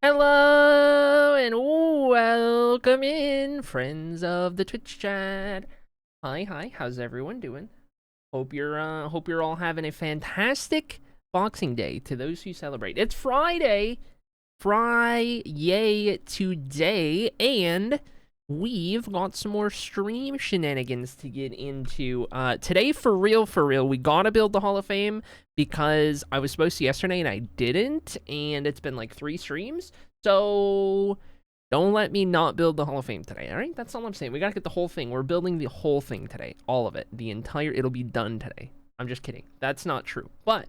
Hello and welcome in, friends of the Twitch chat. Hi, how's everyone doing? Hope you're all having a fantastic Boxing Day to those who celebrate. It's Friday, Friday today, and we've got some more stream shenanigans to get into. Today, for real, we gotta build the Hall of Fame because I was supposed to yesterday and I didn't, and it's been like 3 streams, so don't let me not build the Hall of Fame today, alright? That's all I'm saying. We gotta get the whole thing. We're building the whole thing today. All of it. It'll be done today. I'm just kidding. That's not true. But,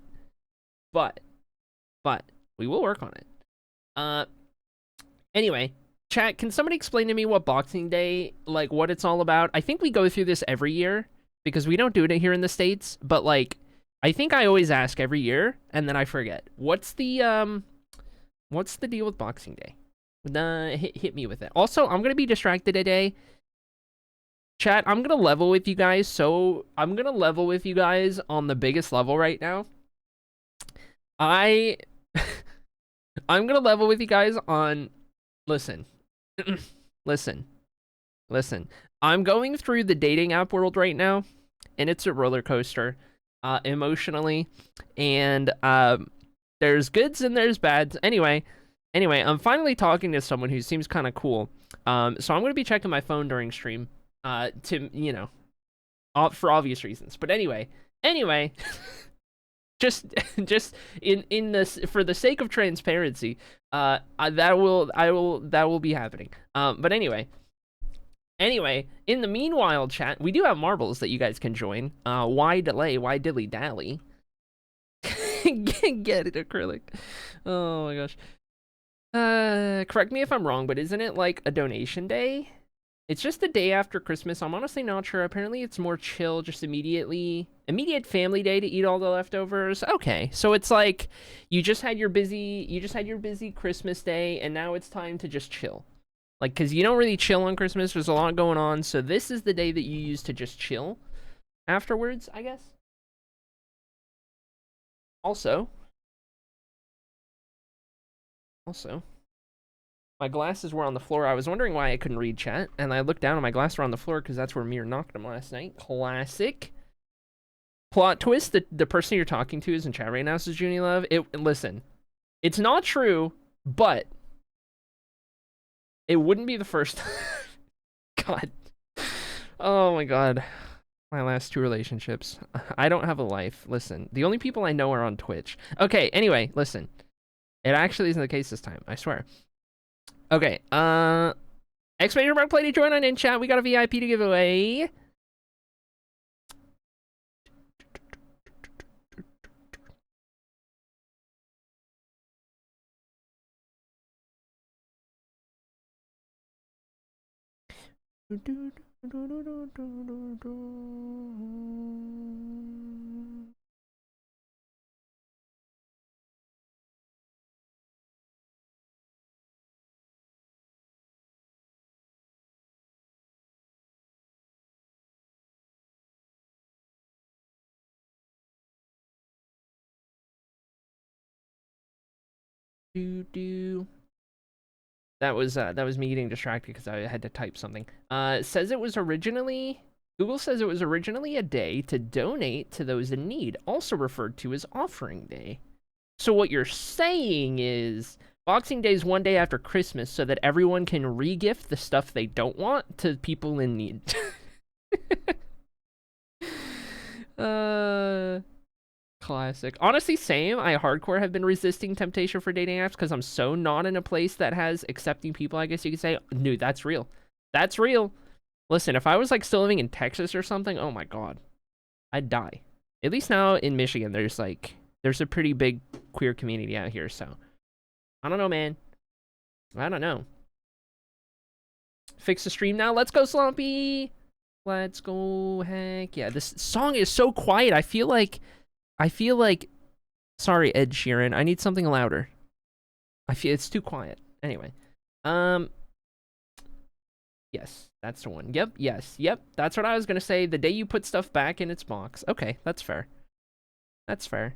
we will work on it. Anyway, chat, can somebody explain to me what Boxing Day, like, what it's all about? I think we go through this every year, because we don't do it here in the States, but, like, I think I always ask every year, and then I forget. What's the deal with Boxing Day? Hit me with it. Also, I'm gonna be distracted today. Chat, I'm gonna level with you guys, so I'm gonna level with you guys on the biggest level right now. I'm gonna level with you guys on... Listen. Listen. I'm going through the dating app world right now, and it's a roller coaster, emotionally, and there's goods and there's bads. Anyway, I'm finally talking to someone who seems kind of cool. So I'm gonna be checking my phone during stream, to, you know, for obvious reasons. But anyway, just in this, for the sake of transparency, that will be happening. But anyway, in the meanwhile, chat, we do have marbles that you guys can join. Why delay? Why dilly dally? Get it, acrylic. Oh my gosh. Correct me if I'm wrong, but isn't it like a donation day? It's just the day after Christmas. I'm honestly not sure. Apparently it's more chill, just immediate family day to eat all the leftovers. Okay, so it's like you just had your busy Christmas day, and now it's time to just chill. Like, because you don't really chill on Christmas. There's a lot going on, so this is the day that you use to just chill afterwards, I guess. Also, my glasses were on the floor. I was wondering why I couldn't read chat, and I looked down and my glasses were on the floor because that's where Mir knocked them last night. Classic. Plot twist, the person you're talking to is in chat right now, says Junie Love. Listen, it's not true, but it wouldn't be the first time. God. Oh my god. My last 2 relationships. I don't have a life. Listen, the only people I know are on Twitch. Okay, anyway, listen. It actually isn't the case this time, I swear. Okay, X-Major Mark Play to join on in chat. We got a VIP to give away. That was me getting distracted because I had to type something. It says it was originally... Google says it was originally a day to donate to those in need, also referred to as Offering Day. So what you're saying is Boxing Day is one day after Christmas so that everyone can re-gift the stuff they don't want to people in need. Classic. Honestly, same. I hardcore have been resisting temptation for dating apps because I'm so not in a place that has accepting people, I guess you could say. Dude, that's real. That's real. Listen, if I was like still living in Texas or something, oh my god. I'd die. At least now in Michigan, there's a pretty big queer community out here, so. I don't know, man. I don't know. Fix the stream now. Let's go, Slumpy. Let's go, heck yeah. This song is so quiet. I feel like, sorry, Ed Sheeran. I need something louder. I feel it's too quiet. Anyway, yes, that's the one. Yep, yes, yep. That's what I was gonna say. The day you put stuff back in its box. Okay, that's fair. That's fair.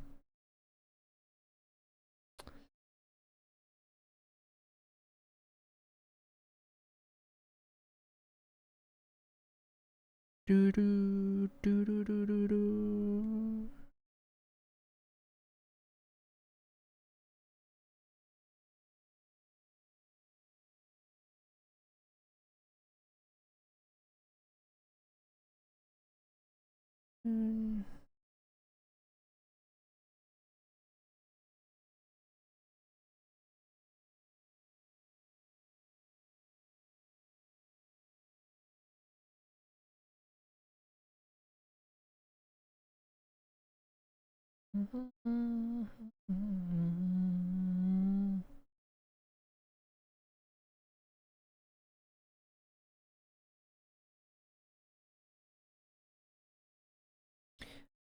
Do do do do do do do.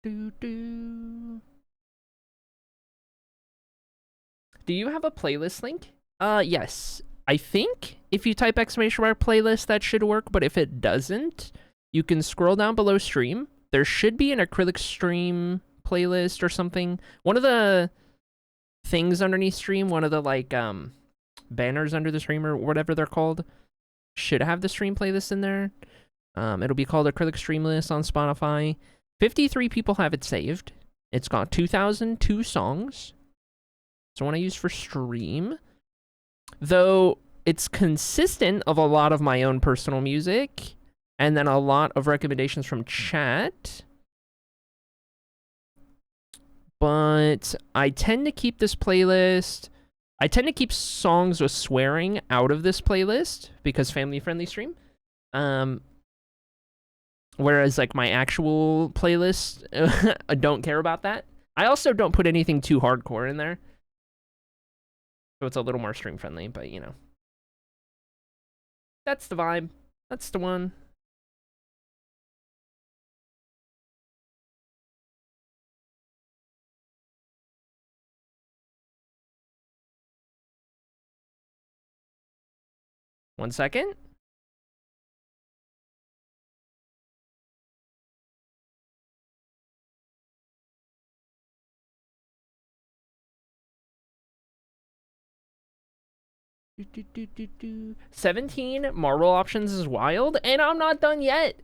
Do do. Do you have a playlist link? Yes. I think if you type exclamation mark playlist, that should work, but if it doesn't, you can scroll down below stream. There should be an acrylic stream playlist or something. One of the things underneath stream, one of the like banners under the stream or whatever they're called, should have the stream playlist in there. It'll be called acrylic stream list on Spotify. 53 people have it saved. It's got 2002 songs. So one I use for stream, though it's consistent of a lot of my own personal music, and then a lot of recommendations from chat. But I tend to keep this playlist. I tend to keep songs with swearing out of this playlist because family-friendly stream. Whereas like my actual playlist, I don't care about that. I also don't put anything too hardcore in there. So it's a little more stream friendly, but you know. That's the vibe. That's the one. One second. Do, do, do, do. 17 marble options is wild, and I'm not done yet.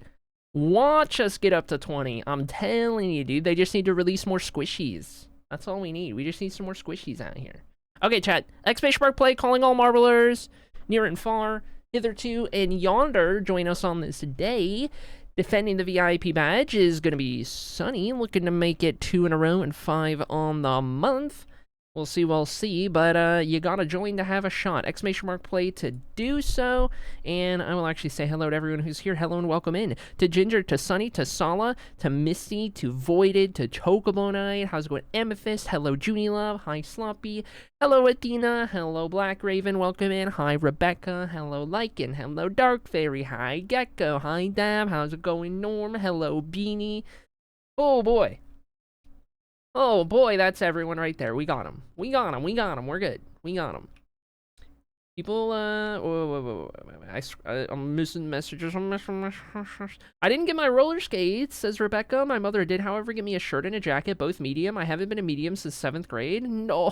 Watch us get up to 20. I'm telling you, dude. They just need to release more squishies. That's all we need. We just need some more squishies out here. Okay, chat. Exclamation mark play, calling all marblers, near and far, hitherto and yonder. Join us on this day. Defending the VIP badge is going to be Sunny, looking to make it 2 in a row and 5 on the month. We'll see, but you gotta join to have a shot. Exclamation mark play to do so, and I will actually say hello to everyone who's here. Hello and welcome in. To Ginger, to Sunny, to Sala, to Misty, to Voided, to Chocobo Knight. How's it going? Amethyst, hello Junie Love, hi Sloppy, hello Athena, hello Black Raven, welcome in. Hi Rebecca, hello Lycan, hello Dark Fairy, hi Gecko, hi Dab, how's it going Norm, hello Beanie. Oh boy. Oh boy, that's everyone right there. We got him. We got him. We got him. We're good. We got him. People, I'm missing messages. I didn't get my roller skates, says Rebecca. My mother did, however, give me a shirt and a jacket, both medium. I haven't been a medium since 7th grade. No.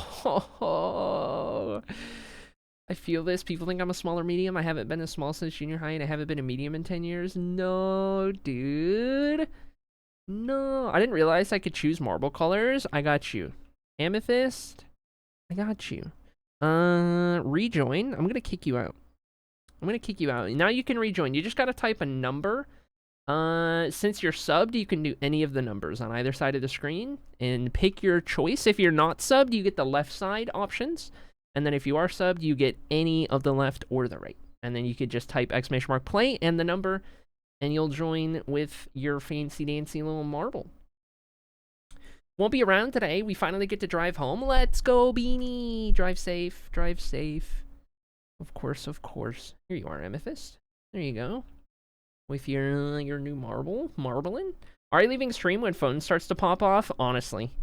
I feel this. People think I'm a smaller medium. I haven't been a small since junior high, and I haven't been a medium in 10 years. No, dude. No, I didn't realize I could choose marble colors. I got you. Amethyst, I got you. Rejoin. I'm gonna kick you out. I'm gonna kick you out. Now you can rejoin. You just gotta type a number. Since you're subbed, you can do any of the numbers on either side of the screen and pick your choice. If you're not subbed, you get the left side options. And then if you are subbed, you get any of the left or the right. And then you could just type exclamation mark play and the number, and you'll join with your fancy dancy little marble. Won't be around today. We finally get to drive home. Let's go, Beanie. Drive safe. Drive safe. Of course, of course. Here you are, Amethyst. There you go. With your new marble. Marbling. Are you leaving stream when phone starts to pop off? Honestly.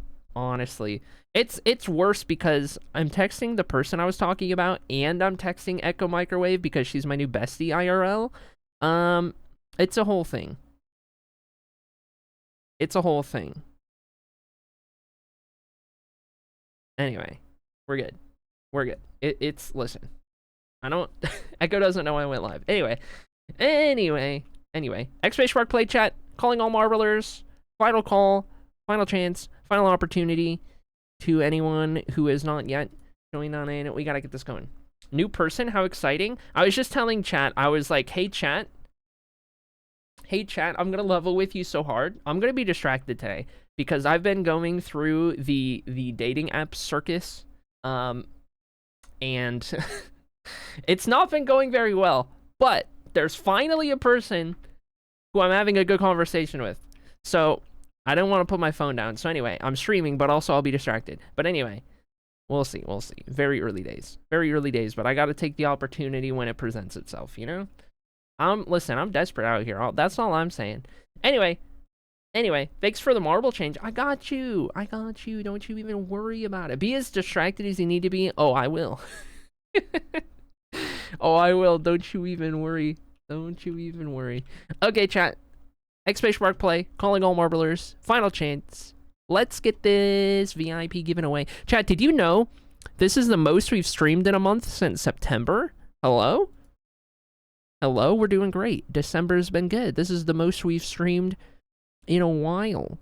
It's worse because I'm texting the person I was talking about, and I'm texting Echo Microwave because she's my new bestie IRL. It's a whole thing. It's a whole thing. Anyway, we're good. We're good. Listen. I don't... Echo doesn't know I went live. Anyway. Anyway, !Spark play chat, calling all marblers, final call, final chance, final opportunity to anyone who is not yet joined on in. We gotta get this going. New person, how exciting. I was just telling chat, I was like, hey chat, I'm gonna level with you so hard. I'm gonna be distracted today because I've been going through the dating app circus, and it's not been going very well, but there's finally a person who I'm having a good conversation with. So I don't want to put my phone down. So anyway, I'm streaming, but also I'll be distracted. But anyway, we'll see. Very early days, but I got to take the opportunity when it presents itself, you know? Listen, I'm desperate out here. That's all I'm saying. Anyway, thanks for the marble change. I got you. Don't you even worry about it. Be as distracted as you need to be. Oh, I will. Oh, I will. Don't you even worry. Okay, chat. !Spark play. Calling all marblers. Final chance. Let's get this VIP given away. Chat, did you know this is the most we've streamed in a month since September? Hello? We're doing great. December's been good. This is the most we've streamed in a while.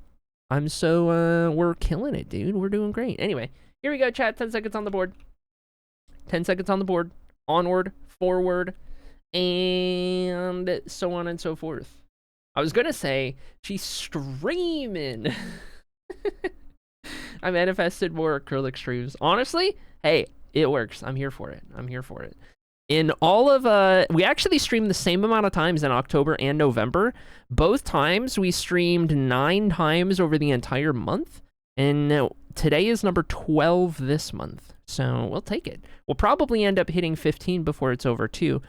We're killing it, dude. We're doing great. Anyway, here we go, chat. 10 seconds on the board. 10 seconds on the board. Onward, forward, and so on and so forth. I was gonna say, she's streaming. I manifested more acrylic streams. Honestly, hey, it works. I'm here for it. In all of, we actually streamed the same amount of times in October and November. Both times we streamed 9 times over the entire month. And today is number 12 this month. So we'll take it. We'll probably end up hitting 15 before it's over too.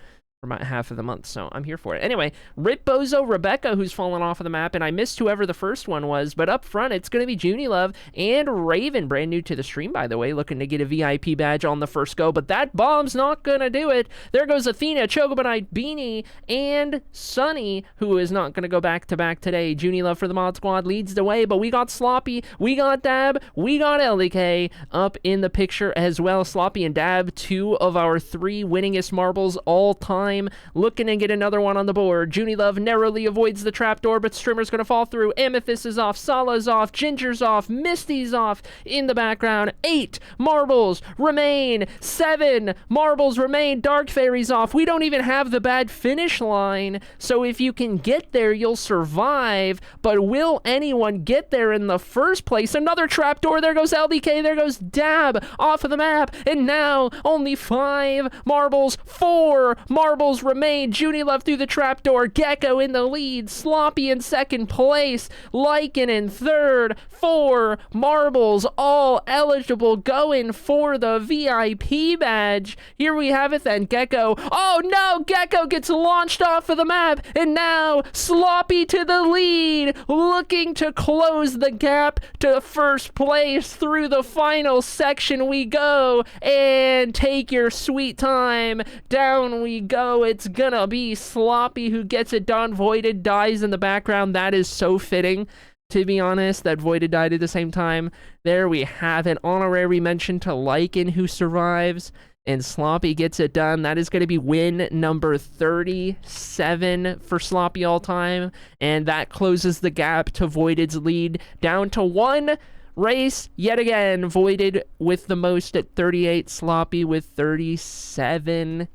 For about half of the month, so I'm here for it. Anyway, Rip Bozo Rebecca, who's fallen off of the map, and I missed whoever the first one was, but up front, it's going to be Junie Love and Raven, brand new to the stream, by the way, looking to get a VIP badge on the first go, but that bomb's not going to do it. There goes Athena, Chocobonite, Beanie, and Sunny, who is not going to go back-to-back today. Junie Love for the Mod Squad leads the way, but we got Sloppy, we got Dab, we got LDK up in the picture as well. Sloppy and Dab, 2 of our 3 winningest marbles all time. Looking to get another one on the board. Junie Love narrowly avoids the trapdoor, but Strimmer's gonna fall through. Amethyst is off, Sala's off, Ginger's off, Misty's off. In the background, 8 marbles remain. 7 marbles remain. Dark Fairy's off. We don't even have the bad finish line, so if you can get there, you'll survive, but will anyone get there in the first place? Another trapdoor. There goes LDK. There goes Dab off of the map, and now only 5 marbles. 4 marbles remain. Junie Love through the trapdoor. Gecko in the lead. Sloppy in second place. Lycan in third. 4 marbles, all eligible, going for the VIP badge. Here we have it then. Gecko. Oh no! Gecko gets launched off of the map, and now Sloppy to the lead, looking to close the gap to first place. Through the final section we go, and take your sweet time. Down we go. It's gonna be Sloppy who gets it done. Voided dies in the background. That is so fitting, to be honest, that Voided died at the same time. There we have it. Honorary mention to Lycan, who survives, and Sloppy gets it done. That is going to be win number 37 for Sloppy all time, and that closes the gap to Voided's lead down to 1 race yet again. Voided with the most at 38, Sloppy with 37.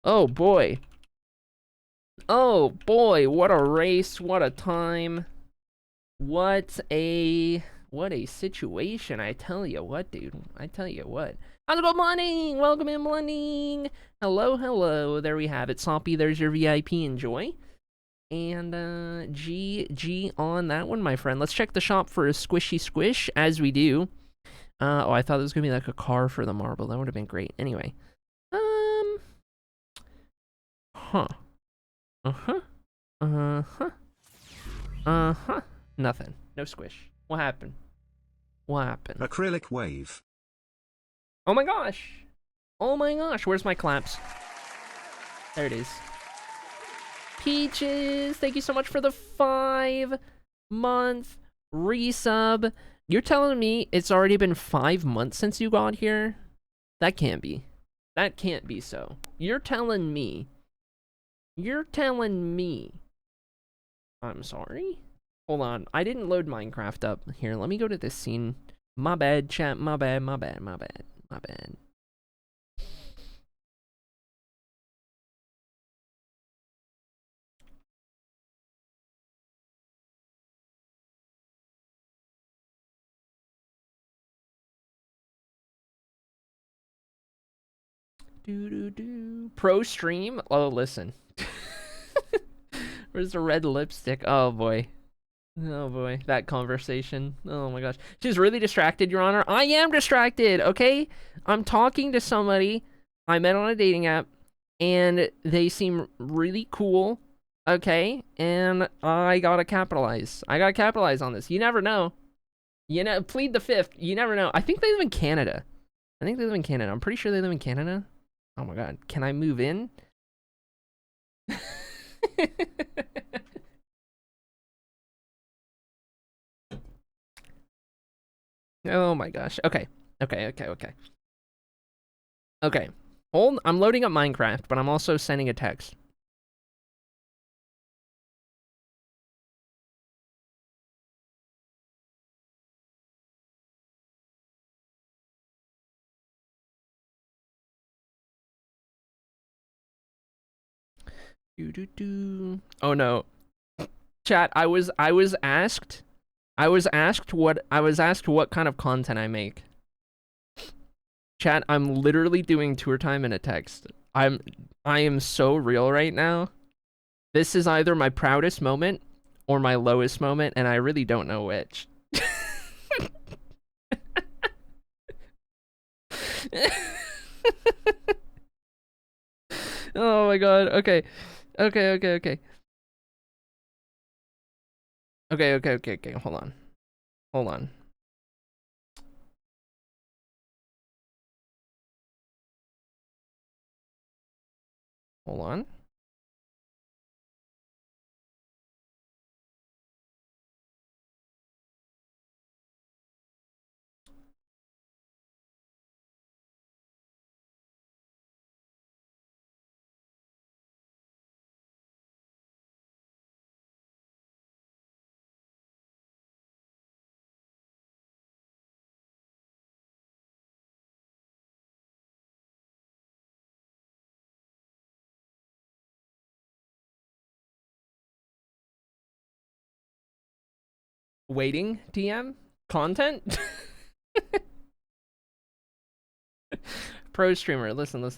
Oh boy, what a race, what a time, what a situation. I tell you what, dude, how's it going, morning? Welcome in, morning. Hello, there we have it. Sloppy, there's your VIP, enjoy. And GG on that one, my friend. Let's check the shop for a squishy squish, as we do. Oh, I thought it was gonna be like a car for the marble. That would have been great. Anyway, Nothing. No squish. What happened? Acrylic wave. Oh my gosh. Where's my claps? There it is. Peaches, thank you so much for the 5-month resub. You're telling me it's already been 5 months since you got here? That can't be. That can't be so. You're telling me You're telling me. I'm sorry? Hold on. I didn't load Minecraft up. Here, let me go to this scene. My bad, chat. My bad, my bad, my bad, my bad. Pro stream? Oh, listen. Where's the red lipstick? Oh, boy. Oh, boy. That conversation. Oh, my gosh. She's really distracted, Your Honor. I am distracted, okay? I'm talking to somebody I met on a dating app, and they seem really cool, okay? And I gotta capitalize. I gotta capitalize on this. You never know. You know, plead the fifth. You never know. I think they live in Canada. I think they live in Canada. I'm pretty sure they live in Canada. Oh my god. Can I move in? Oh my gosh. Okay. Okay. Hold. I'm loading up Minecraft, but I'm also sending a text. Oh no. Chat, I was asked what kind of content I make. Chat, I'm literally doing tour time in a text. I am so real right now. This is either my proudest moment or my lowest moment, and I really don't know which. Oh my god. Okay. Okay. Hold on. Hold on. Hold on. Waiting, TM? Content? Pro streamer. Listen.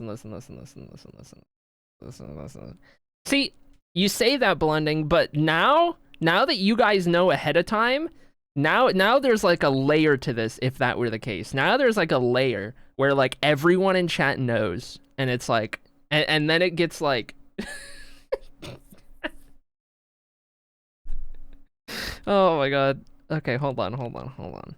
See, you say that, Blending, but now that you guys know ahead of time, now there's like a layer to this, if that were the case. Now there's like a layer where like everyone in chat knows, and it's like, and then it gets like, oh my god. Okay, hold on.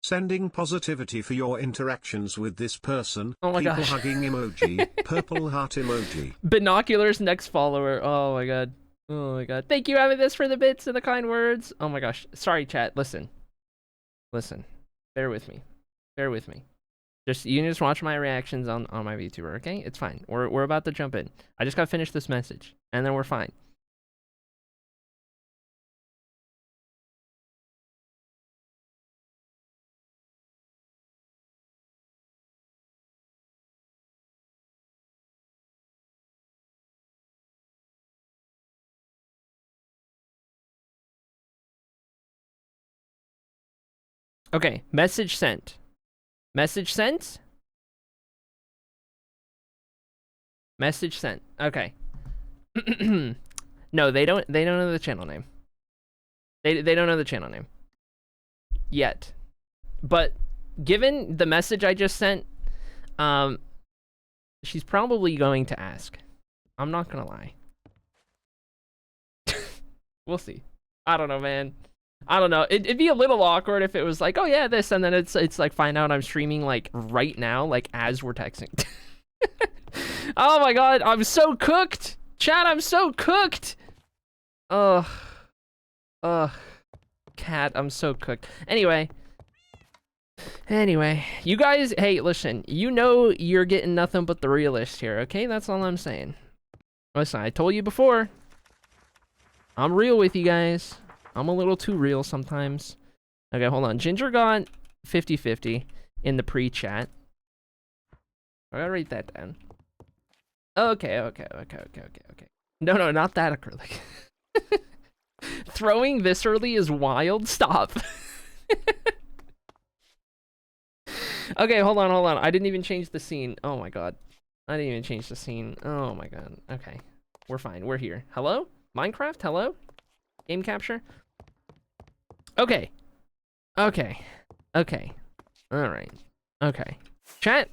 Sending positivity for your interactions with this person. Oh my People gosh. hugging emoji. Purple heart emoji. Binoculars next follower. Oh my god. Thank you, Amethyst, for the bits and the kind words. Oh my gosh. Sorry, chat. Listen. Bear with me. You can just watch my reactions on my VTuber, okay? It's fine. We're about to jump in. I just gotta finish this message, and then we're fine. Okay, message sent. Message sent? Message sent. Okay. No, they don't know the channel name. They don't know the channel name. Yet. But given the message I just sent, she's probably going to ask. I'm not gonna lie. We'll see. I don't know, man. I don't know. It'd be a little awkward if it was like, oh yeah, this, and then it's like find out I'm streaming like right now, like as we're texting. Oh my god, I'm so cooked! Chat, I'm so cooked! Ugh. Ugh. Cat, I'm so cooked. Anyway, you guys, hey, listen, you know you're getting nothing but the realist here, okay? That's all I'm saying. Listen, I told you before. I'm real with you guys. I'm a little too real sometimes. Okay, hold on. Ginger got 50-50 in the pre-chat. I gotta write that down. Okay. No, not that acrylic. Throwing this early is wild. Stop. Okay, hold on. I didn't even change the scene. Oh my god. I didn't even change the scene. Oh my god. Okay. We're fine. We're here. Hello? Minecraft? Hello? Game capture? Okay. Alright. Okay. Chat?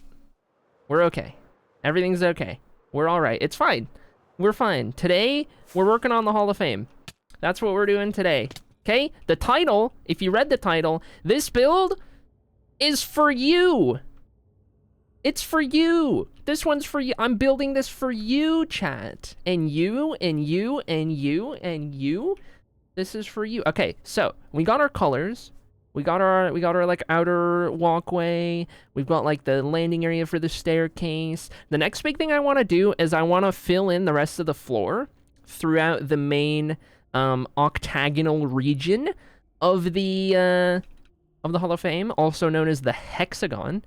We're okay. Everything's okay. We're alright. It's fine. We're fine. Today, we're working on the Hall of Fame. That's what we're doing today. Okay? The title, if you read the title, this build is for you. It's for you. This one's for you. I'm building this for you, chat. And you, and you, and you, and you. This is for you. Okay, so we got our colors. We got our like outer walkway. We've got like the landing area for the staircase. The next big thing I want to do is I want to fill in the rest of the floor throughout the main octagonal region of the Hall of Fame, also known as the hexagon.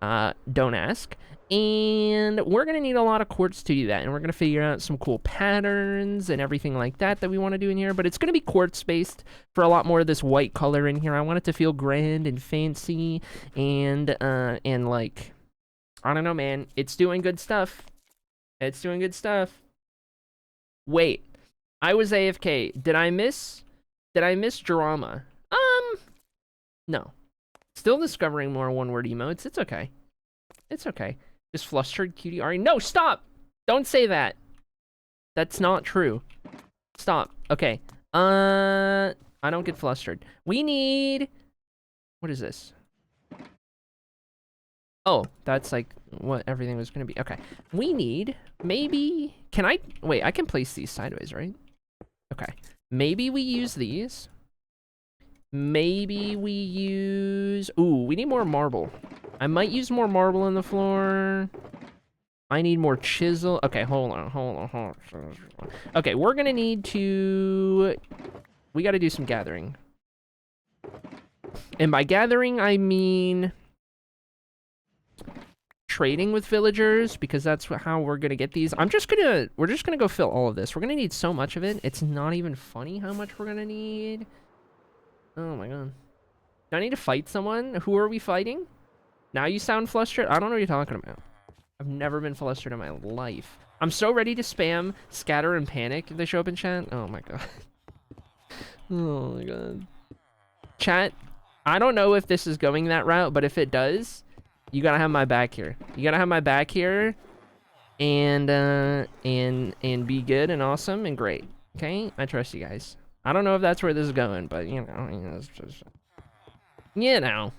Don't ask. And we're gonna need a lot of quartz to do that, and we're gonna figure out some cool patterns and everything like that we want to do in here, but it's gonna be quartz based for a lot more of this white color in here. I want it to feel grand and fancy and like, I don't know, man, it's doing good stuff. Wait, I was AFK. Did I miss drama? No. Still discovering more one-word emotes. It's okay. Just flustered cutie Ari. No, stop! Don't say that. That's not true. Stop. Okay. I don't get flustered. We need... What is this? Oh, that's like what everything was gonna be. Okay. We need... Maybe... Can I... Wait, I can place these sideways, right? Okay. Maybe we use these. Maybe we use... Ooh, we need more marble. I might use more marble in the floor. I need more chisel. Okay, hold on. Okay, we're gonna need to... We gotta do some gathering. And by gathering, I mean... trading with villagers, because that's how we're gonna get these. We're just gonna go fill all of this. We're gonna need so much of it. It's not even funny how much we're gonna need. Oh my god. Do I need to fight someone? Who are we fighting? Now you sound flustered? I don't know what you're talking about. I've never been flustered in my life. I'm so ready to spam scatter and panic if they show up in chat. Oh my god. Oh my god. Chat, I don't know if this is going that route, but if it does, you gotta have my back here. You gotta have my back here and be good and awesome and great. Okay? I trust you guys. I don't know if that's where this is going, but you know, it's just, you know.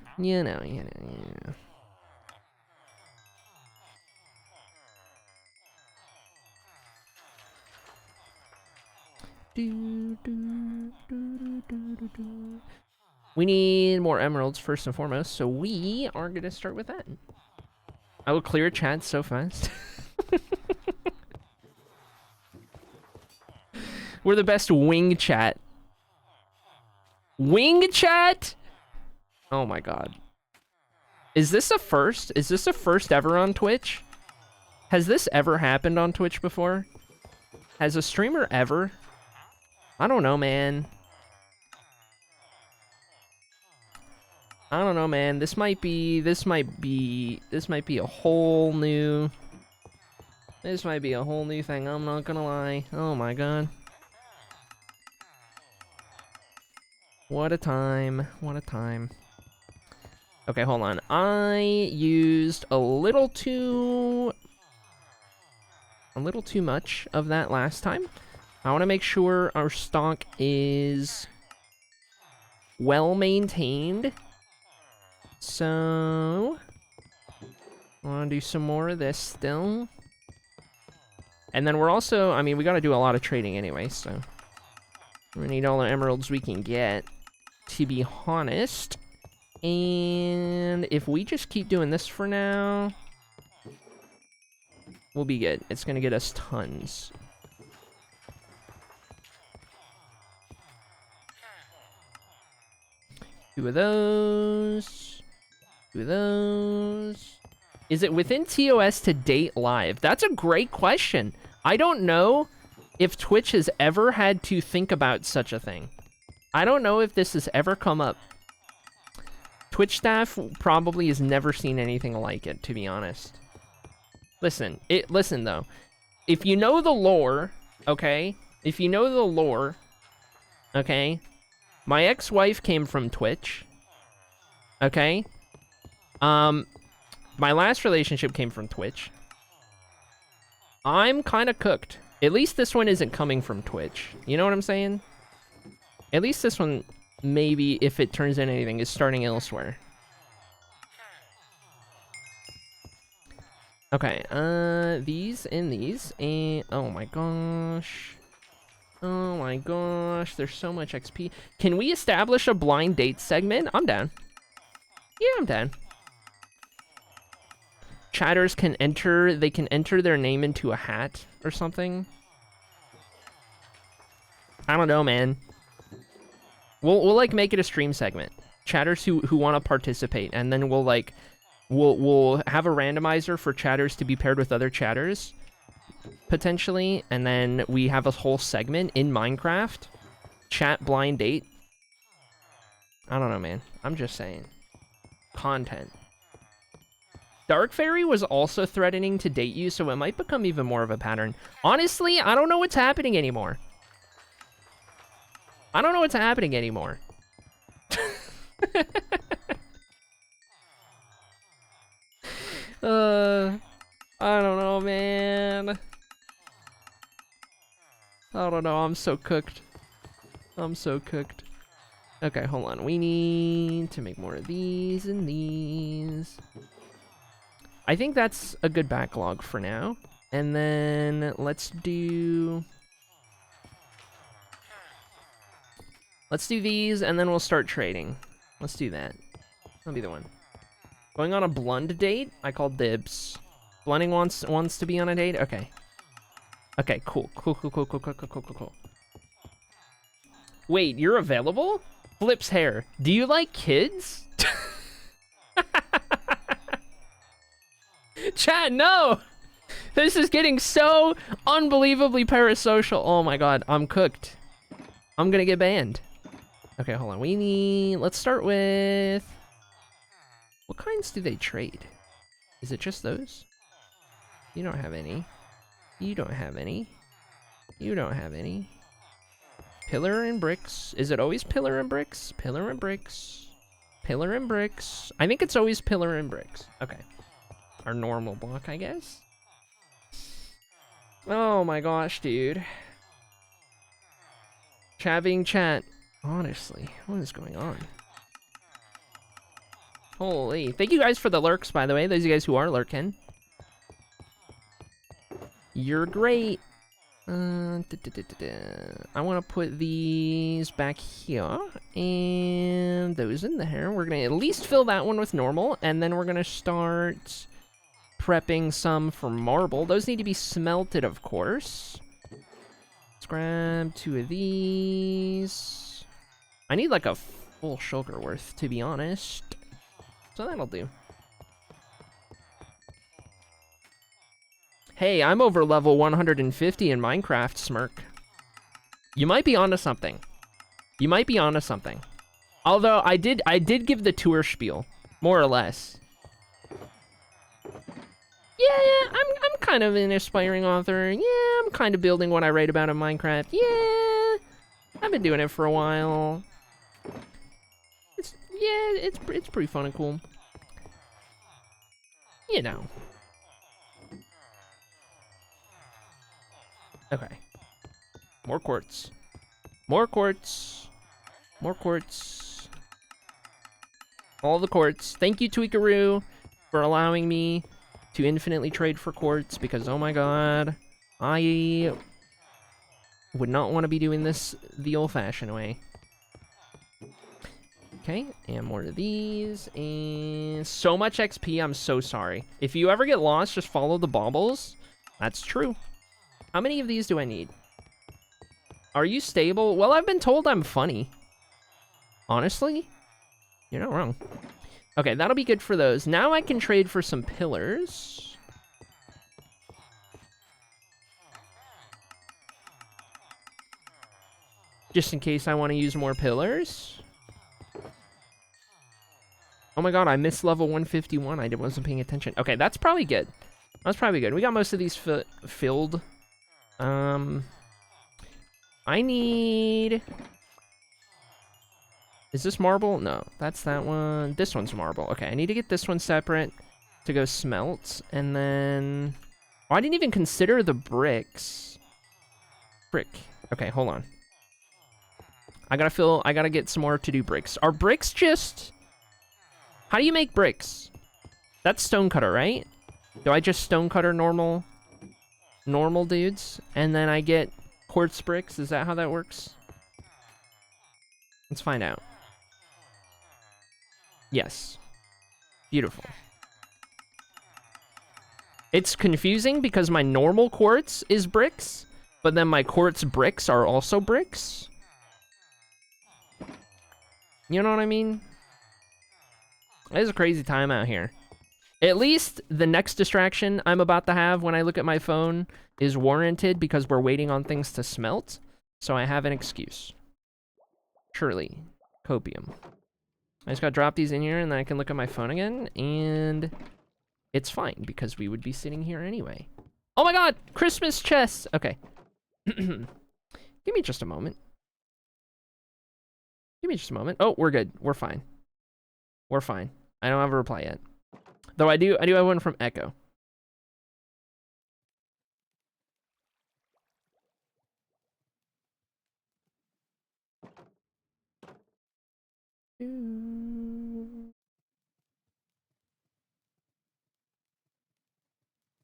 We need more emeralds first and foremost, so we are gonna start with that. I will clear chat so fast. We're the best wing chat. Wing chat? Oh my god. Is this a first? Is this a first ever on Twitch? Has this ever happened on Twitch before? Has a streamer ever? I don't know, man. I don't know, man. This might be a whole new... This might be a whole new thing, I'm not gonna lie. Oh my god. What a time. What a time. Okay, hold on. I used a little too much of that last time. I want to make sure our stock is well maintained. So, I want to do some more of this still. And then we're also, I mean, we got to do a lot of trading anyway, so we need all the emeralds we can get, to be honest. And if we just keep doing this for now, we'll be good. It's going to get us tons. Two of those. Two of those. Is it within TOS to date live? That's a great question. I don't know if Twitch has ever had to think about such a thing. I don't know if this has ever come up. Twitch staff probably has never seen anything like it, to be honest. Listen though. If you know the lore, okay? If you know the lore, okay? My ex-wife came from Twitch. Okay? My last relationship came from Twitch. I'm kind of cooked. At least this one isn't coming from Twitch. You know what I'm saying? At least this one, maybe, if it turns into anything, is starting elsewhere. Okay, these and these, and oh my gosh. Oh my gosh, there's so much XP. Can we establish a blind date segment? I'm down. Yeah, I'm down. Chatters can enter, they can enter their name into a hat or something. I don't know, man. We'll like make it a stream segment. Chatters who want to participate, and then we'll like we'll have a randomizer for chatters to be paired with other chatters potentially, and then we have a whole segment in Minecraft. Chat blind date. I don't know, man. I'm just saying. Content. Dark Fairy was also threatening to date you, so it might become even more of a pattern. Honestly, I don't know what's happening anymore. I don't know what's happening anymore. I don't know, man. I don't know, I'm so cooked. I'm so cooked. Okay, hold on. We need to make more of these and these. I think that's a good backlog for now. And then let's do these, and then we'll start trading. Let's do that. That'll be the one. Going on a blund date? I call dibs. Blunding wants to be on a date? Okay. Okay, cool. Cool. Wait, you're available? Flip's hair. Do you like kids? Chat, no! This is getting so unbelievably parasocial. Oh my god, I'm cooked. I'm gonna get banned. Okay, hold on. Let's start with... What kinds do they trade? Is it just those? You don't have any. You don't have any. You don't have any. Pillar and bricks. Is it always pillar and bricks? Pillar and bricks. Pillar and bricks. I think it's always pillar and bricks. Okay. Our normal block, I guess. Oh my gosh, dude. Chatting chat. Honestly, what is going on? Holy. Thank you guys for the lurks, by the way. Those of you guys who are lurking. You're great. I want to put these back here. And those in there. We're going to at least fill that one with normal. And then we're going to start prepping some for marble. Those need to be smelted, of course. Let's grab 2 of these. I need like a full sugar worth, to be honest. So that'll do. Hey, I'm over level 150 in Minecraft, Smirk. You might be onto something. You might be onto something. Although I did give the tour spiel, more or less. Yeah, I'm kind of an aspiring author. Yeah, I'm kind of building what I write about in Minecraft. Yeah, I've been doing it for a while. It's pretty fun and cool. You know. Okay. More quartz. More quartz. More quartz. All the quartz. Thank you, Tweakaroo, for allowing me to infinitely trade for quartz, because, oh my god, I would not want to be doing this the old-fashioned way. Okay, and more of these, and so much XP, I'm so sorry. If you ever get lost, just follow the baubles. That's true. How many of these do I need? Are you stable? Well, I've been told I'm funny. Honestly, you're not wrong. Okay, that'll be good for those. Now I can trade for some pillars. Just in case I want to use more pillars. Oh my god, I missed level 151. I wasn't paying attention. Okay, that's probably good. That's probably good. We got most of these filled. I need... Is this marble? No, that's that one. This one's marble. Okay, I need to get this one separate to go smelt. And then... Oh, I didn't even consider the bricks. Brick. Okay, hold on. I gotta get some more to do bricks. Are bricks just... How do you make bricks? That's stonecutter, right? Do I just stonecutter normal dudes? And then I get quartz bricks? Is that how that works? Let's find out. Yes. Beautiful. It's confusing because my normal quartz is bricks, but then my quartz bricks are also bricks. You know what I mean? It's a crazy time out here. At least the next distraction I'm about to have when I look at my phone is warranted because we're waiting on things to smelt. So I have an excuse. Surely. Copium. I just gotta drop these in here and then I can look at my phone again. And it's fine because we would be sitting here anyway. Oh my god! Christmas chests! Okay. Give me just a moment. Give me just a moment. Oh, we're good. We're fine. We're fine. I don't have a reply yet. Though I do have one from Echo.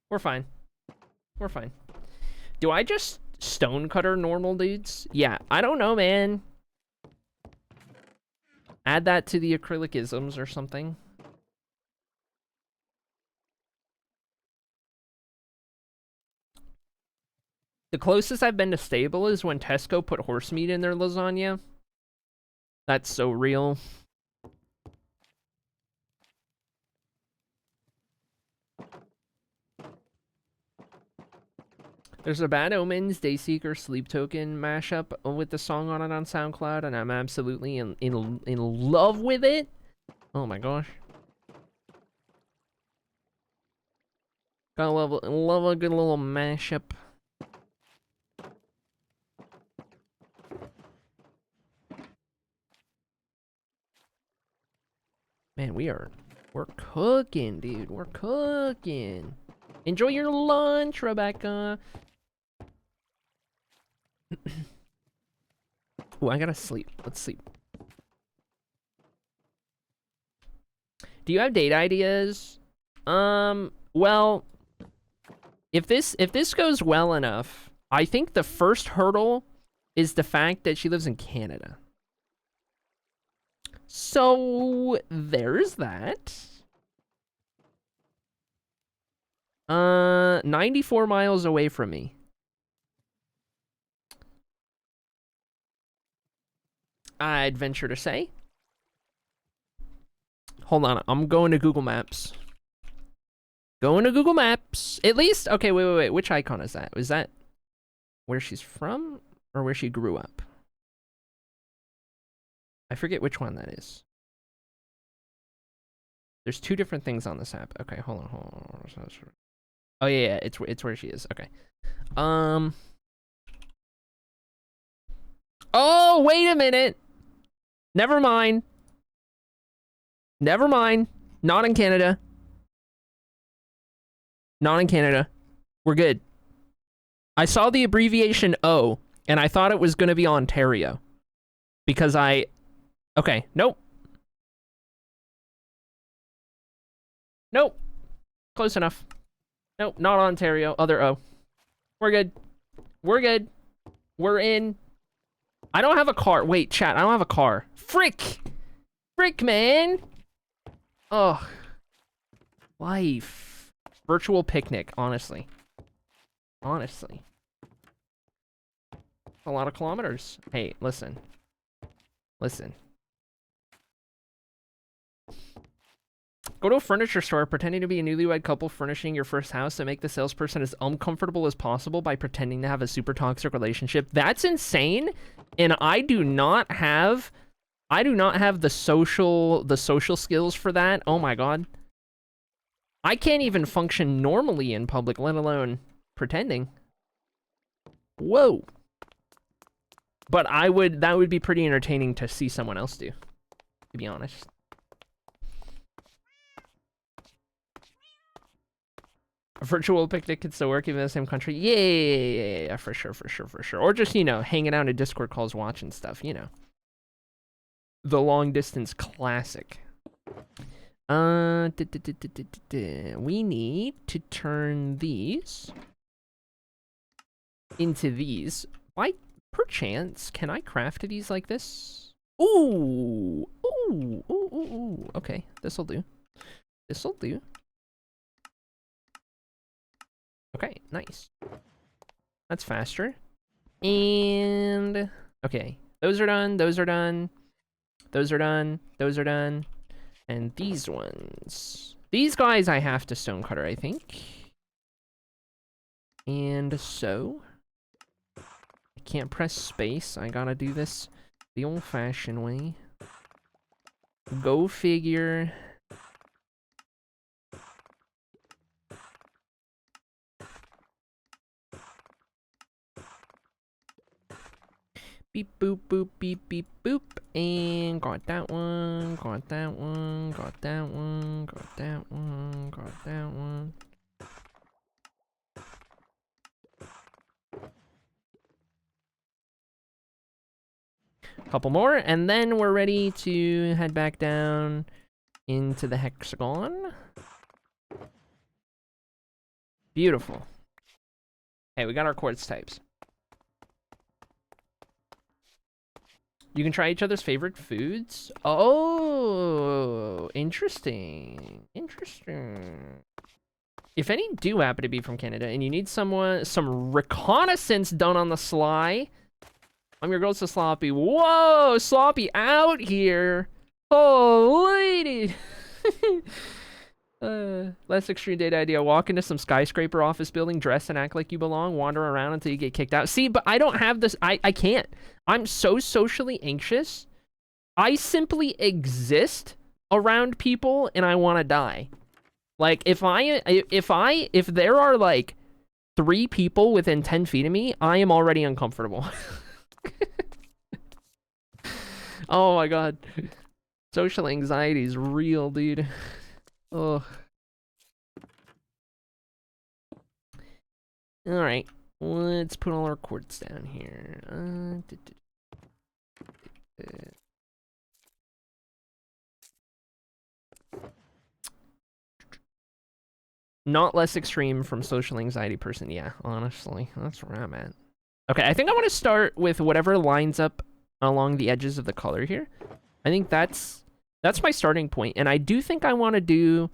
We're fine. We're fine. Do I just stonecutter normal dudes? Yeah, I don't know, man. Add that to the acrylicisms or something. The closest I've been to stable is when Tesco put horse meat in their lasagna. That's so real. There's a Bad Omens, Dayseeker, Sleep Token mashup with the song on it on SoundCloud, and I'm absolutely in love with it. Oh my gosh. Gotta love a good little mashup. Man, we're cooking, dude. We're cooking. Enjoy your lunch, Rebecca. Oh, I gotta sleep. Let's sleep. Do you have date ideas? Well, if this goes well enough, I think the first hurdle is the fact that she lives in Canada. So there's that. 94 miles away from me. I'd venture to say. Hold on, I'm going to Google Maps. Going to Google Maps. At least, okay, wait. Which icon is that? Is that where she's from or where she grew up? I forget which one that is. There's two different things on this app. Okay, hold on. Oh yeah, it's where she is. Okay. Um. Oh, wait a minute. Never mind. Never mind. Not in Canada. Not in Canada. We're good. I saw the abbreviation O, and I thought it was going to be Ontario. Because I... Okay, nope. Nope. Close enough. Nope, not Ontario. Other O. We're good. We're good. We're in. I don't have a car. Wait, chat. I don't have a car. Frick! Frick, man! Ugh. Life. Virtual picnic, honestly. Honestly. A lot of kilometers. Hey, listen. Listen. Go to a furniture store pretending to be a newlywed couple furnishing your first house and make the salesperson as uncomfortable as possible by pretending to have a super toxic relationship. That's insane, and I do not have the social skills for that. Oh my god. I can't even function normally in public, let alone pretending. Whoa. But that would be pretty entertaining to see someone else do, to be honest. A virtual picnic can still work even in the same country. Yeah, for sure. Or just, you know, hanging out in Discord calls, watching stuff, you know. The long distance classic. We need to turn these into these. Why, perchance, can I craft these like this? Ooh. Okay, this'll do. This'll do. Okay, nice. That's faster. And okay, those are done, those are done. Those are done, those are done. And these ones. These guys I have to stonecutter, I think. And so I can't press space. I gotta do this the old-fashioned way. Go figure. Beep boop boop beep beep boop. And got that one, got that one, got that one, got that one, got that one. Couple more, and then we're ready to head back down into the hexagon. Beautiful. Hey, we got our quartz types. You can try each other's favorite foods. Oh, interesting. Interesting. If any do happen to be from Canada and you need some reconnaissance done on the sly, I'm your girl's Sloppy. Whoa, Sloppy out here. Oh, lady. Less extreme date idea. Walk into some skyscraper office building, dress and act like you belong, wander around until you get kicked out. See, but I don't have this. I can't. I'm so socially anxious. I simply exist around people and I want to die. Like, if there are like 3 people within 10 feet of me, I am already uncomfortable. Oh my god. Social anxiety is real, dude. Ugh. Alright. Let's put all our quartz down here. Not less extreme from social anxiety person. Yeah, honestly. That's where I'm at. Okay, I think I want to start with whatever lines up along the edges of the color here. I think that's my starting point. And I do think I want to do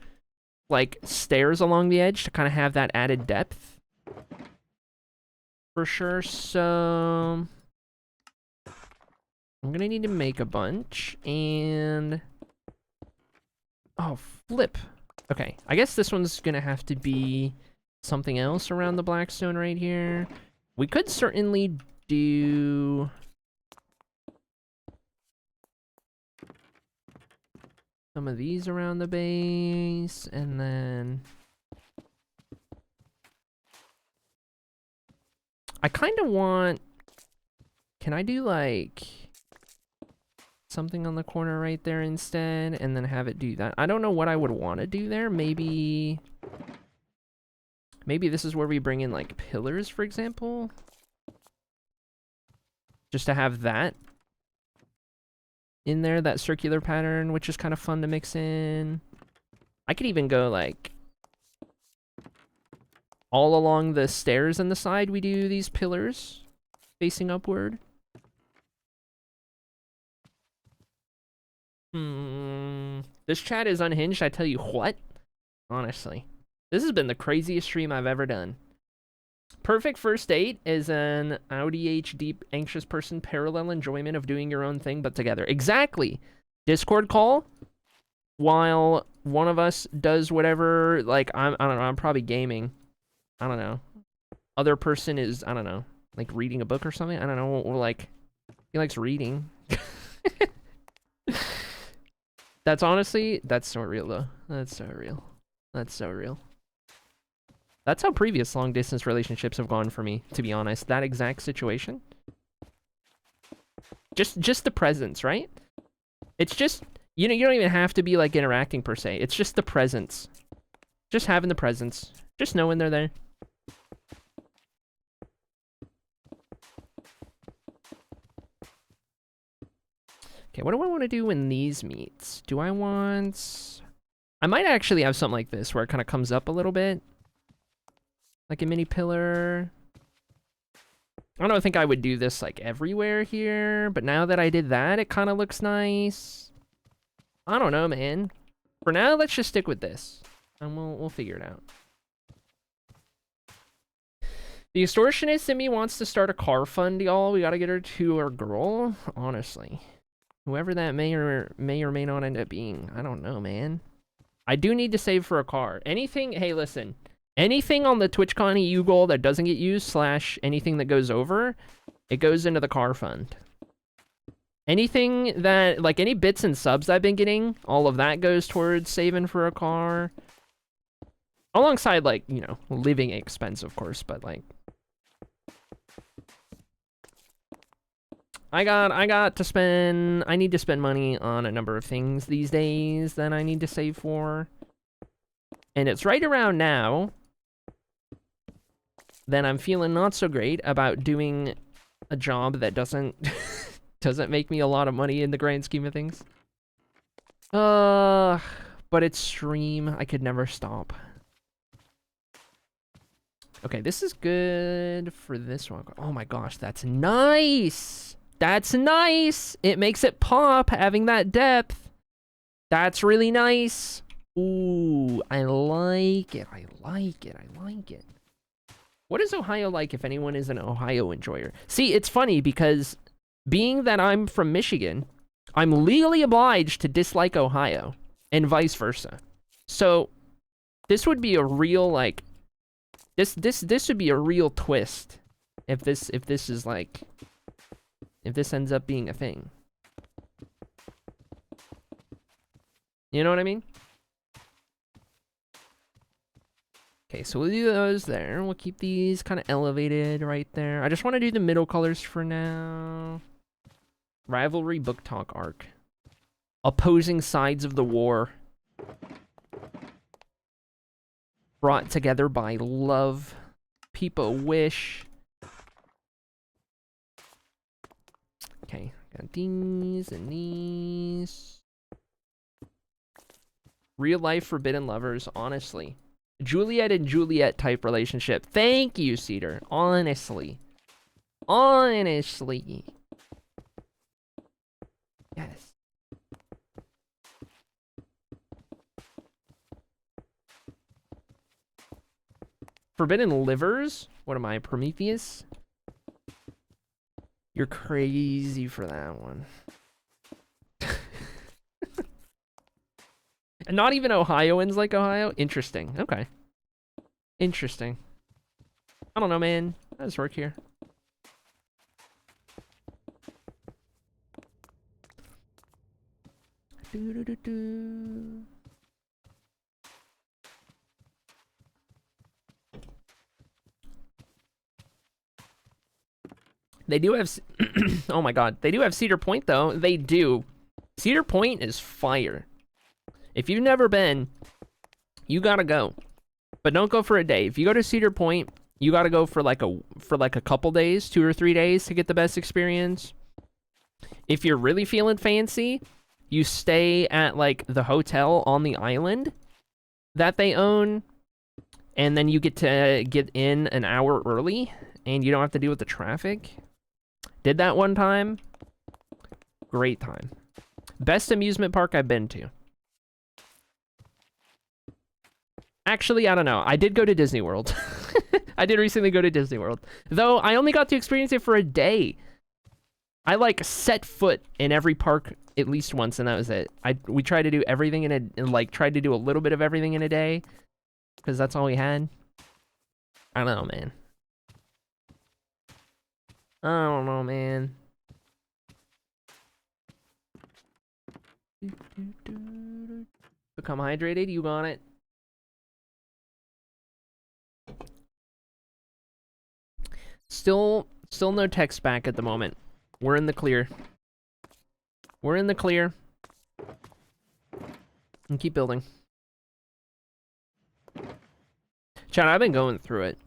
like stairs along the edge to kind of have that added depth. For sure. So I'm gonna need to make a bunch and oh, flip. Okay, I guess this one's gonna have to be something else around the blackstone right here. We could certainly do some of these around the base, and then I kind of want... Can I do, like... something on the corner right there instead, and then have it do that? I don't know what I would want to do there. Maybe this is where we bring in, like, pillars, for example. Just to have that in there, that circular pattern, which is kind of fun to mix in. I could even go, like... all along the stairs on the side, we do these pillars facing upward. This chat is unhinged, I tell you what. Honestly. This has been the craziest stream I've ever done. Perfect first date is an ODH deep anxious person parallel enjoyment of doing your own thing but together. Exactly. Discord call while one of us does whatever, like I don't know, I'm probably gaming. I don't know. Other person is, I don't know, like reading a book or something. I don't know, or like he likes reading. That's honestly, that's so real though. That's so real. That's so real. That's how previous long distance relationships have gone for me, to be honest. That exact situation. Just the presence, right? It's just, you know, you don't even have to be like interacting per se. It's just the presence. Just having the presence. Just knowing they're there. Okay, what do I want to do when these meets? Do I want... I might actually have something like this where it kind of comes up a little bit. Like a mini pillar. I don't think I would do this like everywhere here, but now that I did that, it kind of looks nice. I don't know, man. For now, let's just stick with this, and we'll figure it out. The extortionist in me wants to start a car fund, y'all. We gotta get her to her girl. Honestly, whoever that may or may not end up being, I don't know, man. I do need to save for a car. Anything? Hey, listen. Anything on the TwitchCon EU goal that doesn't get used / anything that goes over, it goes into the car fund. Anything that, like any bits and subs I've been getting, all of that goes towards saving for a car. Alongside, like, you know, living expense, of course, but like... I got to spend... I need to spend money on a number of things these days that I need to save for. And it's right around now... then I'm feeling not so great about doing a job that doesn't make me a lot of money in the grand scheme of things. But it's stream. I could never stop. Okay, this is good for this one. Oh my gosh, that's nice. That's nice. It makes it pop having that depth. That's really nice. Ooh, I like it. I like it. I like it. What is Ohio like if anyone is an Ohio enjoyer? See, it's funny because being that I'm from Michigan, I'm legally obliged to dislike Ohio and vice versa. So this would be a real like this would be a real twist if this is like if this ends up being a thing. You know what I mean? Okay, so we'll do those there. We'll keep these kind of elevated right there. I just want to do the middle colors for now. Rivalry book talk arc. Opposing sides of the war. Brought together by love. People wish. Okay, got these and these. Real life forbidden lovers, honestly. Juliet and Juliet type relationship. Thank you, Cedar. Honestly. Honestly. Yes. Forbidden livers? What am I, Prometheus? You're crazy for that one. And not even Ohioans like Ohio? Interesting. Okay. Interesting. I don't know, man. How does this work here? Do-do-do-do. They do have... oh my god. They do have Cedar Point, though. They do. Cedar Point is fire. If you've never been, you gotta go. But don't go for a day. If you go to Cedar Point, you gotta go for like a couple days, 2 or 3 days to get the best experience. If you're really feeling fancy, you stay at like the hotel on the island that they own, and then you get to get in an hour early, and you don't have to deal with the traffic. Did that one time. Great time. Best amusement park I've been to. Actually, I don't know. I did go to Disney World. I did recently go to Disney World. Though, I only got to experience it for a day. I, like, set foot in every park at least once, and that was it. We tried to do everything tried to do a little bit of everything in a day. Because that's all we had. I don't know, man. I don't know, man. Become hydrated, you got it. Still no text back at the moment. We're in the clear. We're in the clear. And keep building. Chad, I've been going through it.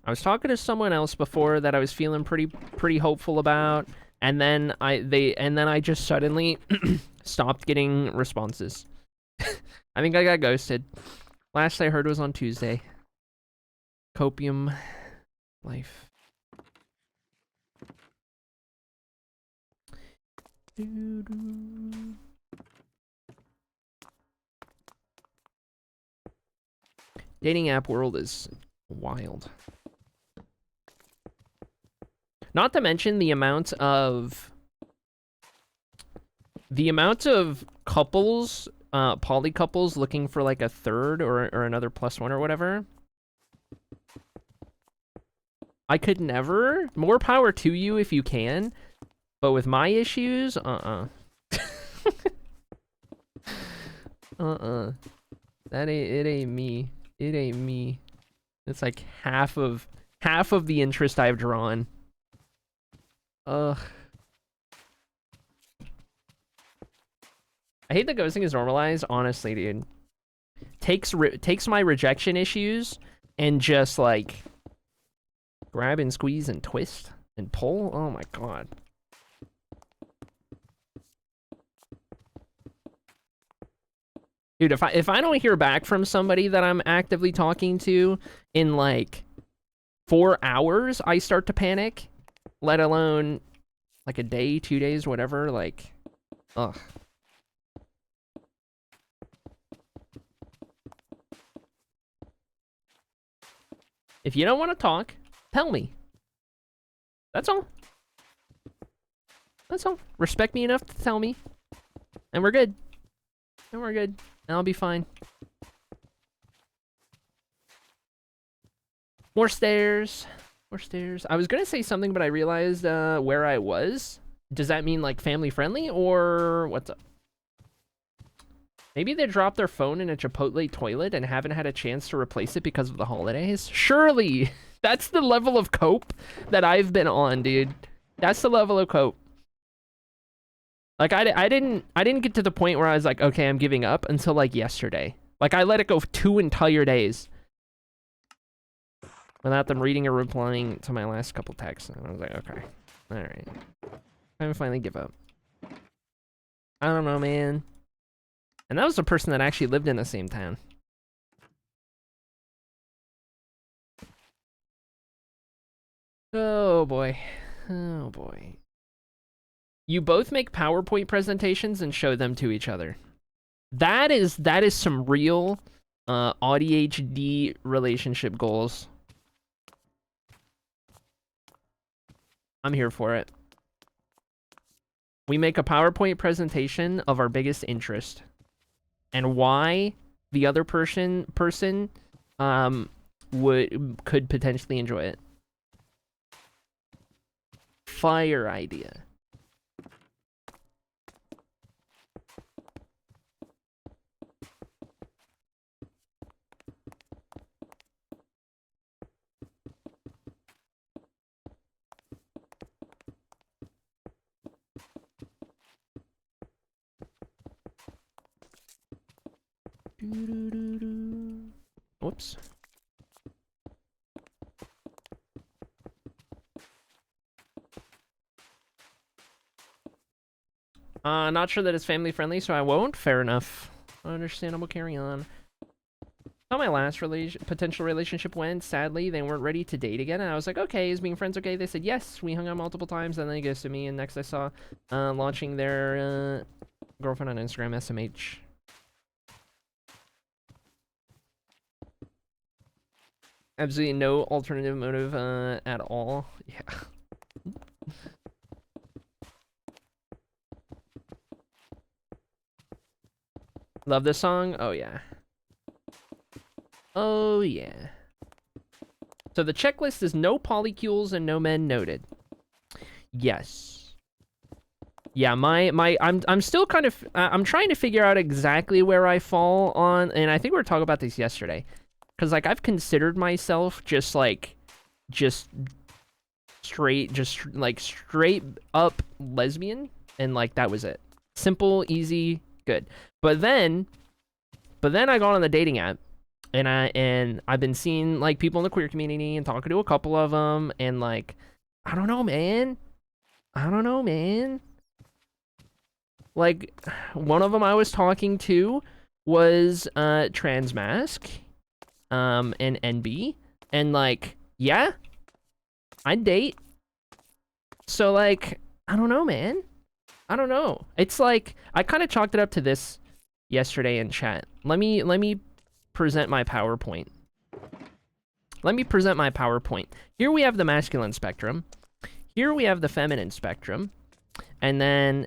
I was talking to someone else before that I was feeling pretty hopeful about, and then I just suddenly stopped getting responses. I think I got ghosted. Last I heard was on Tuesday. Copium life. Dating app world is wild. Not to mention the amount of couples, poly couples looking for like a third or another +1 or whatever. I could never. More power to you if you can. But with my issues, That it ain't me. It ain't me. It's like half of the interest I've drawn. Ugh. I hate that ghosting is normalized, honestly, dude. Takes my rejection issues and just like grab and squeeze and twist and pull. Oh my god. Dude, if I don't hear back from somebody that I'm actively talking to in like 4 hours, I start to panic. Let alone like a day, 2 days, whatever. Like, ugh. If you don't want to talk, tell me. That's all. That's all. Respect me enough to tell me. And we're good. And we're good. And I'll be fine. More stairs. More stairs. I was gonna say something, but I realized where I was. Does that mean like family friendly or what's up? Maybe they dropped their phone in a Chipotle toilet and haven't had a chance to replace it because of the holidays? Surely! That's the level of cope that I've been on, dude. That's the level of cope. Like, I didn't get to the point where I was like, okay, I'm giving up until, like, yesterday. Like, I let it go 2 entire days without them reading or replying to my last couple texts. And I was like, okay, alright. Time to finally give up. I don't know, man. And that was the person that actually lived in the same town. Oh, boy. Oh, boy. You both make PowerPoint presentations and show them to each other. That is some real ADHD relationship goals. I'm here for it. We make a PowerPoint presentation of our biggest interest and why the other person could potentially enjoy it. Fire idea. Whoops. Not sure that it's family friendly, so I won't. Fair enough. Understandable, carry on. How my last potential relationship went, sadly, they weren't ready to date again, and I was like, okay, is being friends okay? They said yes, we hung out multiple times, and then they ghosted me, and next I saw launching their girlfriend on Instagram, SMH. Absolutely no alternative motive at all. Yeah. Love this song? Oh, yeah. Oh, yeah. So the checklist is no polycules and no men noted. Yes. Yeah, I'm still kind of, I'm trying to figure out exactly where I fall on, and I think we were talking about this yesterday. Because, like, I've considered myself just straight up lesbian, and, like, that was it. Simple, easy, good. But then I got on the dating app, and I've been seeing, like, people in the queer community and talking to a couple of them, and, like, I don't know, man. Like, one of them I was talking to was transmask, and NB, and, like, yeah, I'd date. So, like, I don't know, man. I don't know. It's like, I kind of chalked it up to this yesterday in chat. Let me present my PowerPoint. Here we have the masculine spectrum. Here we have the feminine spectrum. And then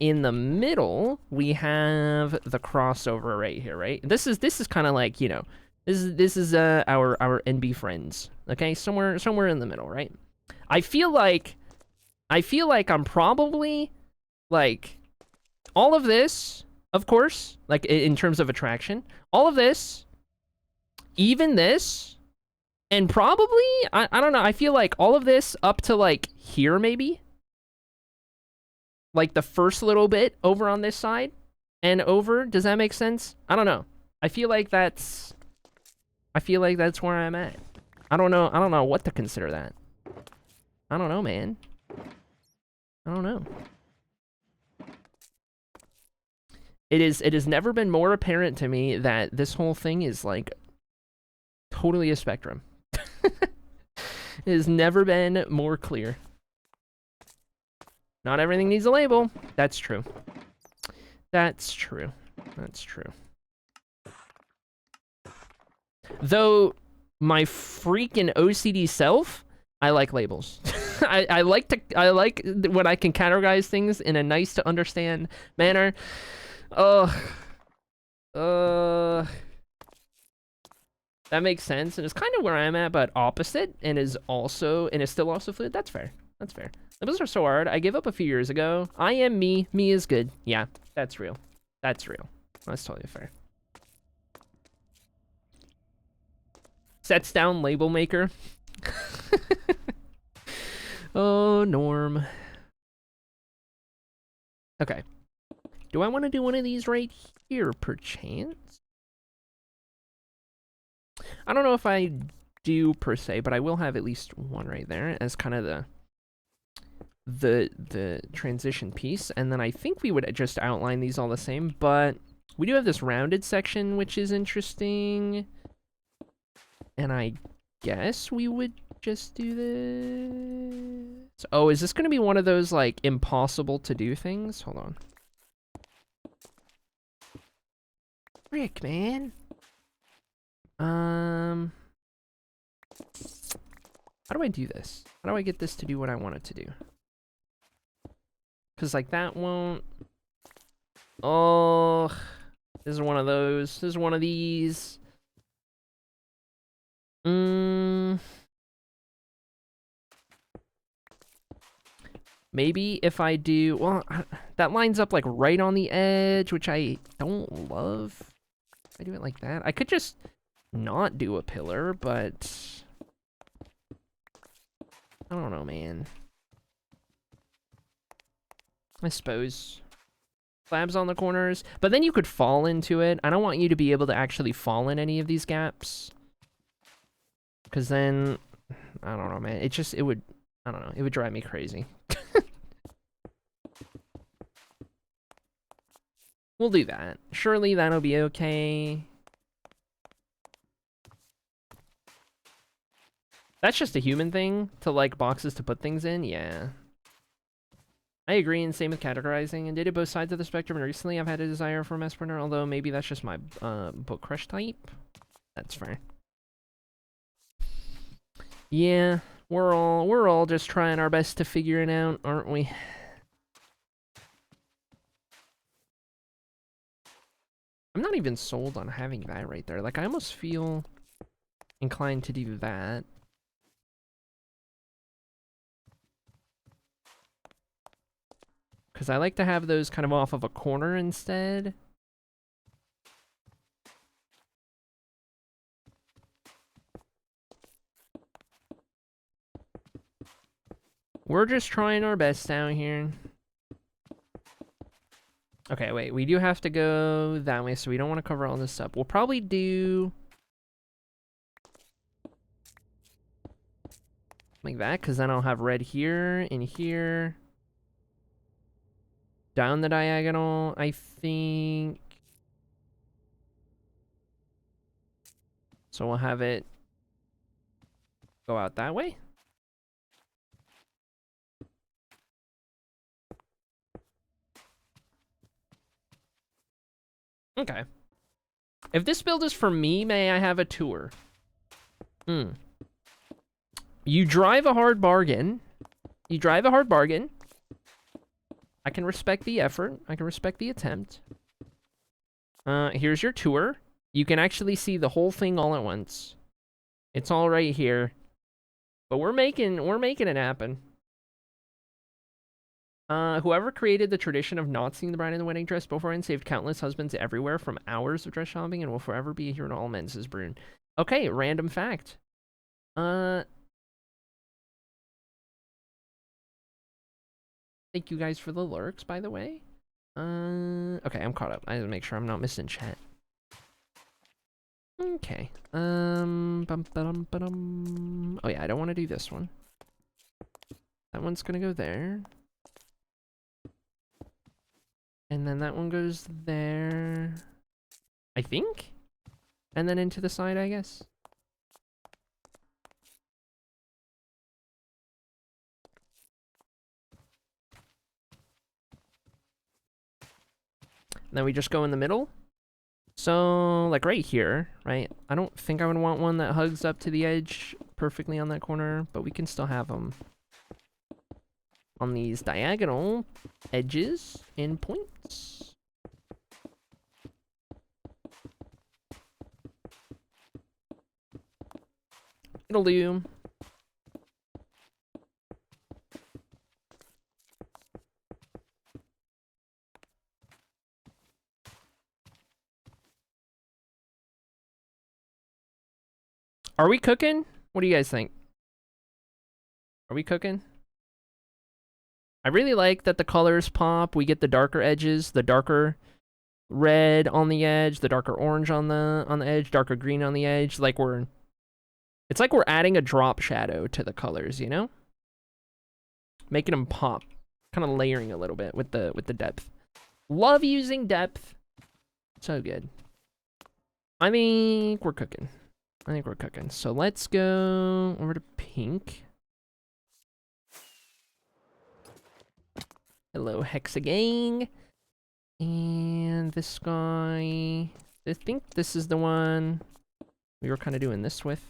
in the middle, we have the crossover right here, right? This is kind of like, you know, this is our NB friends. Okay? Somewhere in the middle, right? I feel like I'm probably, like, all of this, of course, like, in terms of attraction, all of this, even this, and probably, I don't know, I feel like all of this up to, like, here, maybe? Like, the first little bit over on this side, and over, does that make sense? I don't know. I feel like that's where I'm at. I don't know what to consider that. I don't know, man. I don't know. It has never been more apparent to me that this whole thing is, like, totally a spectrum. It has never been more clear. Not everything needs a label. That's true. That's true. Though my freaking OCD self, I like labels. I like when I can categorize things in a nice to understand manner. That makes sense, and it's kind of where I'm at, but opposite, and is still also fluid. That's fair. Labels are so hard. I gave up a few years ago. I am me. Me is good. Yeah, that's real. That's totally fair. Sets down label maker. Oh, Norm. Okay. Do I want to do one of these right here, perchance? I don't know if I do per se, but I will have at least one right there as kind of the transition piece, and then I think we would just outline these all the same, but we do have this rounded section, which is interesting, and I guess we would just do this. Oh, is this going to be one of those, like, impossible to do things? Hold on. Frick, man. How do I do this? How do I get this to do what I want it to do? Because, like, that won't... Oh, this is one of those. This is one of these. Maybe if I do... Well, that lines up, like, right on the edge, which I don't love. If I do it like that. I could just not do a pillar, but... I don't know, man. I suppose. slabs on the corners. But then you could fall into it. I don't want you to be able to actually fall in any of these gaps. Because then, I don't know, man. It would, I don't know. It would drive me crazy. We'll do that. Surely that'll be okay. That's just a human thing to like boxes to put things in. Yeah. I agree, and same with categorizing. And dated both sides of the spectrum, and recently I've had a desire for a mess printer, although maybe that's just my book crush type. That's fair. Yeah, we're all just trying our best to figure it out, aren't we? I'm not even sold on having that right there. Like, I almost feel inclined to do that. Because I like to have those kind of off of a corner instead. We're just trying our best down here. Okay, wait, we do have to go that way, so we don't want to cover all this up. We'll probably do like that, because then I'll have red here and here. Down the diagonal, I think. So we'll have it go out that way. Okay. If this build is for me, may I have a tour? You drive a hard bargain. You drive a hard bargain. I can respect the effort. I can respect the attempt. Here's your tour. You can actually see the whole thing all at once. It's all right here. But we're making it happen. Whoever created the tradition of not seeing the bride in the wedding dress beforehand saved countless husbands everywhere from hours of dress shopping and will forever be a hero to all men, says Brune. Okay, random fact. Thank you guys for the lurks, by the way. Okay, I'm caught up. I have to make sure I'm not missing chat. Okay. Oh yeah, I don't want to do this one. That one's gonna go there. And then that one goes there. I think? And then into the side, I guess. And then we just go in the middle. So, like right here, right? I don't think I would want one that hugs up to the edge perfectly on that corner, but we can still have them on these diagonal edges and points. It'll do. Are we cooking? What do you guys think? Are we cooking? I really like that the colors pop. We get the darker edges, the darker red on the edge, the darker orange on the edge, darker green on the edge. It's like we're adding a drop shadow to the colors, you know? Making them pop, kind of layering a little bit with the depth. Love using depth. So good. I think we're cooking. So let's go over to pink. Hello, Hexagang. And this guy, I think this is the one we were kind of doing this with.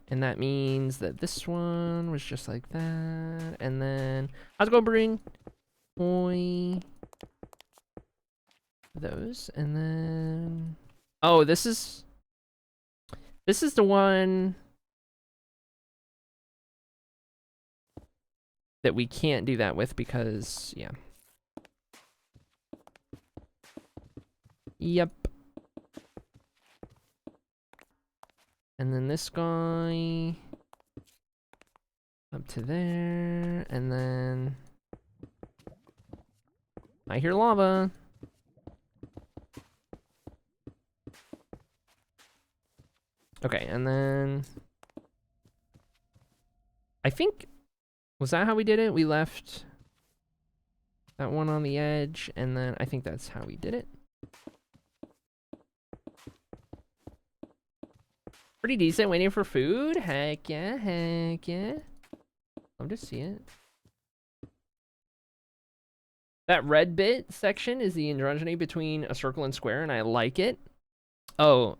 And that means that this one was just like that. And then I was going to bring those. And then, oh, this is the one that we can't do that with because, yeah. Yep. And then this guy, Up to there, and then I hear lava. Okay, and then I think, was that how we did it? We left that one on the edge, and then I think that's how we did it. Pretty decent, waiting for food. Heck yeah, heck yeah. Love to see it. That red bit section is the androgyny between a circle and square, and I like it. Oh,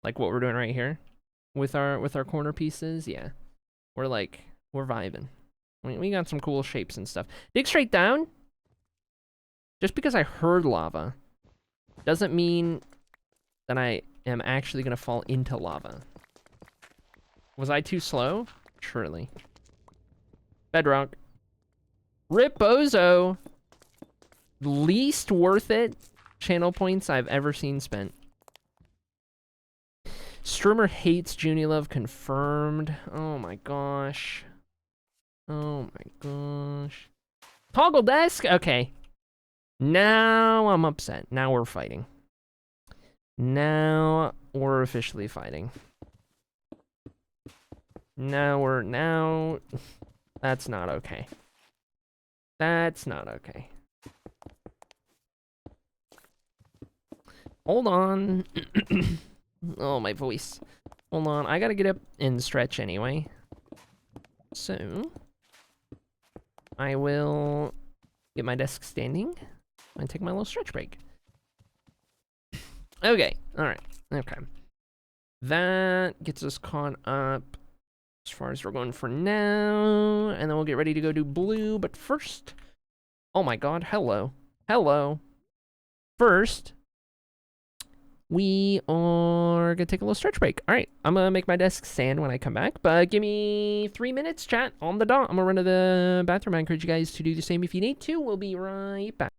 like what we're doing right here with our corner pieces. Yeah, we're vibing. We got some cool shapes and stuff. Dig straight down. Just because I heard lava doesn't mean that I am actually gonna fall into lava. Was I too slow? Surely. Bedrock. Rip Bozo. Least worth it channel points I've ever seen spent. Streamer hates Junilove, confirmed. Oh my gosh. Oh my gosh. Toggle desk? Okay. Now I'm upset. Now we're fighting. Now we're officially fighting. Now that's not okay. That's not okay. Hold on. Oh, my voice. Hold on, I gotta get up and stretch anyway. So, I will get my desk standing and take my little stretch break. Okay, alright, okay. That gets us caught up as far as we're going for now, and then we'll get ready to go do blue, but first... Oh my god, hello. Hello. First, we are gonna take a little stretch break. All right, I'm gonna make my desk stand when I come back, but give me 3 minutes, chat, on the dot. I'm gonna run to the bathroom. I encourage you guys to do the same if you need to. We'll be right back.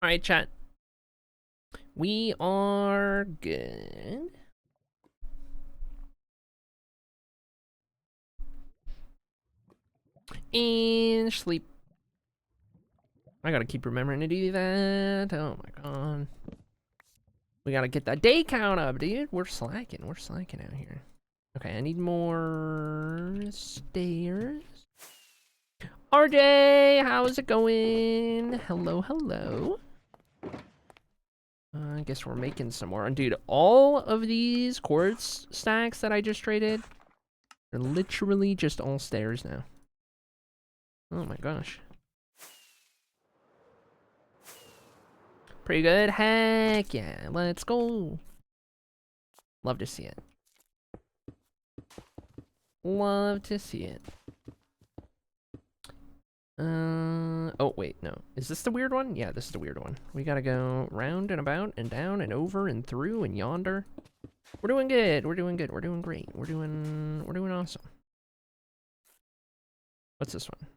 All right, chat. We are good. And sleep. I gotta keep remembering to do that. Oh my god. We gotta get that day count up, dude. We're slacking. We're slacking out here. Okay, I need more stairs. RJ, how's it going? Hello, hello. I guess we're making some more. And dude, all of these quartz stacks that I just traded are literally just all stairs now. Oh my gosh. Pretty good. Heck yeah. Let's go. Love to see it. Love to see it. Oh wait, no. Is this the weird one? Yeah, this is the weird one. We gotta go round and about and down and over and through and yonder. We're doing good. We're doing good. We're doing great. We're doing awesome. What's this one?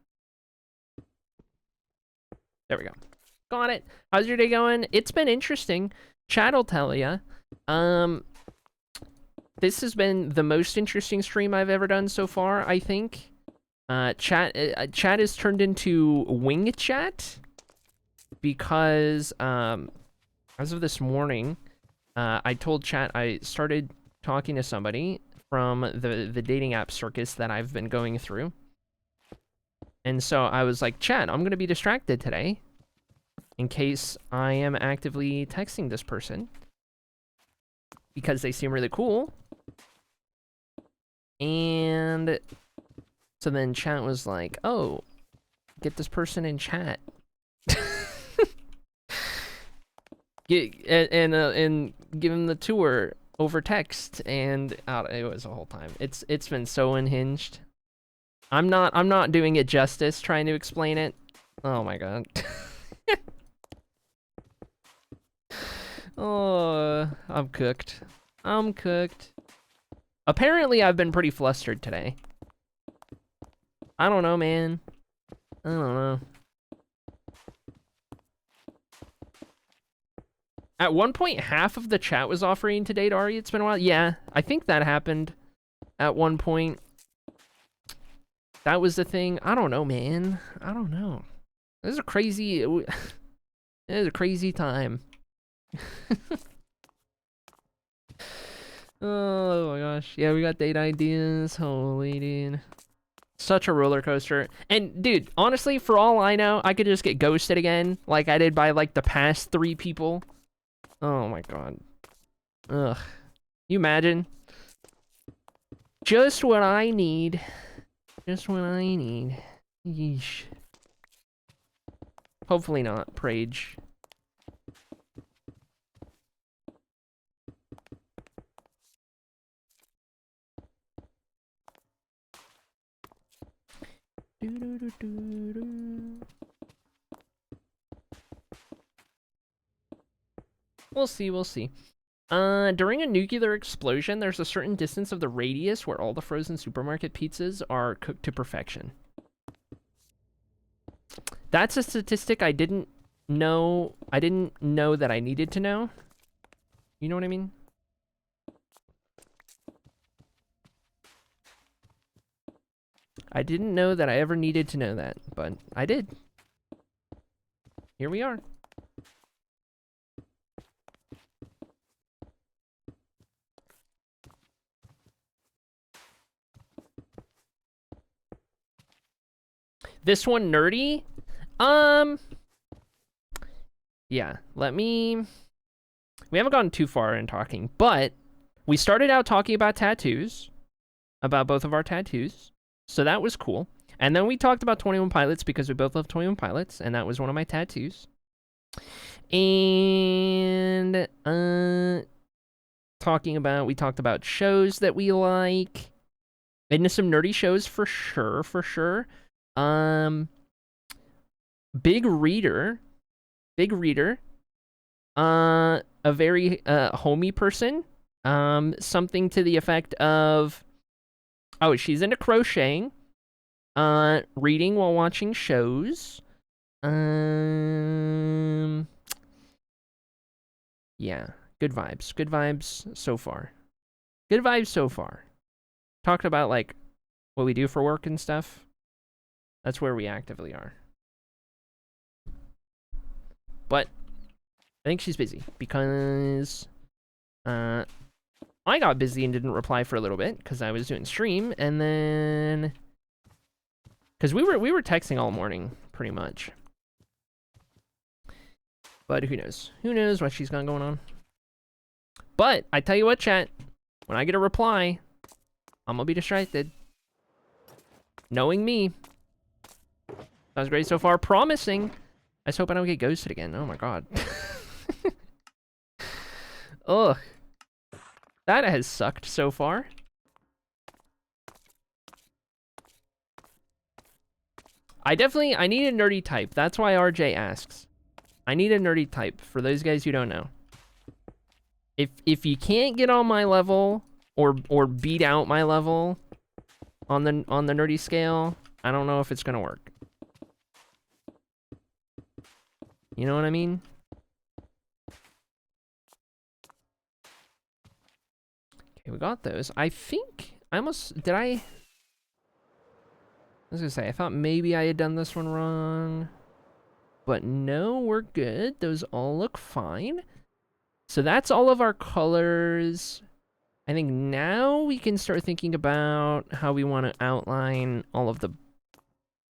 There we go. Got it. How's your day going? It's been interesting. Chat'll tell ya. This has been the most interesting stream I've ever done so far, I think. Chat has turned into wing chat because as of this morning, I told chat I started talking to somebody from the dating app circus that I've been going through. And so I was like, chat, I'm going to be distracted today in case I am actively texting this person because they seem really cool. And so then chat was like, oh, get this person in chat. and give him the tour over text, and it was a whole time. It's been so unhinged. I'm not doing it justice trying to explain it. Oh my god. Oh, I'm cooked. I'm cooked. Apparently, I've been pretty flustered today. I don't know, man. I don't know. At one point, half of the chat was offering to date Ari. It's been a while. Yeah, I think that happened at one point. That was the thing. I don't know, man. I don't know. This is a crazy... It is a crazy time. Oh my gosh. Yeah, we got date ideas. Holy dude. Such a roller coaster. And dude, honestly, for all I know, I could just get ghosted again like I did by like the past 3 people. Oh my god. Ugh. You imagine? Just what I need. Just what I need. Yeesh. Hopefully not, Prage. We'll see, we'll see. During a nuclear explosion, there's a certain distance of the radius where all the frozen supermarket pizzas are cooked to perfection. That's a statistic I didn't know. I didn't know that I needed to know. You know what I mean? I didn't know that I ever needed to know that, but I did. Here we are. This one nerdy? Yeah, we haven't gone too far in talking, but we started out talking about tattoos, about both of our tattoos, so that was cool. And then we talked about 21 Pilots because we both love 21 Pilots, and that was one of my tattoos. And we talked about shows that we like, and some nerdy shows for sure. Big reader, a very homey person, something to the effect of, oh, she's into crocheting, reading while watching shows, Yeah, good vibes. Good vibes so far. Good vibes so far. Talked about, like, what we do for work and stuff. That's where we actively are. But I think she's busy because I got busy and didn't reply for a little bit because I was doing stream, and then because we were texting all morning pretty much. But who knows? Who knows what she's got going on? But I tell you what, chat, when I get a reply, I'm gonna be distracted. Knowing me. Sounds great so far. Promising. I just hope I don't get ghosted again. Oh my god. Ugh. That has sucked so far. I need a nerdy type. That's why RJ asks. I need a nerdy type, for those guys who don't know. If you can't get on my level, or beat out my level on the nerdy scale, I don't know if it's gonna work. You know what I mean? Okay, we got those. I think I almost I was gonna say, I thought maybe I had done this one wrong. But no, we're good. Those all look fine. So that's all of our colors. I think now we can start thinking about how we want to outline all of the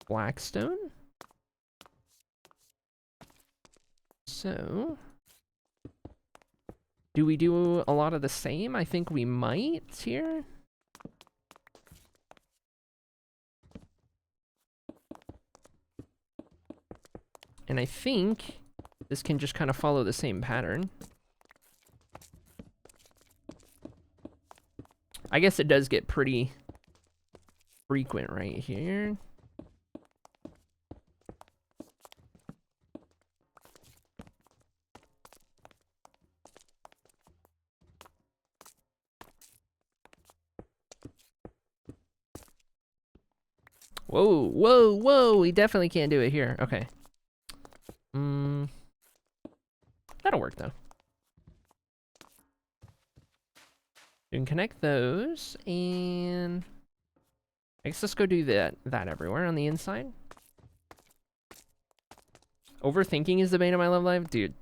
blackstone. So, do we do a lot of the same? I think we might here. And I think this can just kind of follow the same pattern. I guess it does get pretty frequent right here. Whoa, whoa, whoa, we definitely can't do it here. Okay. That'll work though. You can connect those, and I guess let's go do that everywhere on the inside. Overthinking is the bane of my love life? Dude,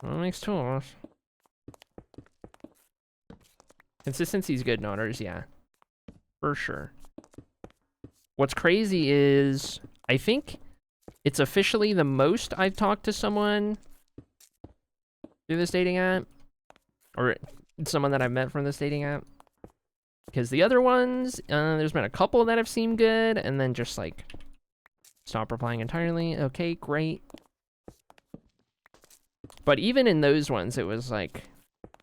that makes two of us. Consistency's good in otters, yeah. For sure. What's crazy is, I think it's officially the most I've talked to someone through this dating app. Or someone that I've met from this dating app. Because the other ones, there's been a couple that have seemed good, and then just like, stop replying entirely. Okay, great. But even in those ones, it was like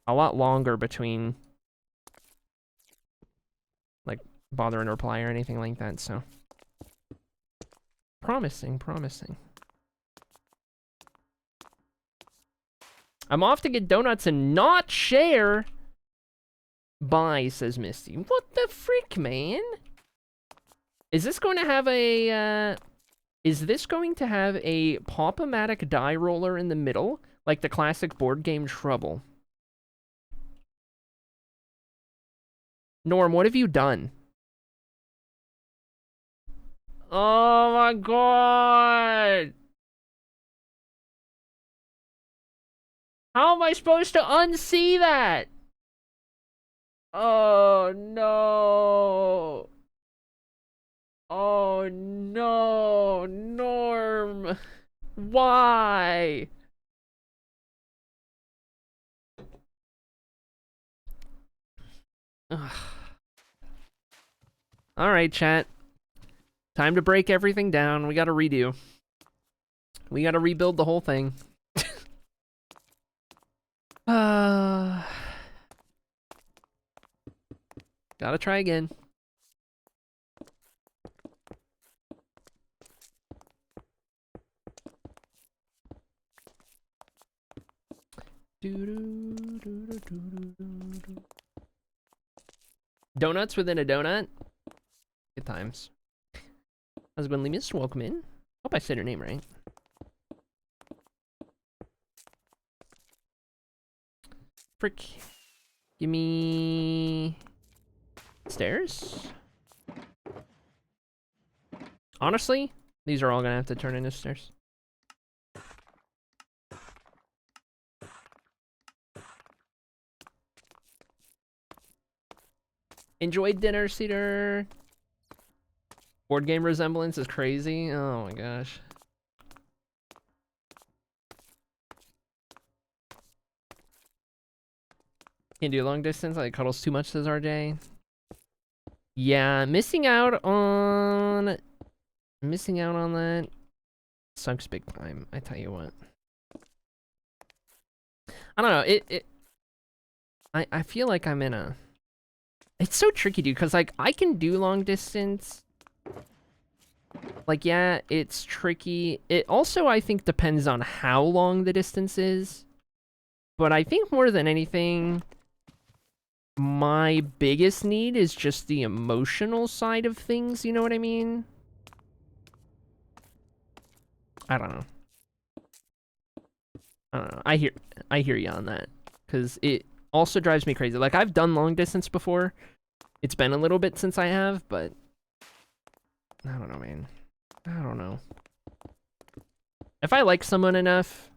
a lot longer between like bothering to reply or anything like that, so. Promising, promising. I'm off to get donuts and not share. Bye, says Misty. What the frick, man? Is this going to have a, is this going to have a pop-o-matic die roller in the middle? Like the classic board game Trouble? Norm, what have you done? Oh my god! How am I supposed to unsee that? Oh no! Oh no, Norm! Why? Alright, chat. Time to break everything down. We gotta redo. We gotta rebuild the whole thing. Gotta try again. Donuts within a donut? Good times. Husbandly Miss, welcome in. Hope I said her name right. Frick. Give me... stairs? Honestly, these are all gonna have to turn into stairs. Enjoy dinner, Cedar. Board game resemblance is crazy. Oh my gosh. Can't do long distance, like cuddles too much, says RJ. Yeah, missing out on that sucks big time, I tell you what. I don't know, I feel like I'm in a... It's so tricky, dude, because, like, I can do long distance. Like, yeah, it's tricky. It also, I think, depends on how long the distance is. But I think more than anything, my biggest need is just the emotional side of things, you know what I mean? I don't know. I don't know. I hear you on that. Because it also drives me crazy. Like, I've done long distance before. It's been a little bit since I have, but... I don't know, man. I don't know. If I like someone enough,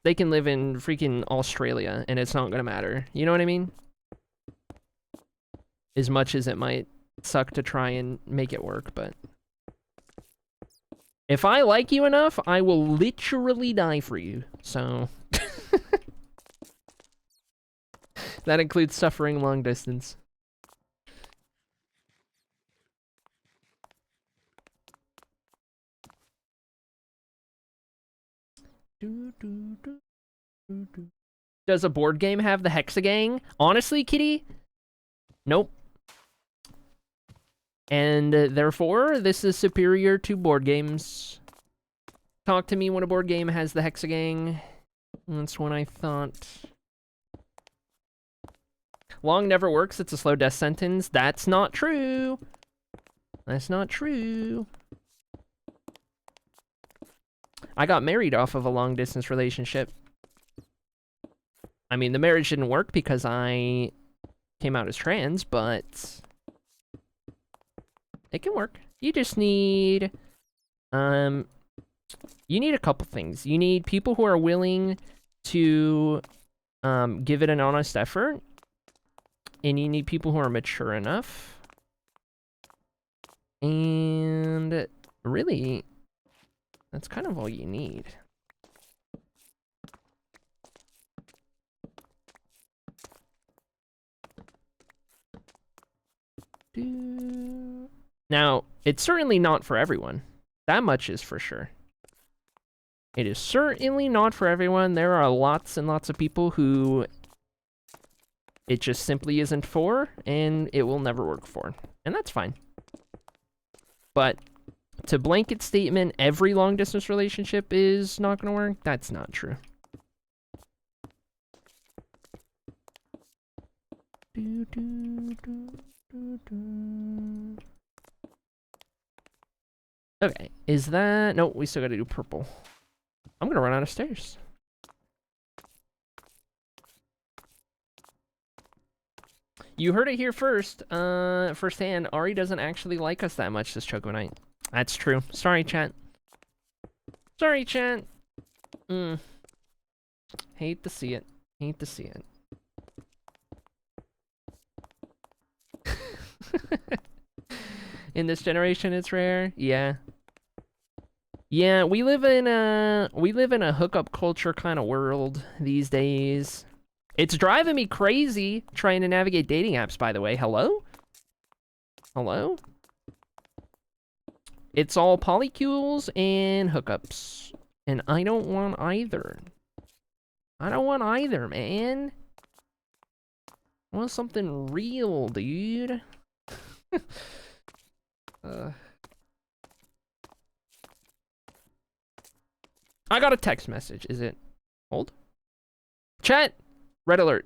they can live in freaking Australia, and it's not gonna matter. You know what I mean? As much as it might suck to try and make it work, but... If I like you enough, I will literally die for you, so... That includes suffering long distance. Does a board game have the Hexagang? Honestly, kitty? Nope. And therefore, this is superior to board games. Talk to me when a board game has the Hexagang. That's what I thought. Long never works, it's a slow death sentence. That's not true. That's not true. I got married off of a long distance relationship. I mean, the marriage didn't work because I came out as trans, but it can work. You just need, you need a couple things. You need people who are willing to, give it an honest effort. And you need people who are mature enough. And really, that's kind of all you need. Now, it's certainly not for everyone. That much is for sure. It is certainly not for everyone. There are lots and lots of people who it just simply isn't for, and it will never work for. And that's fine. But to blanket statement, every long-distance relationship is not going to work, that's not true. Okay, is that... No, we still gotta do purple. I'm gonna run out of stairs. You heard it here first, firsthand. Ari doesn't actually like us that much this Choco Night. That's true. Sorry, chat. Sorry, chat. Hate to see it. Hate to see it. In this generation, it's rare. Yeah. Yeah, we live in a hookup culture kind of world these days. It's driving me crazy trying to navigate dating apps, by the way. Hello? Hello? It's all polycules and hookups. And I don't want either. I don't want either, man. I want something real, dude. I got a text message. Is it... Hold? Chat! Red alert.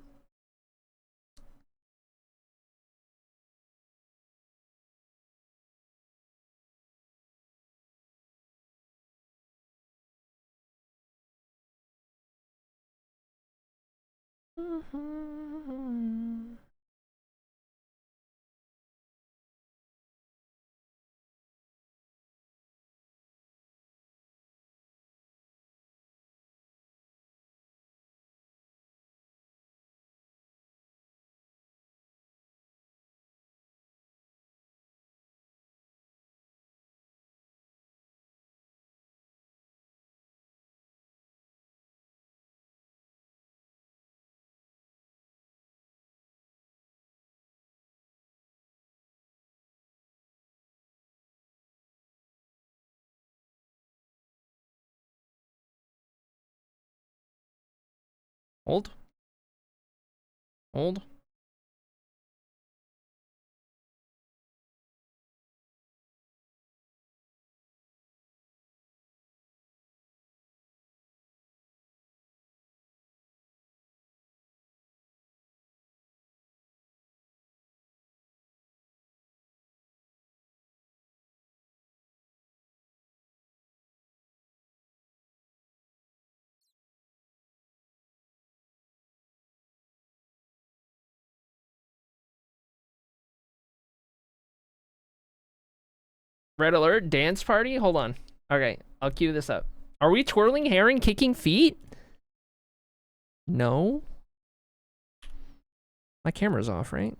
Hold. Hold. Red alert, dance party? Hold on. Okay, I'll cue this up. Are we twirling hair and kicking feet? No. My camera's off, right?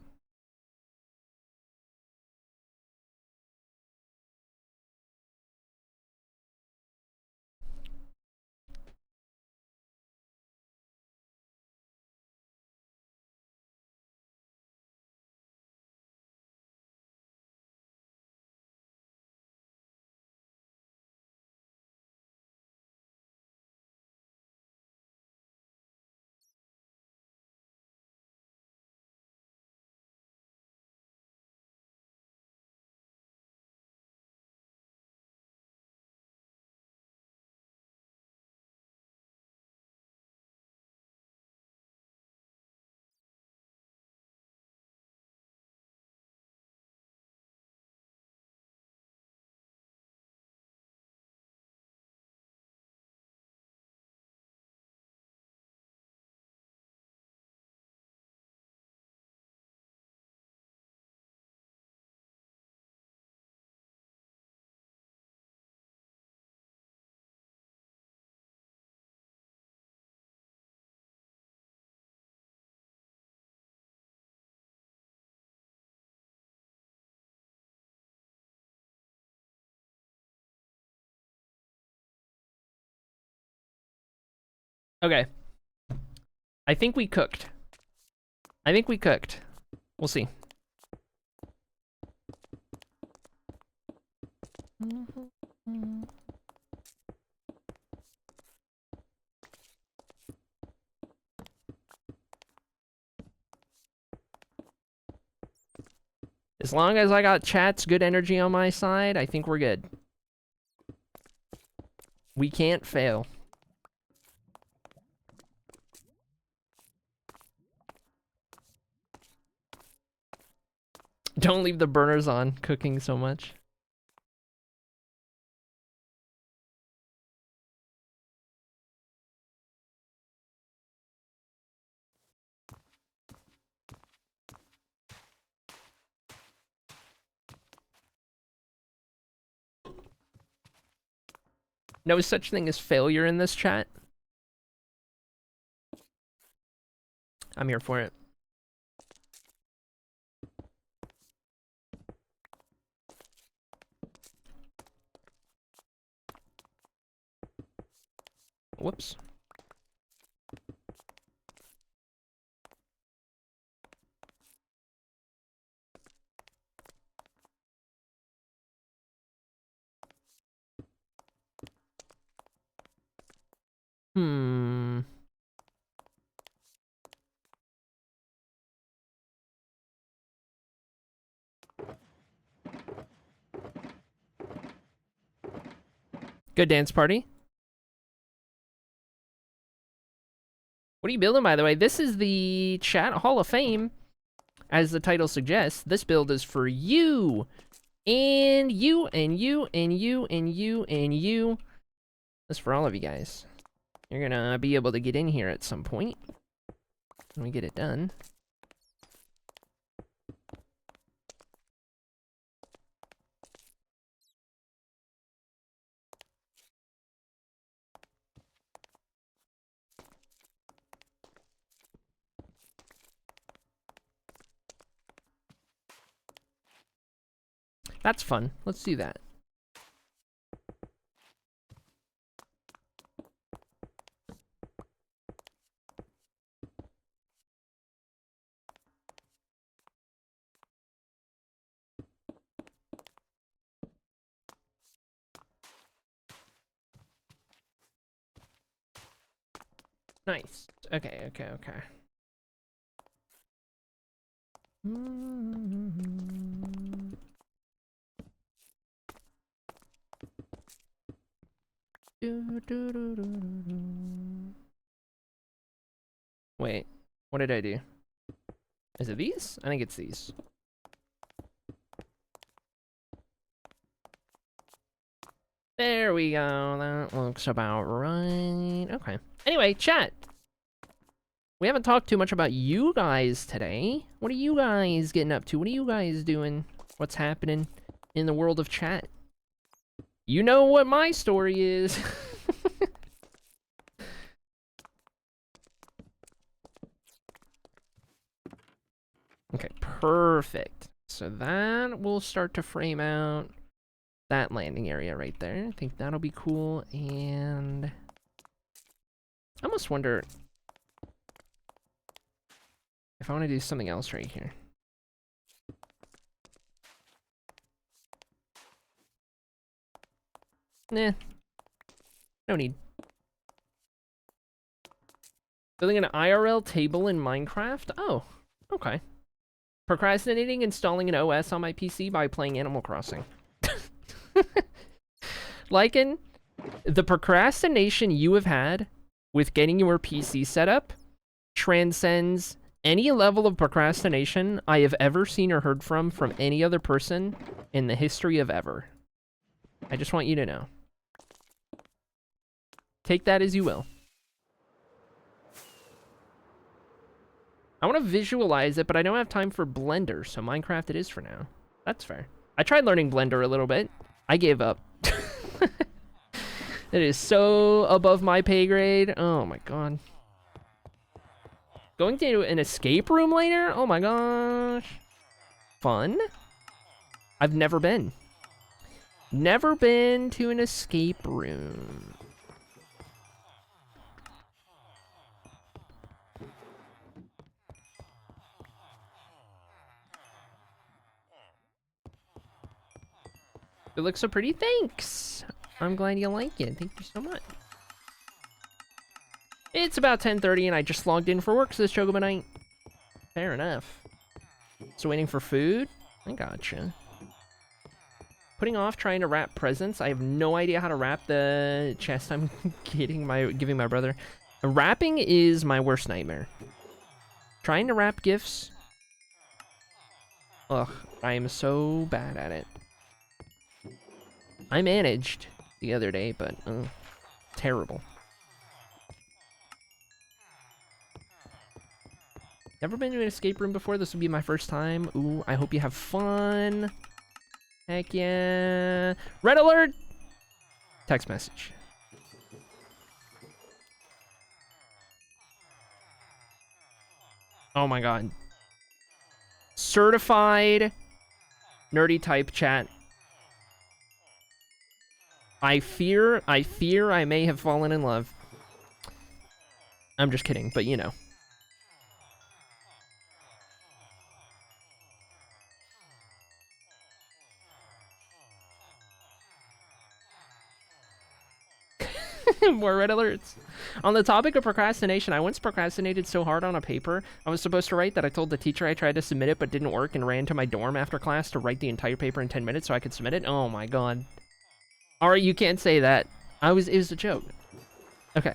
Okay. I think we cooked. I think we cooked. We'll see. As long as I got chat's good energy on my side, I think we're good. We can't fail. Don't leave the burners on, cooking so much. No such thing as failure in this chat. I'm here for it. Whoops. Hmm. Good dance party. What are you building, by the way? This is the Chat Hall of Fame. As the title suggests, this build is for you. And you, and you, and you, and you, and you. That's for all of you guys. You're gonna be able to get in here at some point. Let me get it done. That's fun. Let's do that. Nice. Okay. Wait, what did I do? Is it these? I think it's these. There we go. That looks about right. Okay. Anyway, chat. We haven't talked too much about you guys today. What are you guys getting up to? What are you guys doing? What's happening in the world of chat? You know what my story is. Okay, perfect. So that will start to frame out that landing area right there. I think that'll be cool. And I almost wonder if I want to do something else right here. Nah. No need. Building an IRL table in Minecraft? Oh, okay. Procrastinating installing an OS on my PC by playing Animal Crossing. Lycan, the procrastination you have had with getting your PC set up transcends any level of procrastination I have ever seen or heard from any other person in the history of ever. I just want you to know. Take that as you will. I want to visualize it, but I don't have time for Blender, so Minecraft it is for now. That's fair. I tried learning Blender a little bit. I gave up. It is so above my pay grade. Oh my god. Going to an escape room later? Oh my gosh. Fun? I've never been. Never been to an escape room. It looks so pretty. Thanks. I'm glad you like it. Thank you so much. It's about 10:30 and I just logged in for work, so this Chocobo night. Fair enough. So waiting for food? I gotcha. Putting off trying to wrap presents. I have no idea how to wrap the chest I'm giving my brother. Wrapping is my worst nightmare. Trying to wrap gifts. Ugh, I am so bad at it. I managed the other day, but terrible. Never been to an escape room before. This will be my first time. Ooh, I hope you have fun. Heck yeah. Red alert! Text message. Oh my god. Certified nerdy type chat. I fear I may have fallen in love. I'm just kidding, but you know. More red alerts. On the topic of procrastination, I once procrastinated so hard on a paper I was supposed to write that I told the teacher I tried to submit it but didn't work and ran to my dorm after class to write the entire paper in 10 minutes so I could submit it. Oh my god. Alright, you can't say that. It was a joke. Okay.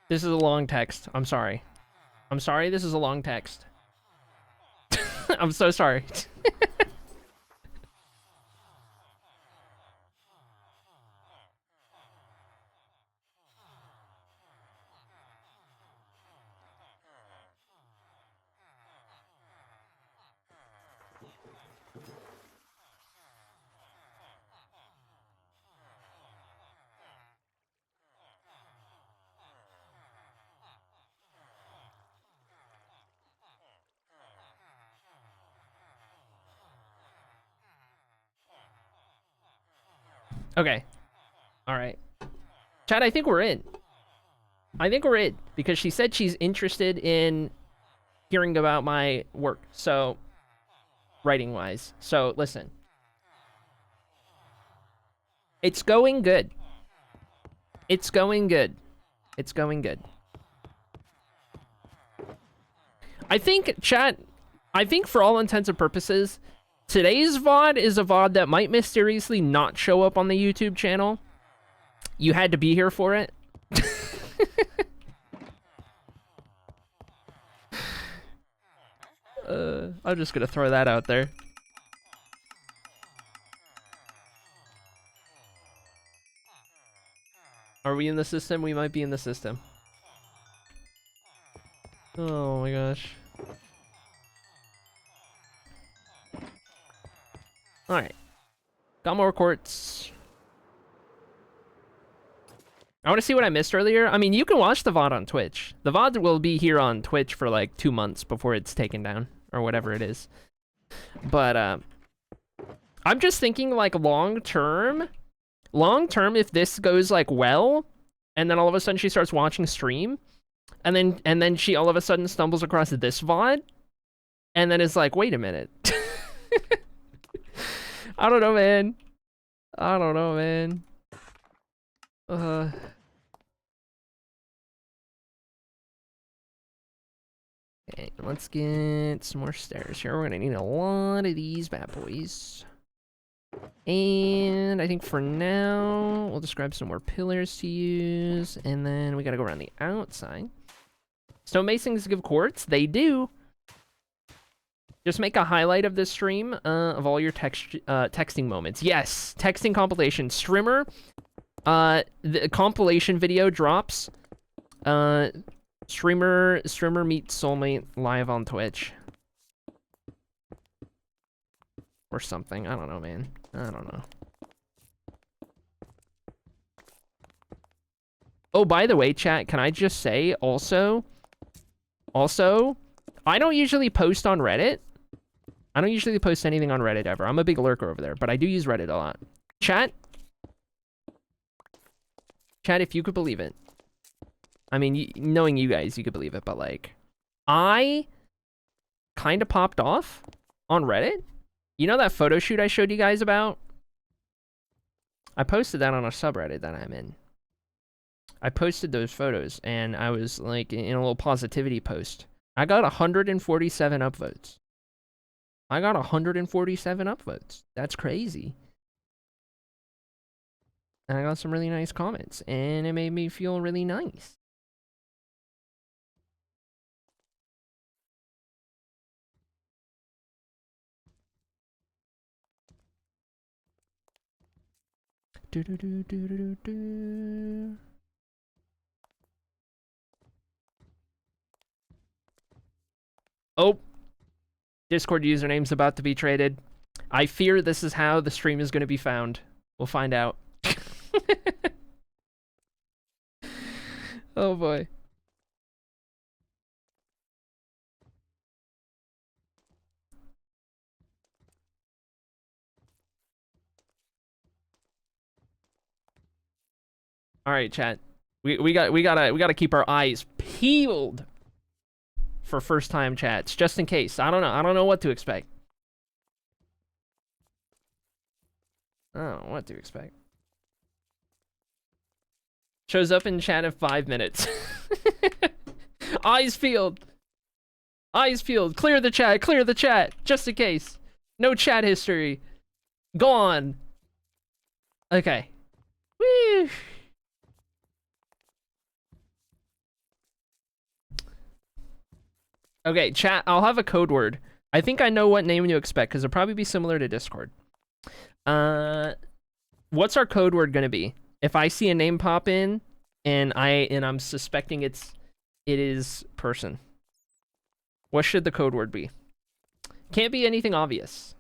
This is a long text. I'm sorry. I'm sorry, this is a long text. I'm so sorry. Okay. Alright. Chad, I think we're in. I think we're in. Because she said she's interested in hearing about my work. So, writing-wise. So, listen. It's going good. It's going good. It's going good. I think, chat, I think for all intents and purposes, today's VOD is a VOD that might mysteriously not show up on the YouTube channel. You had to be here for it. I'm just gonna throw that out there. Are we in the system? We might be in the system. Oh my gosh. Alright. Got more quartz. I want to see what I missed earlier. I mean, you can watch the VOD on Twitch. The VOD will be here on Twitch for like 2 months before it's taken down. Or whatever it is. But, I'm just thinking like long term, if this goes like well, and then all of a sudden she starts watching stream, and then she all of a sudden stumbles across this VOD, and then is like, wait a minute. I don't know, man. I don't know, man. Okay, let's get some more stairs here. We're gonna need a lot of these bad boys. And I think for now, we'll just grab some more pillars to use, and then we gotta go around the outside. Stonemasons give quartz? They do. Just make a highlight of this stream of all your texting moments. Yes, texting compilation. Streamer, the compilation video drops. Streamer meets soulmate live on Twitch. Or something. I don't know, man. I don't know. Oh, by the way, chat, can I just say also, I don't usually post on Reddit. I don't usually post anything on Reddit ever. I'm a big lurker over there, but I do use Reddit a lot. Chat, if you could believe it. I mean, knowing you guys, you could believe it, but like, I kind of popped off on Reddit. You know that photo shoot I showed you guys about? I posted that on a subreddit that I'm in. I posted those photos, and I was like in a little positivity post. I got 147 upvotes. I got 147 upvotes. That's crazy. And I got some really nice comments, and it made me feel really nice. Do do do do do do. Oh, Discord username's about to be traded. I fear this is how the stream is going to be found. We'll find out. Oh boy. All right, chat. We gotta keep our eyes peeled for first time chats, just in case. I don't know what to expect. I don't know what to expect. Shows up in chat in 5 minutes. Eyes peeled. Eyes peeled. Clear the chat, just in case. No chat history. Gone. Okay. Woo. Okay, chat, I'll have a code word. I think I know what name to expect, because it'll probably be similar to Discord. What's our code word gonna be? If I see a name pop in, and I'm suspecting it is person. What should the code word be? Can't be anything obvious.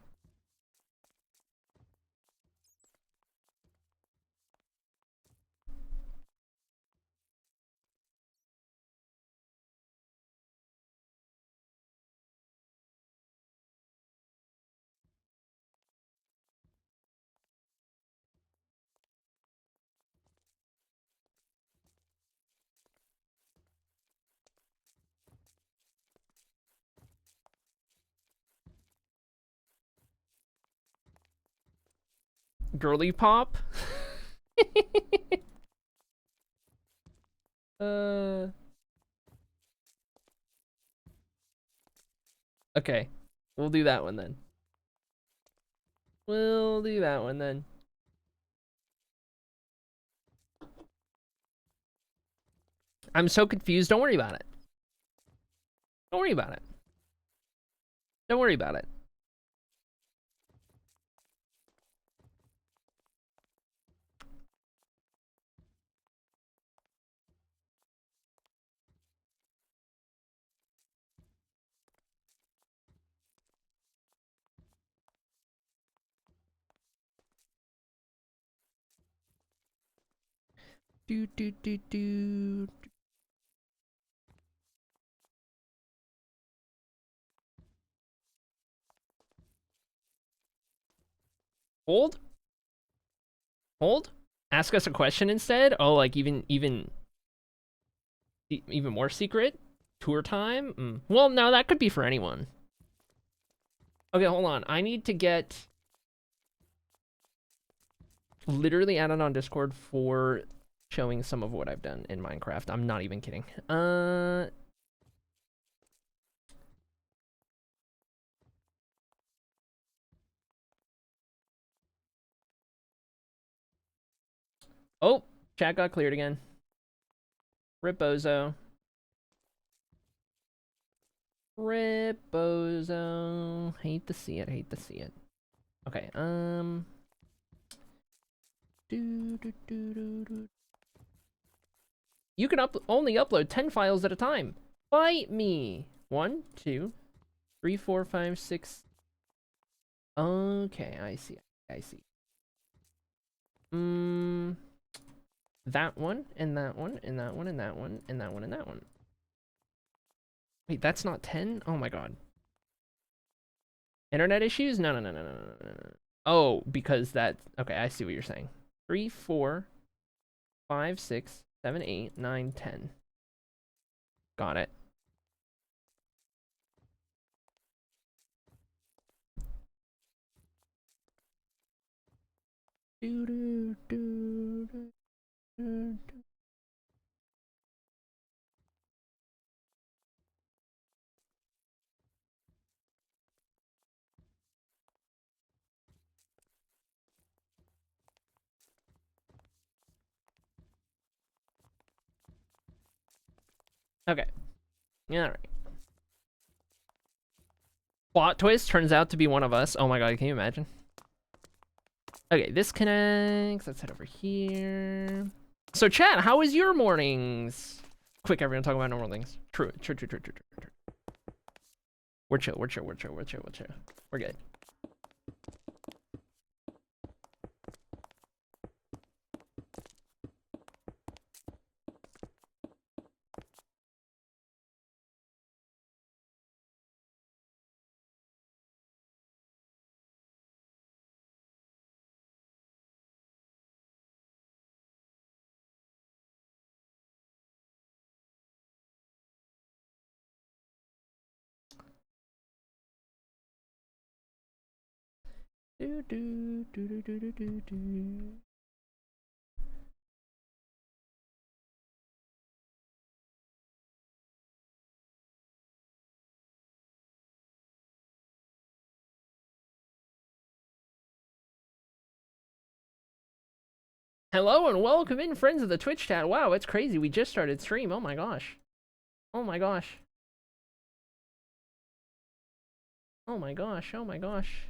Girly pop? Okay. We'll do that one then. We'll do that one then. I'm so confused. Don't worry about it. Don't worry about it. Don't worry about it. Do do do do. Hold? Hold? Ask us a question instead? Oh, like even more secret? Tour time? Well, no, that could be for anyone. Okay, hold on. I need to get literally added on Discord for showing some of what I've done in Minecraft. I'm not even kidding. Oh, chat got cleared again. Rip Bozo. Rip Bozo. Hate to see it, hate to see it. Okay, You can only upload 10 files at a time. Bite me. 1, 2, 3, 4, 5, 6. Okay, I see. I see. that one, and that one, and that one, and that one, and that one, and that one. Wait, that's not 10? Oh my god. Internet issues? No, no, no, no, no, no, no, no. Oh, because that... Okay, I see what you're saying. 3, 4, 5, 6, 7, 8, 9, 10. Got it. Do, do, do, do, do, do. Okay. Yeah, alright. Plot twist turns out to be one of us. Oh my god, can you imagine? Okay, this connects. Let's head over here. So, chat, how was your mornings? Quick, everyone, talk about normal things. True. We're chill. We're good. Hello and welcome in, friends of the Twitch chat. Wow, it's crazy. We just started stream. Oh my gosh. Oh my gosh. Oh my gosh. Oh my gosh.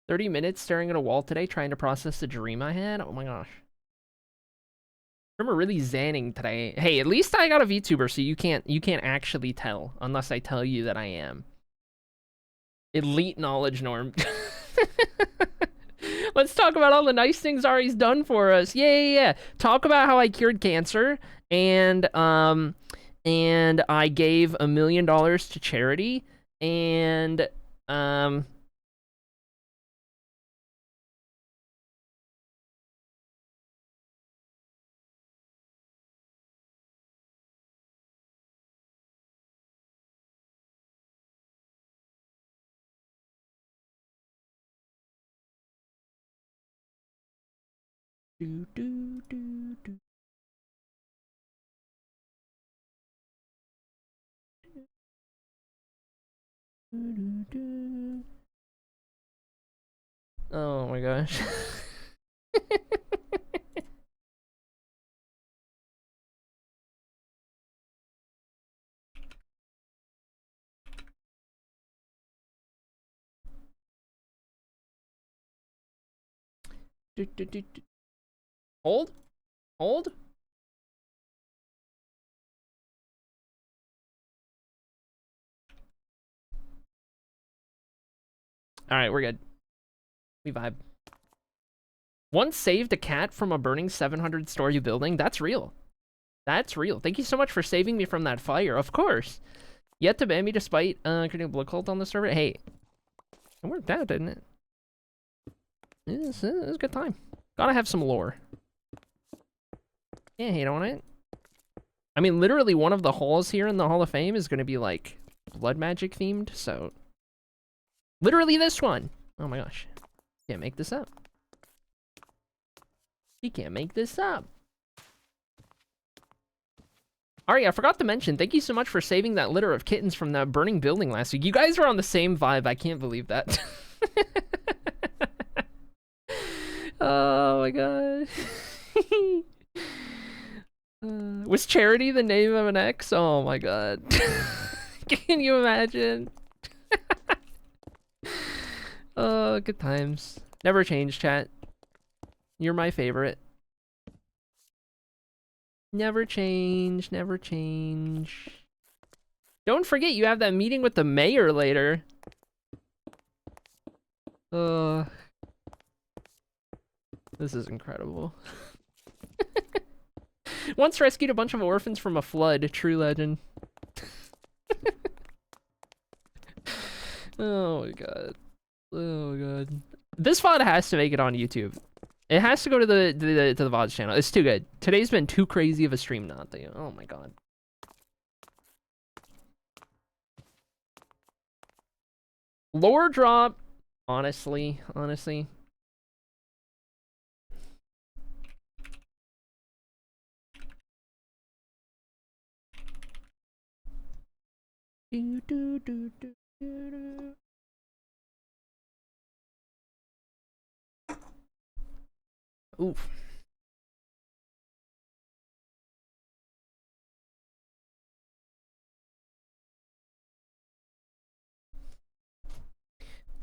"30 minutes staring at a wall today trying to process the dream I had? Oh my gosh. I'm really zanning today. Hey, at least I got a VTuber, so you can't actually tell unless I tell you that I am. Elite knowledge norm. Let's talk about all the nice things Ari's done for us. Yeah. Talk about how I cured cancer and I gave $1 million to charity and do do do do. Oh my gosh. Hold? Hold? Alright, we're good. We vibe. Once saved a cat from a burning 700-story building. That's real. That's real. Thank you so much for saving me from that fire. Of course. Yet to ban me despite creating a blood cult on the server. Hey, it worked out, didn't it? It was a good time. Gotta have some lore. Can't hate on it. I mean, literally one of the halls here in the Hall of Fame is gonna be like blood magic themed, so literally this one. Oh my gosh. Can't make this up. He can't make this up. Ari, I forgot to mention, thank you so much for saving that litter of kittens from that burning building last week. You guys are on the same vibe. I can't believe that. Oh my god. Was Charity the name of an ex? Oh my god. Can you imagine? Oh, good times. Never change, chat. You're my favorite. Never change, never change. Don't forget you have that meeting with the mayor later. This is incredible. Once rescued a bunch of orphans from a flood. True legend. Oh my god. Oh god. This VOD has to make it on YouTube. It has to go to the VOD's channel. It's too good. Today's been too crazy of a stream not to. Oh my god. Lore drop. Honestly. Oof.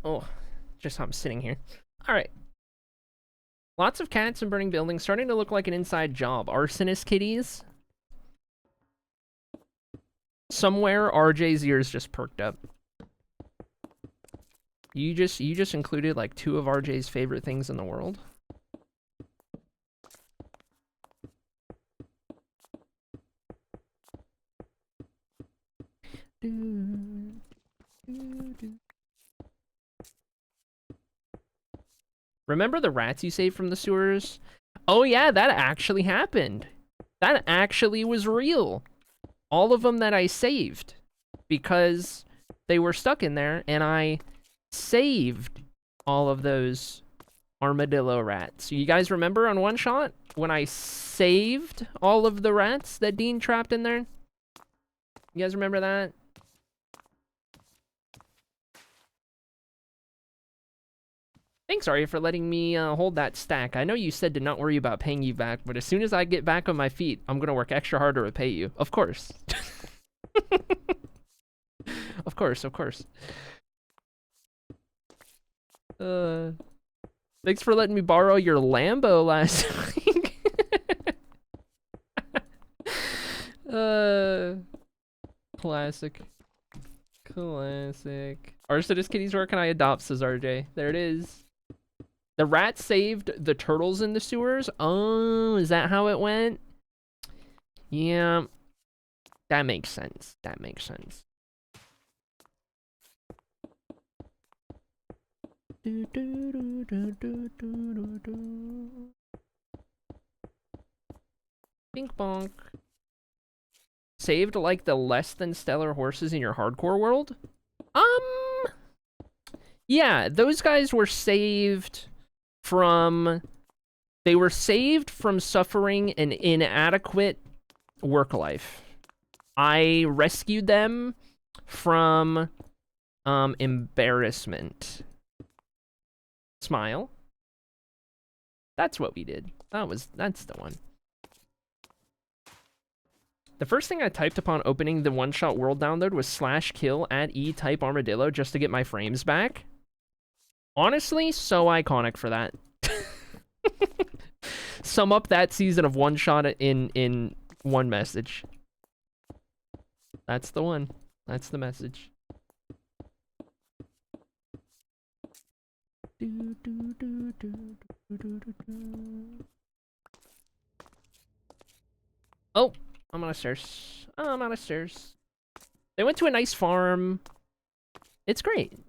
Oh, just how I'm sitting here. All right. Lots of cats and burning buildings, starting to look like an inside job. Arsonist kitties. Somewhere RJ's ears just perked up. You just included like 2 of RJ's favorite things in the world. Remember the rats you saved from the sewers? Oh yeah, that actually happened. That actually was real. All of them that I saved. Because they were stuck in there, and I saved all of those armadillo rats. You guys remember on One Shot when I saved all of the rats that Dean trapped in there? You guys remember that? Thanks, Arya, for letting me hold that stack. I know you said to not worry about paying you back, but as soon as I get back on my feet, I'm gonna work extra hard to repay you. Of course. Of course. Thanks for letting me borrow your Lambo last week. Classic. Arsonist kitties, where can I adopt, says RJ. There it is. The rat saved the turtles in the sewers? Oh, is that how it went? Yeah. That makes sense. Bink bonk. Saved like the less than stellar horses in your hardcore world? Yeah, those guys were saved from... They were saved from suffering an inadequate work life. I rescued them from embarrassment. Smile. That's what we did. That's the one. The first thing I typed upon opening the one-shot world download was /kill at E-type armadillo just to get my frames back. Honestly, so iconic for that. Sum up that season of one-shot in one message. That's the one. That's the message. Oh, I'm on a stairs. Oh, I'm on a stairs. They went to a nice farm. It's great.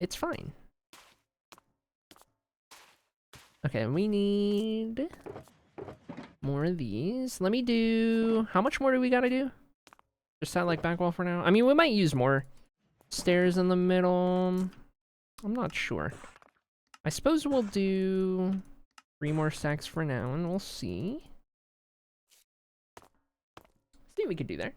It's fine. Okay, we need more of these. Let me do... How much more do we gotta do? Just that, like, back wall for now? I mean, we might use more stairs in the middle. I'm not sure. I suppose we'll do 3 more stacks for now, and we'll see. See what we can do there.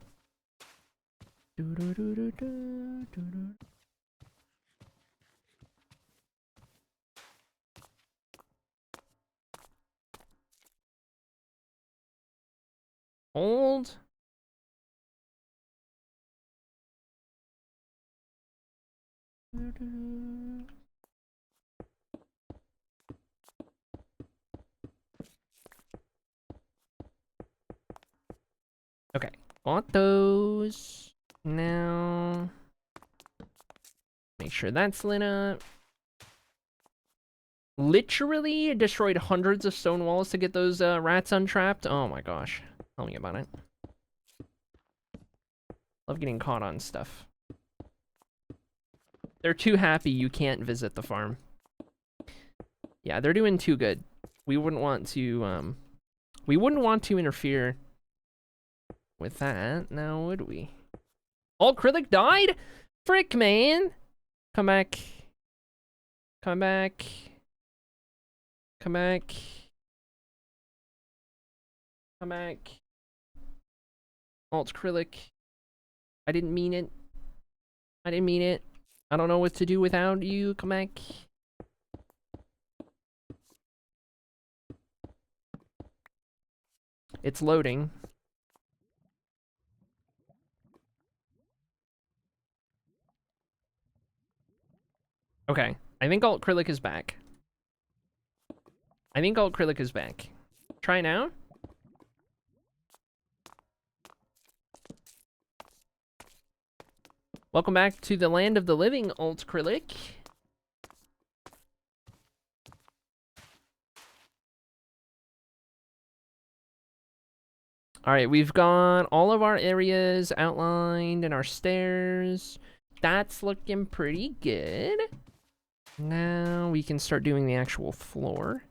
Okay, got those. Now, make sure that's lit up. Literally destroyed hundreds of stone walls to get those rats untrapped. Oh my gosh. Tell me about it. Love getting caught on stuff. They're too happy you can't visit the farm. Yeah, they're doing too good. We wouldn't want to interfere with that, now would we? All acrylic died? Frick, man. Come back. Come back. Come back. Come back. Alt acrylic. I didn't mean it. I didn't mean it. I don't know what to do without you. Come back. It's loading. Okay. I think alt acrylic is back. I think alt acrylic is back. Try now. Welcome back to the land of the living, alt acrylic. All right, we've got all of our areas outlined and our stairs. That's looking pretty good. Now we can start doing the actual floor.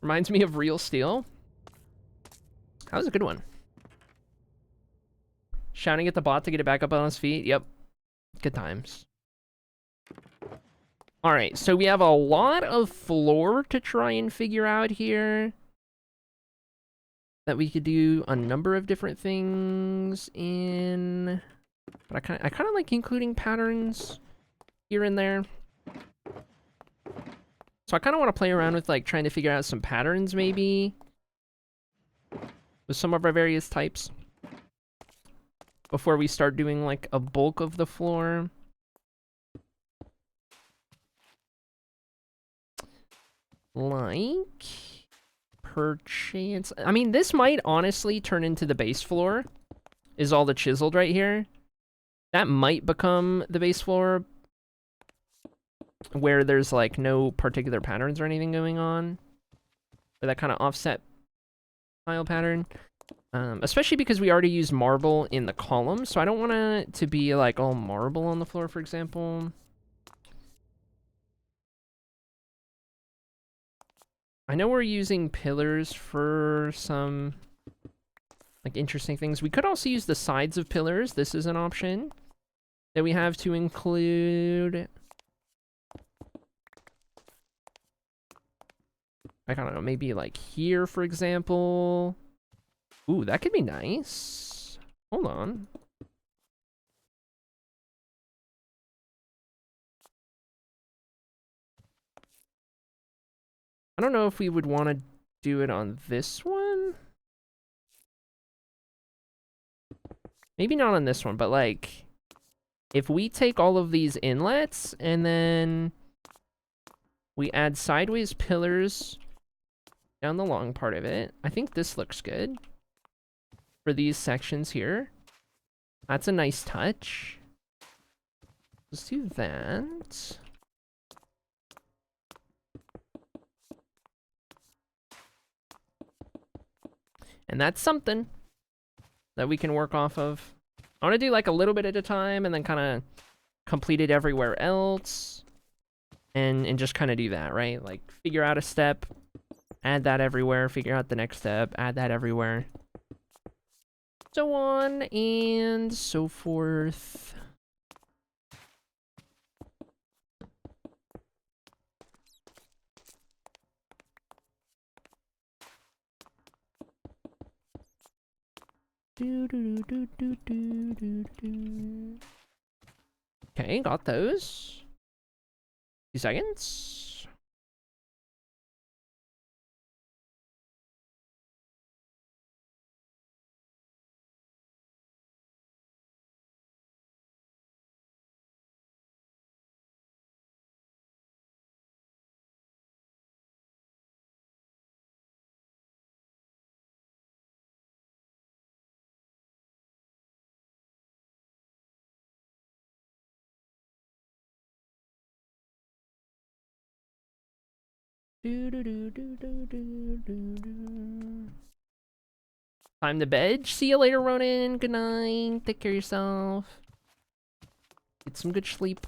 Reminds me of Real Steel. That was a good one. Shouting at the bot to get it back up on his feet. Yep. Good times. All right, so we have a lot of floor to try and figure out here. That we could do a number of different things in. But I kind of like including patterns here and there. So I kind of want to play around with like trying to figure out some patterns maybe with some of our various types before we start doing like a bulk of the floor. Like, perchance. I mean, this might honestly turn into the base floor, is all the chiseled right here. That might become the base floor where there's like no particular patterns or anything going on. Or that kind of offset tile pattern. Especially because we already used marble in the column, so I don't want it to be like all marble on the floor, for example. I know we're using pillars for some like interesting things. We could also use the sides of pillars. This is an option that we have to include. I don't know, maybe like here, for example. Ooh, that could be nice. Hold on. I don't know if we would want to do it on this one. Maybe not on this one, but like, if we take all of these inlets and then we add sideways pillars down the long part of it, I think this looks good for these sections here. That's a nice touch. Let's do that. And that's something that we can work off of. I want to do like a little bit at a time and then kind of complete it everywhere else. And just kind of do that, right? Like figure out a step, add that everywhere, figure out the next step, add that everywhere. So on and so forth. Okay, got those. 2 seconds. Time to bed. See you later, Ronan. Good night. Take care of yourself. Get some good sleep.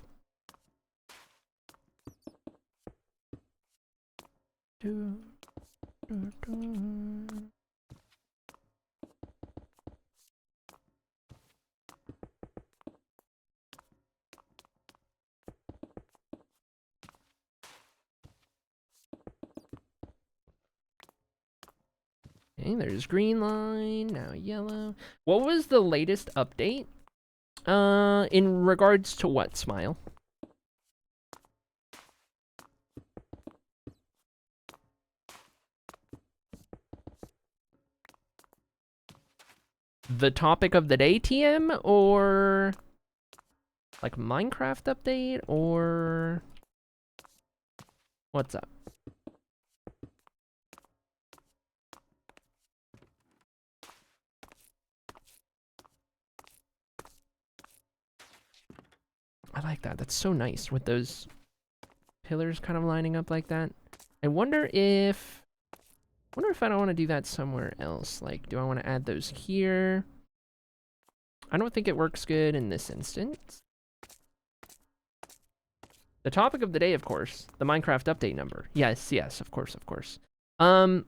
Okay, there's green line, now yellow. What was the latest update? In regards to what, Smile? The topic of the day, TM, or like Minecraft update, or what's up? I like that. That's so nice with those pillars kind of lining up like that. I wonder if I don't want to do that somewhere else. Like, do I want to add those here? I don't think it works good in this instance. The topic of the day, of course, the Minecraft update number. Yes, of course. The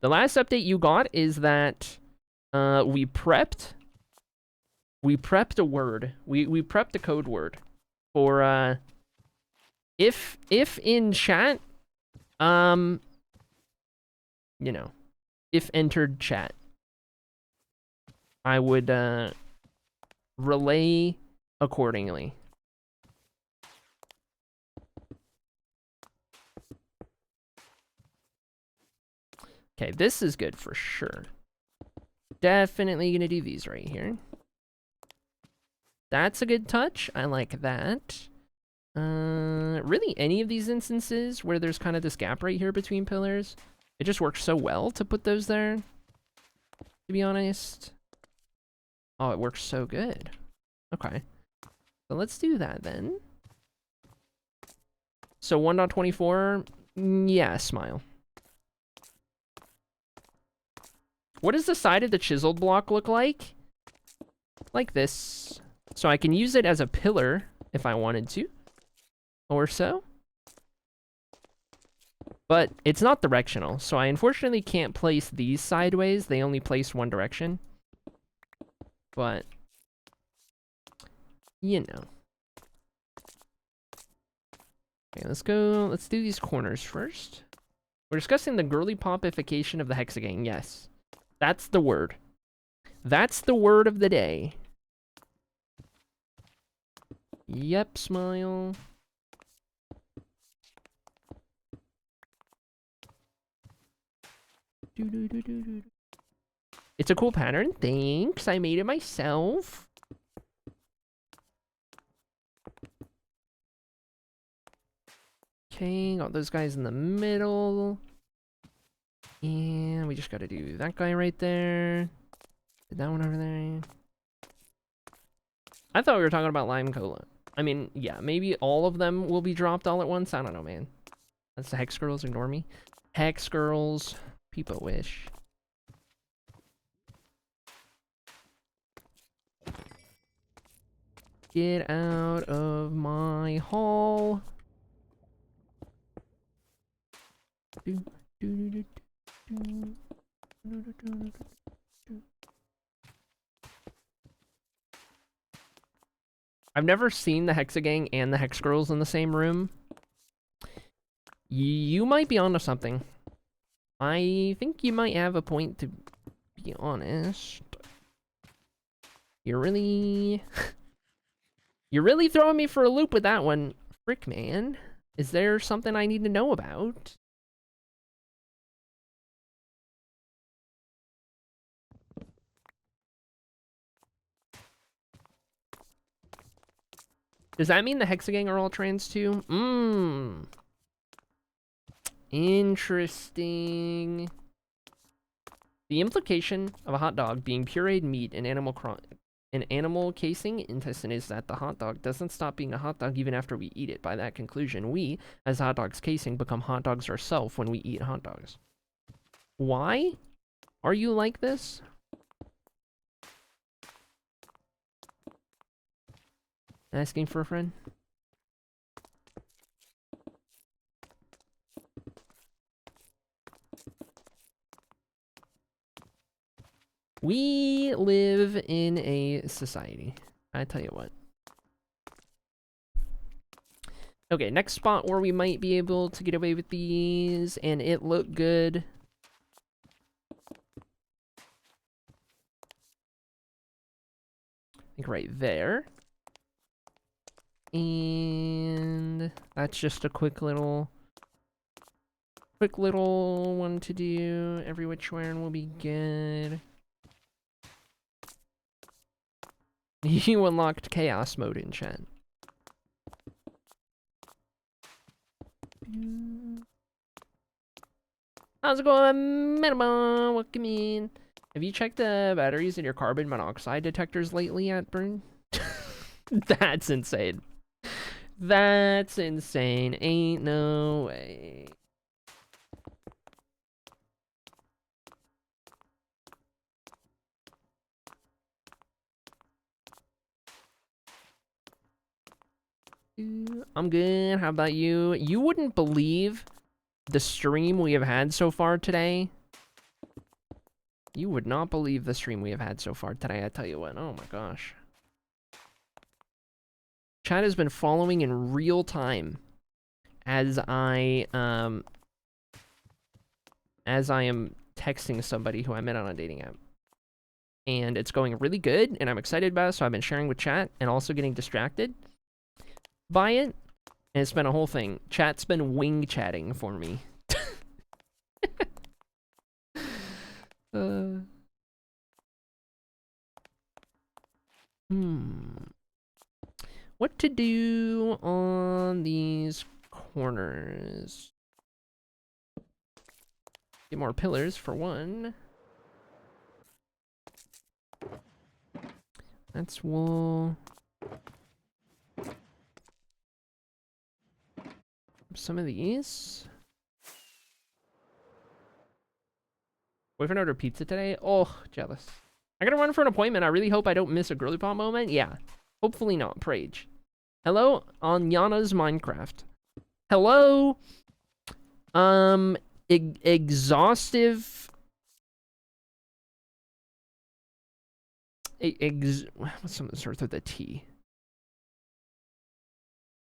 last update you got is that we prepped a word. We prepped a code word for if in chat, you know, if entered chat, I would relay accordingly. Okay, this is good for sure. Definitely gonna do these right here. That's a good touch. I like that. Really any of these instances where there's kind of this gap right here between pillars, it just works so well to put those there, to be honest. Oh, it works so good. Okay. So let's do that then. So 1.24, yeah, Smile. What does the side of the chiseled block look like? Like this. So I can use it as a pillar if I wanted to. Or so. But it's not directional, so I unfortunately can't place these sideways. They only place one direction. But, you know. Okay, let's go. Let's do these corners first. We're discussing the girly popification of the hexagon. Yes. That's the word. That's the word of the day. Yep, Smile. It's a cool pattern. Thanks. I made it myself. Okay, got those guys in the middle. And we just gotta do that guy right there. Did that one over there. I thought we were talking about lime cola. I mean, yeah, maybe all of them will be dropped all at once. I don't know, man. That's the Hex Girls. Ignore me. Hex Girls. People wish. Get out of my hall. I've never seen the Hexagang and the Hex Girls in the same room. You might be onto something. I think you might have a point, to be honest. You're really... You're really throwing me for a loop with that one. Frick, man. Is there something I need to know about? Does that mean the Hexagang are all trans too? Interesting. The implication of a hot dog being pureed meat in Animal An animal casing intestine is that the hot dog doesn't stop being a hot dog even after we eat it. By that conclusion, we, as hot dogs casing, become hot dogs ourselves when we eat hot dogs. Why are you like this? Asking for a friend? We live in a society. I tell you what. Okay, next spot where we might be able to get away with these and it look good. I think right there. And that's just a quick little one to do. Every which way and will be good. You unlocked chaos mode in chat. How's it going, Minimum? Welcome in. Have you checked the batteries in your carbon monoxide detectors lately at Burn? That's insane. That's insane. Ain't no way. I'm good. How about you? You wouldn't believe the stream we have had so far today. You would not believe the stream we have had so far today, I tell you what. Oh my gosh. Chat has been following in real time as I am texting somebody who I met on a dating app. And it's going really good, and I'm excited about it, so I've been sharing with chat and also getting distracted by it. And it's been a whole thing. Chat's been wing chatting for me. What to do on these corners? Get more pillars for one. That's wool. Some of these. Boyfriend ordered pizza today? Oh, jealous. I gotta run for an appointment. I really hope I don't miss a girly pop moment. Yeah. Hopefully not, Prage. Hello, Anyana's Minecraft. Hello, exhaustive. What's something that starts with a T?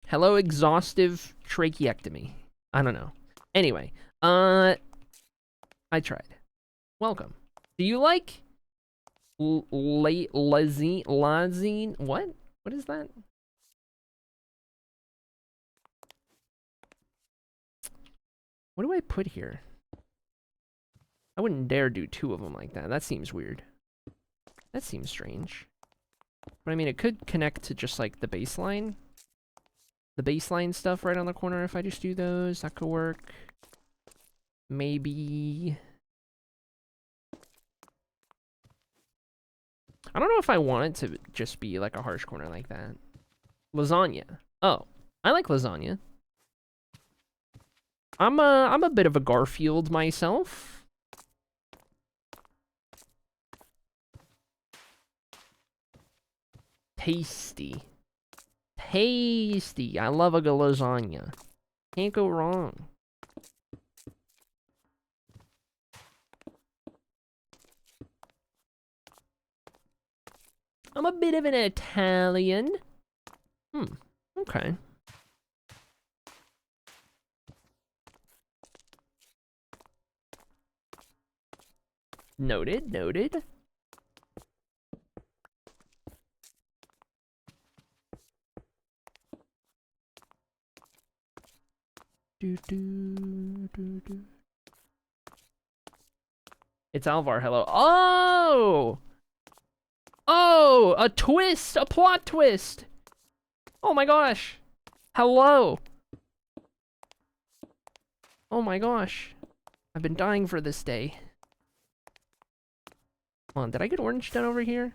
Hello, exhaustive tracheectomy. I don't know. Anyway, I tried. Welcome. Do you like lazine? What? What is that? What do I put here? I wouldn't dare do two of them like that. That seems weird. That seems strange. But I mean, it could connect to just like the baseline. The baseline stuff right on the corner. If I just do those, that could work. Maybe. I don't know if I want it to just be like a harsh corner like that. Lasagna. Oh, I like lasagna. I'm a bit of a Garfield myself. Tasty. Tasty. I love a good lasagna. Can't go wrong. I'm a bit of an Italian. Okay. Noted, noted. It's Alvar, hello. Oh! Oh, a twist! A plot twist! Oh my gosh! Hello! Oh my gosh. I've been dying for this day. Hold on, did I get orange done over here?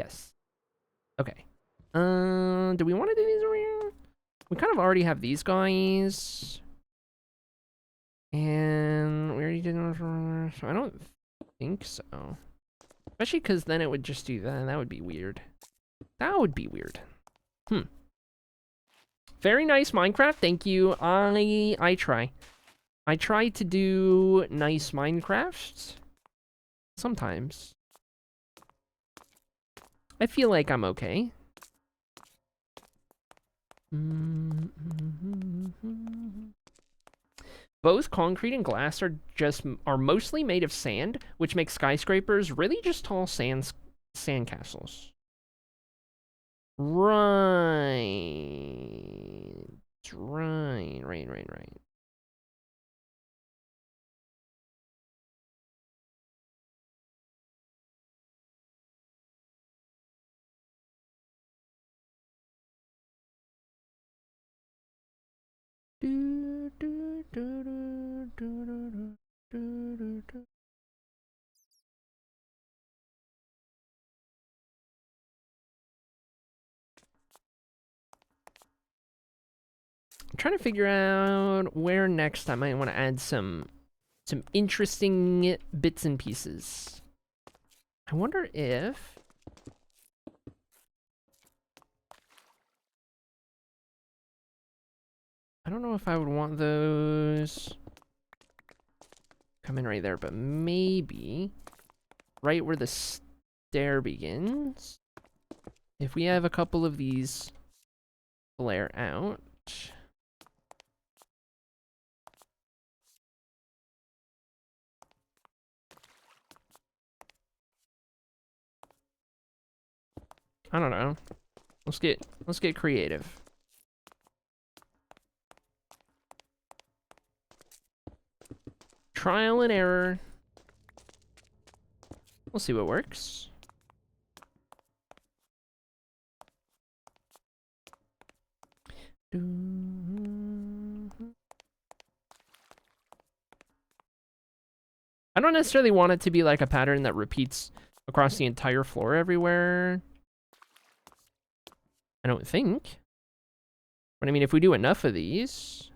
Yes. Okay. Do we want to do these over here? We kind of already have these guys. And we already did one, so I don't think so. Especially because then it would just do that, and that would be weird. That would be weird. Very nice, Minecraft. Thank you. I try. I try to do nice Minecraft. Sometimes. I feel like I'm okay. Both concrete and glass are mostly made of sand, which makes skyscrapers really just tall sand castles. Right. Right. I'm trying to figure out where next I might want to add some interesting bits and pieces. I wonder if I don't know if I would want those come in right there, but maybe right where the stair begins. If we have a couple of these flare out. I don't know. Let's get creative. Trial and error. We'll see what works. I don't necessarily want it to be like a pattern that repeats across the entire floor everywhere. I don't think. But I mean, if we do enough of these...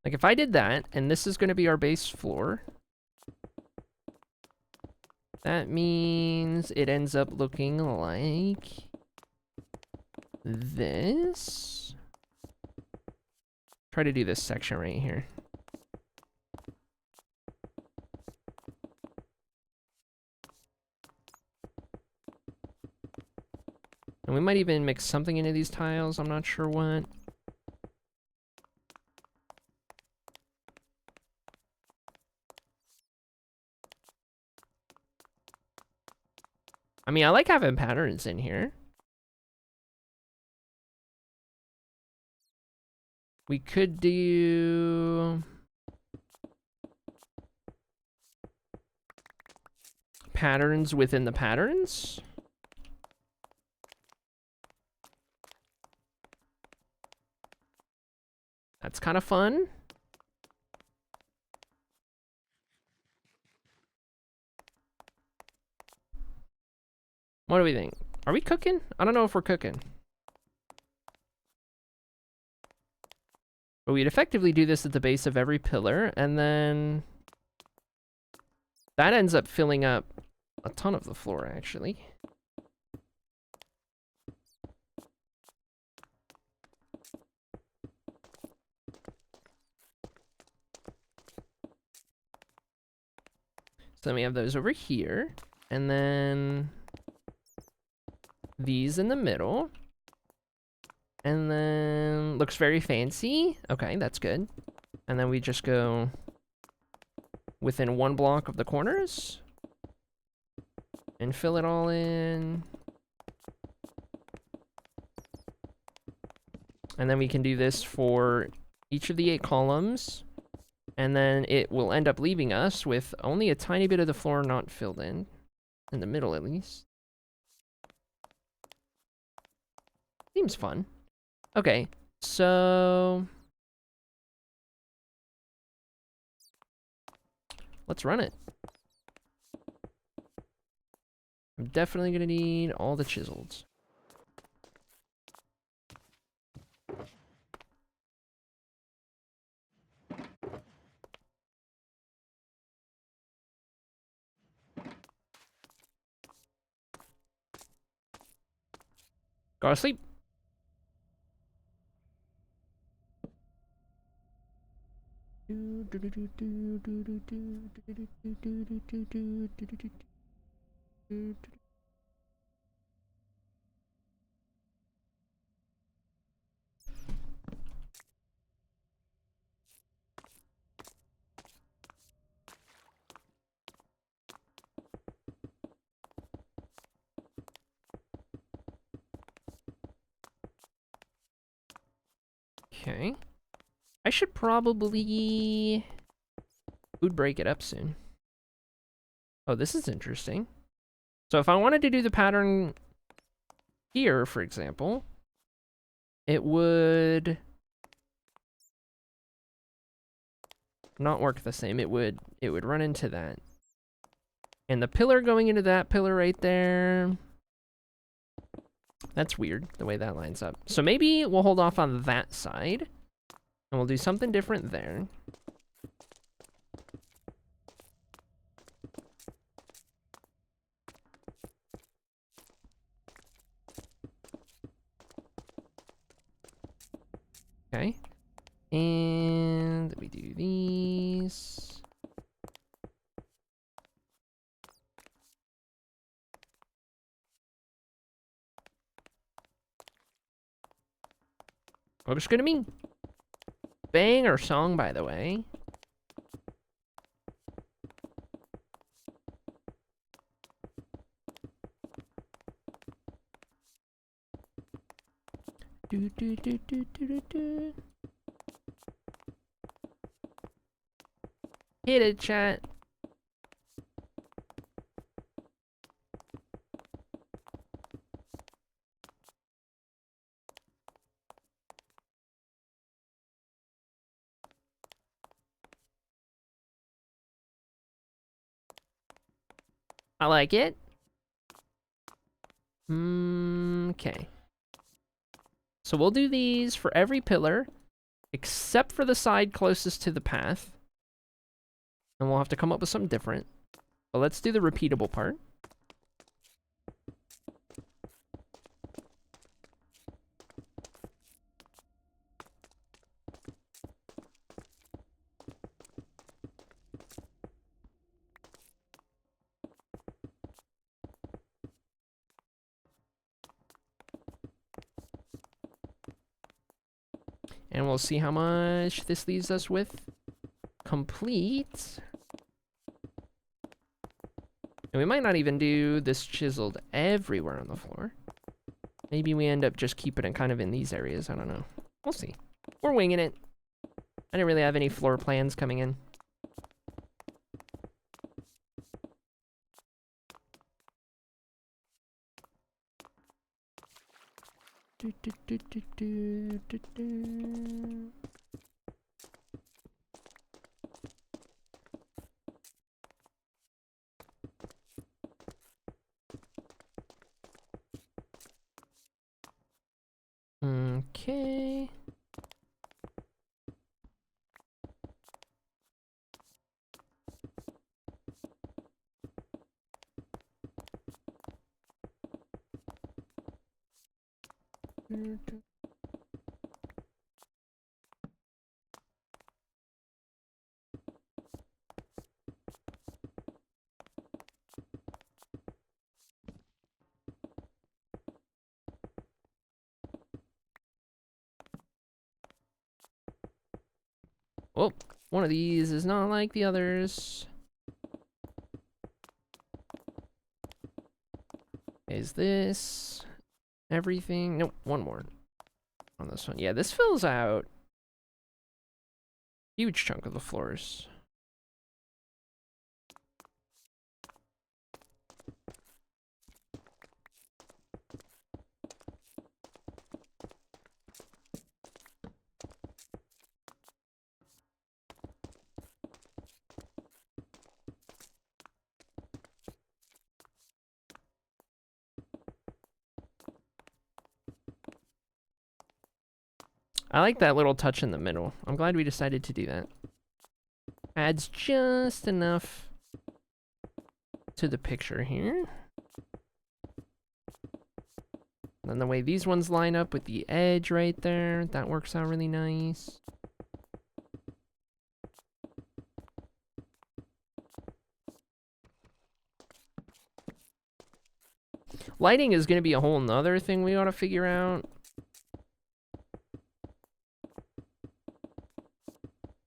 Like, if I did that, and this is going to be our base floor, that means it ends up looking like this. Try to do this section right here. And we might even mix something into these tiles, I'm not sure what. I mean, I like having patterns in here. We could do... patterns within the patterns. That's kind of fun. What do we think? Are we cooking? I don't know if we're cooking. But we'd effectively do this at the base of every pillar, and then that ends up filling up a ton of the floor, actually. So then we have those over here, and then these in the middle. And then looks very fancy. Okay, that's good. And then we just go within one block of the corners and fill it all in. And then we can do this for each of the 8 columns. And then it will end up leaving us with only a tiny bit of the floor not filled in the middle at least. Seems fun. Okay, so let's run it. I'm definitely gonna need all the chisels. Go to sleep. Okay. I should probably food break it up soon. Oh, this is interesting. So if I wanted to do the pattern here, for example, it would not work the same. It would run into that. And the pillar going into that pillar right there. That's weird, the way that lines up. So maybe we'll hold off on that side. And we'll do something different there. Okay. And we do these. Looks good to me. Banger song, by the way. Do, do, do, do, do, do, do. Hit it, chat. I like it. Okay. So we'll do these for every pillar, except for the side closest to the path. And we'll have to come up with something different. But let's do the repeatable part. And we'll see how much this leaves us with. Complete. And we might not even do this chiseled everywhere on the floor. Maybe we end up just keeping it kind of in these areas. I don't know. We'll see. We're winging it. I didn't really have any floor plans coming in. Do, do, do, do, do, do, do. Okay. Oh, one of these is not like the others. Is this everything? Nope, one more on this one. Yeah, this fills out Huge chunk of the floors. I like that little touch in the middle. I'm glad we decided to do that. Adds just enough to the picture here. And the way these ones line up with the edge right there, that works out really nice. Lighting is going to be a whole nother thing we ought to figure out.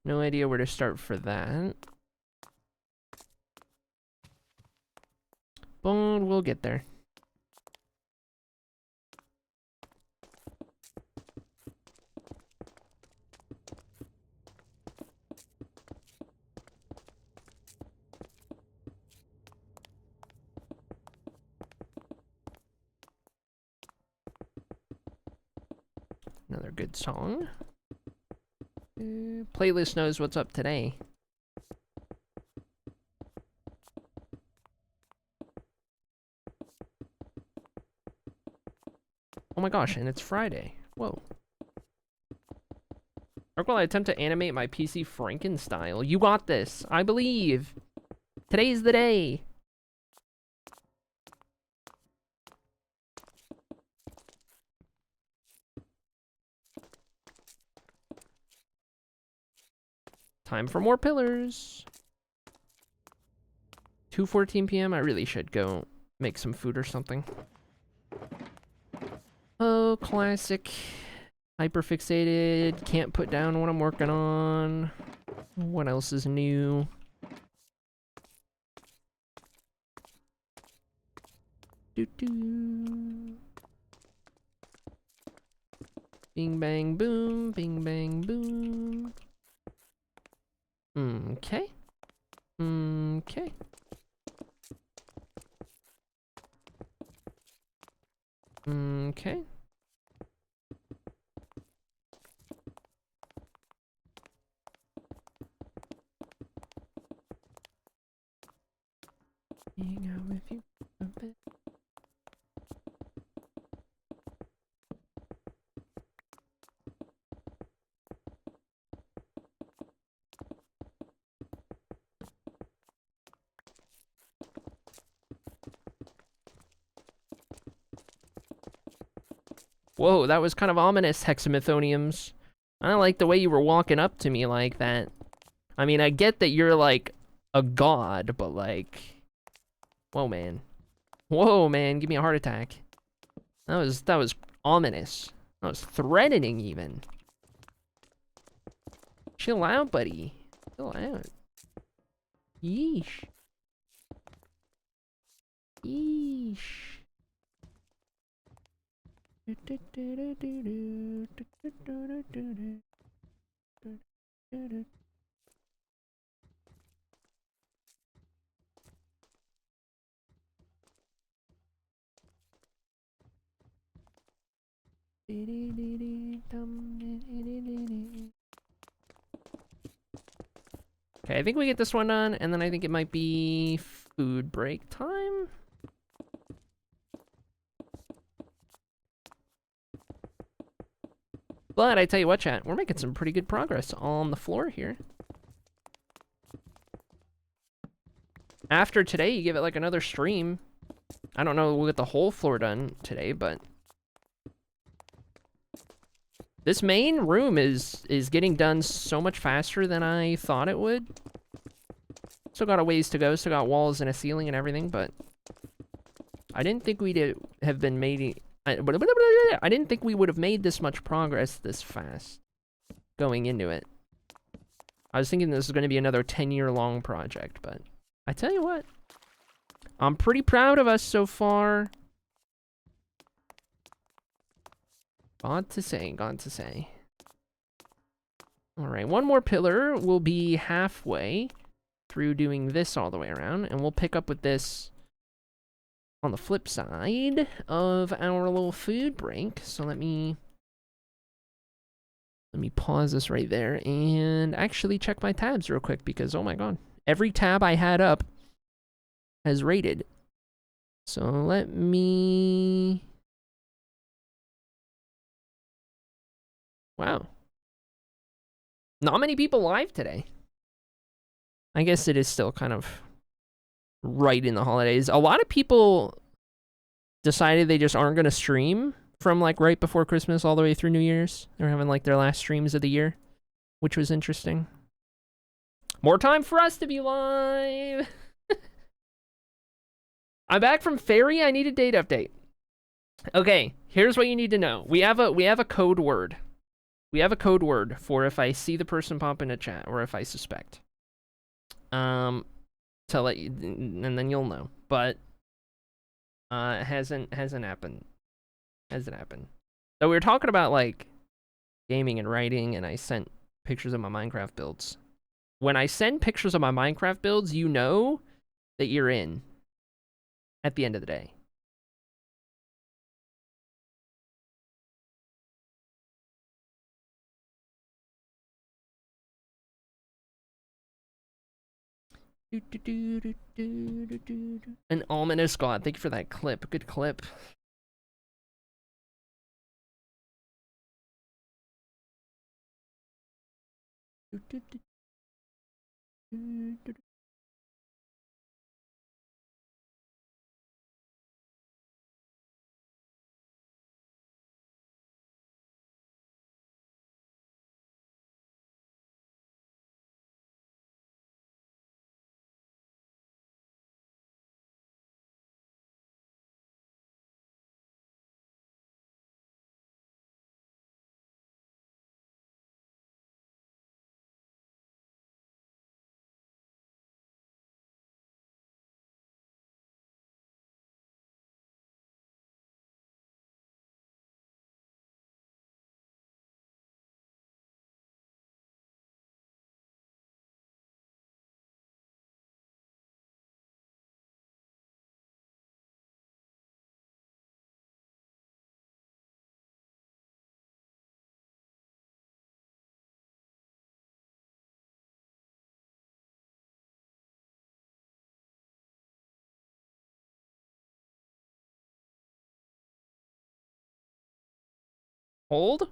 No idea where to start for that. But we'll get there. Another good song. Playlist knows what's up today. Oh my gosh, and it's Friday. Whoa. Or will I attempt to animate my PC Frankenstyle? You got this. I believe. Today's the day. Time for more pillars. 2:14 p.m. I really should go make some food or something. Oh, classic. Hyperfixated. Can't put down what I'm working on. What else is new? Doo-doo. Bing, bang, boom. Bing, bang, boom. Okay. Okay. Okay. Hang out with you a bit. Whoa, that was kind of ominous, Hexamethoniums. I don't like the way you were walking up to me like that. I mean, I get that you're like a god, but like... Whoa, man. Whoa, man, give me a heart attack. That was ominous. That was threatening, even. Chill out, buddy. Chill out. Yeesh. Yeesh. Okay, I think we get this one done, and then I think it might be food break time. But I tell you what, chat, we're making some pretty good progress on the floor here. After today, you give it like another stream. I don't know, we'll get the whole floor done today, but this main room is getting done so much faster than I thought it would. Still got a ways to go, still got walls and a ceiling and everything, but I didn't think we'd have been made... I didn't think we would have made this much progress this fast going into it. I was thinking this was going to be another 10-year-long project, but I tell you what, I'm pretty proud of us so far. God to say, God to say. All right, one more pillar will be halfway through doing this all the way around, and we'll pick up with this on the flip side of our little food break. So let me pause this right there and actually check my tabs real quick because, oh my god, every tab I had up has rated. So let me... Wow. Not many people live today. I guess it is still kind of right in the holidays. A lot of people decided they just aren't going to stream from like right before Christmas all the way through New Year's. They're having like their last streams of the year, which was interesting. More time for us to be live. I'm back from Fairy. I need a date update. Okay, here's what you need to know. We have a code word. We have a code word for if I see the person pop in a chat or if I suspect. To let you, and then you'll know. But it hasn't happened. Hasn't happened. So we were talking about like gaming and writing, and I sent pictures of my Minecraft builds. When I send pictures of my Minecraft builds, you know that you're in at the end of the day. An ominous god. Thank you for that clip. Good clip. Hold.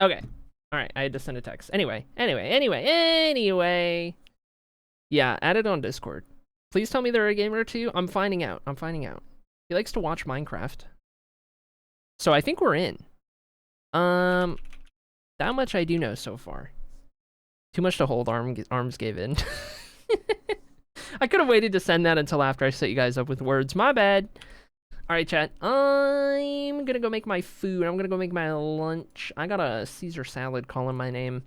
Okay. All right. I had to send a text. Anyway. Yeah, add it on Discord. Please tell me they're a gamer too. I'm finding out. He likes to watch Minecraft. So I think we're in. That much I do know so far. Too much to hold. Arms gave in. I could have waited to send that until after I set you guys up with words. My bad. All right, chat. I'm gonna go make my food. I'm gonna go make my lunch. I got a Caesar salad calling my name.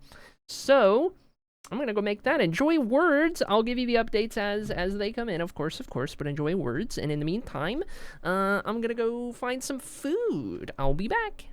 So I'm gonna go make that. Enjoy words. I'll give you the updates as they come in, of course. But enjoy words. And in the meantime, I'm gonna go find some food. I'll be back.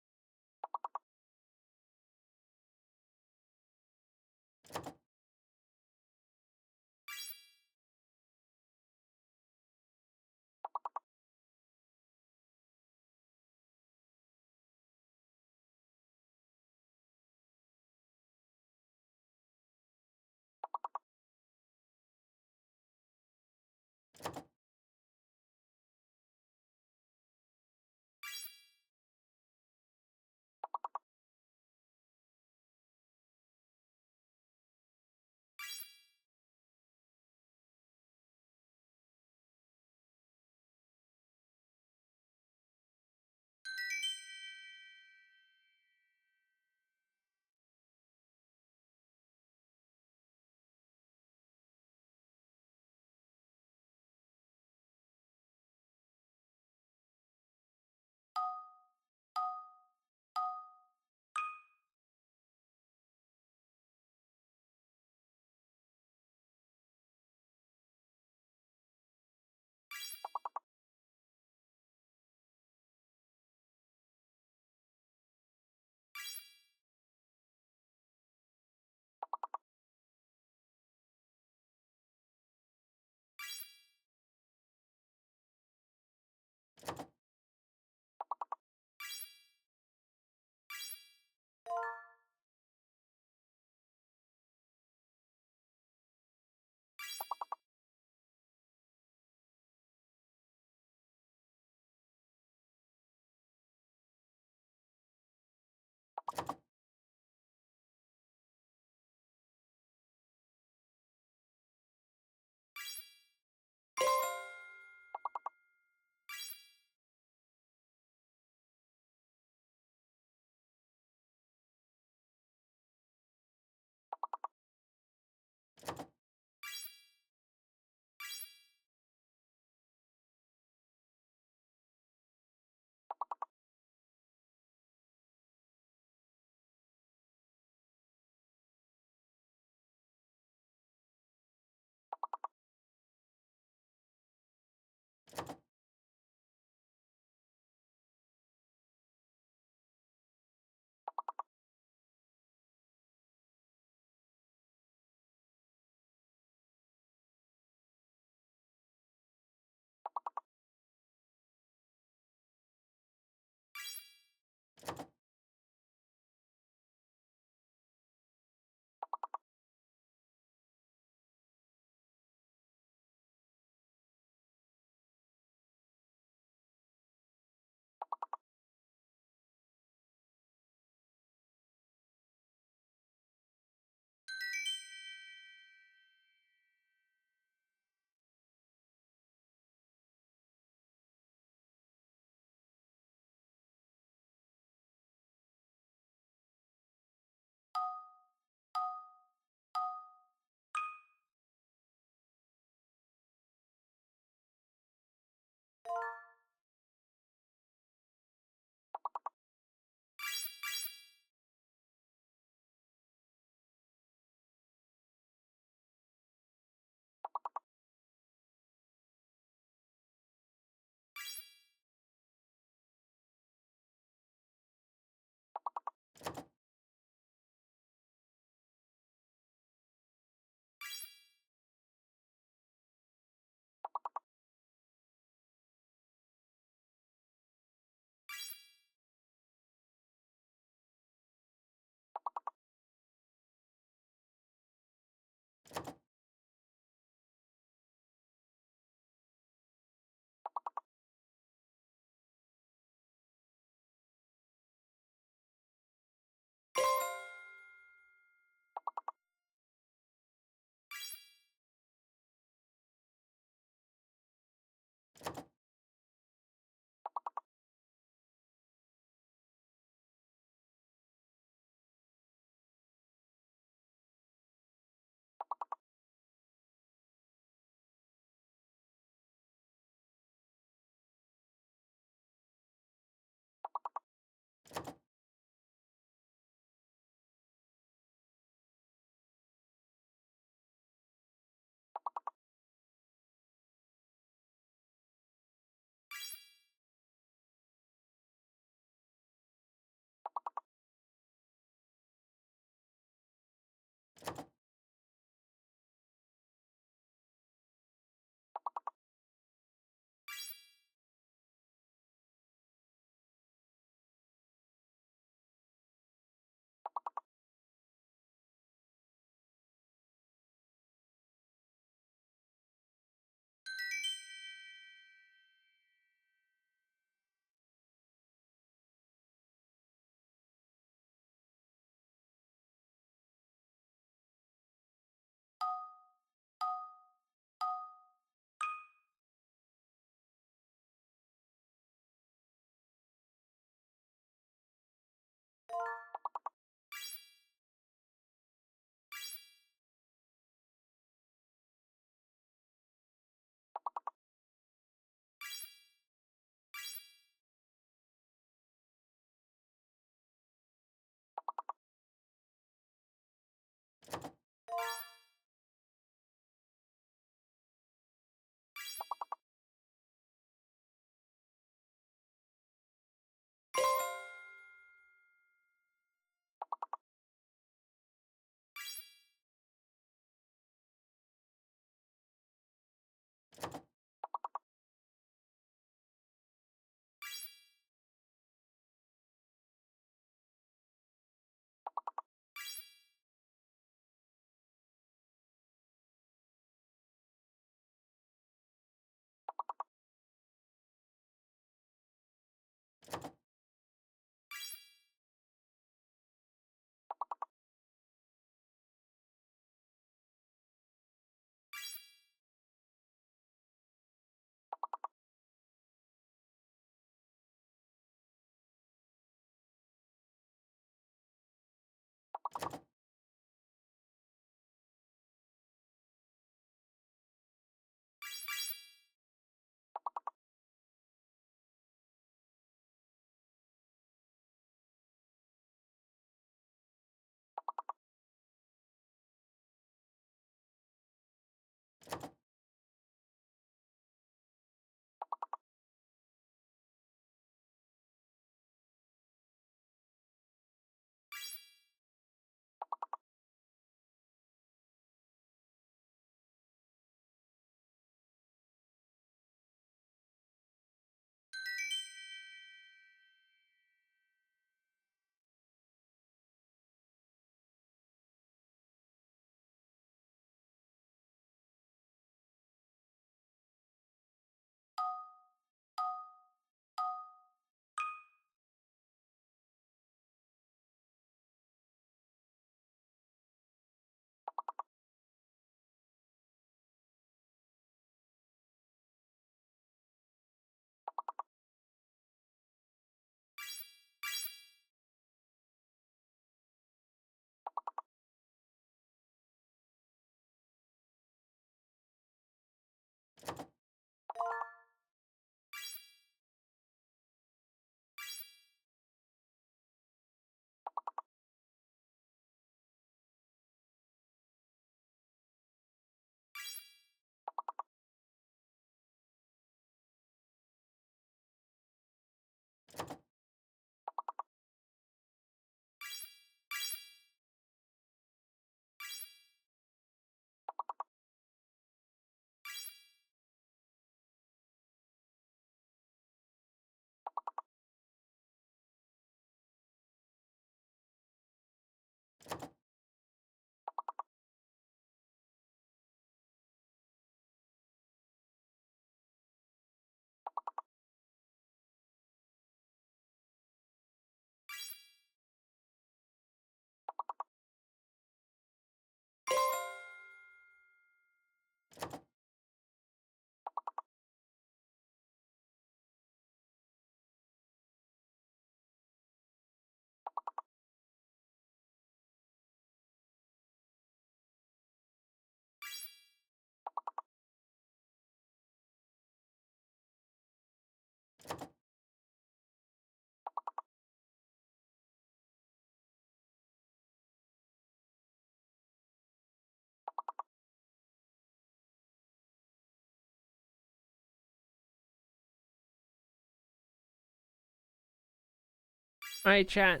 Alright, chat.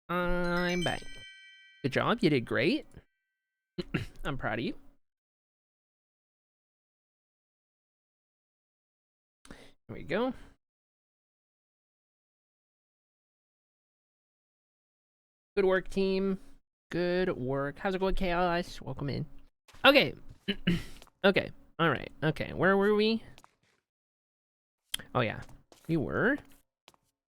I'm back. Good job. You did great. I'm proud of you. There we go. Good work, team. Good work. How's it going, Chaos? Welcome in. Okay. Okay. Alright. Okay. Where were we? Oh, yeah. We were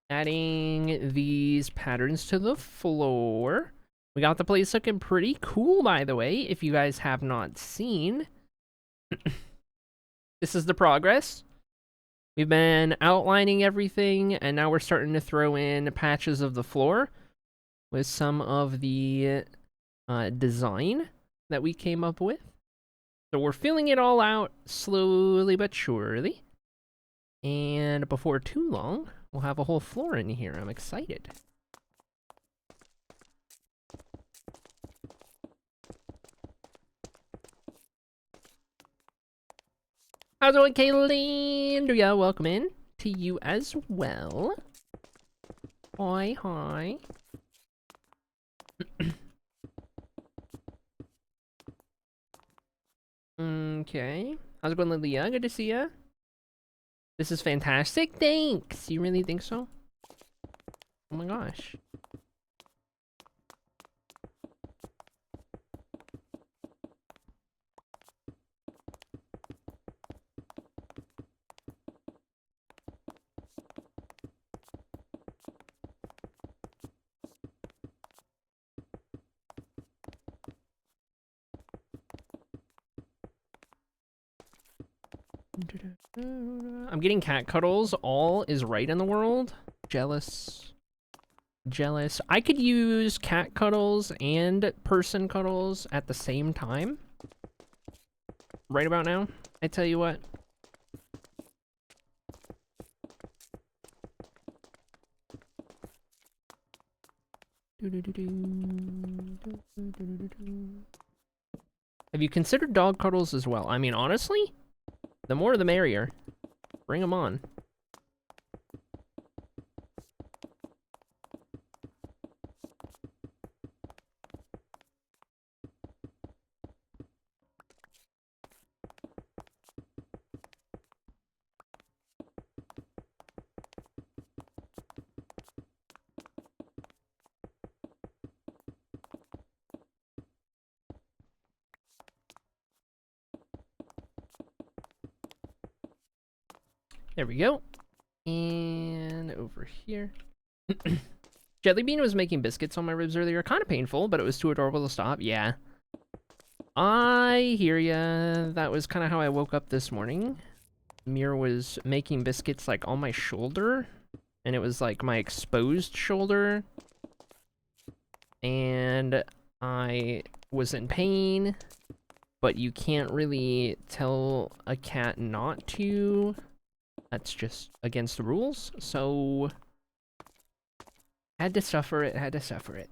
adding these patterns to the floor. We got the place looking pretty cool, by the way, if you guys have not seen. This is the progress. We've been outlining everything, and now we're starting to throw in patches of the floor with some of the design that we came up with. So we're filling it all out slowly but surely. And before too long, we'll have a whole floor in here. I'm excited. How's it going, Kaylandria? Welcome in to you as well. Hi, hi. Okay. How's it going, Lilia? Good to see ya. This is fantastic. Thanks. You really think so? Oh my gosh. I'm getting cat cuddles. All is right in the world. Jealous. Jealous. I could use cat cuddles and person cuddles at the same time. Right about now. I tell you what. Have you considered dog cuddles as well? I mean, honestly, the more the merrier. Bring them on. There we go. And over here. Jellybean was making biscuits on my ribs earlier. Kind of painful, but it was too adorable to stop. Yeah. I hear ya. That was kind of how I woke up this morning. Mir was making biscuits like on my shoulder. And it was like my exposed shoulder. And I was in pain. But you can't really tell a cat not to. That's just against the rules, so had to suffer it, had to suffer it.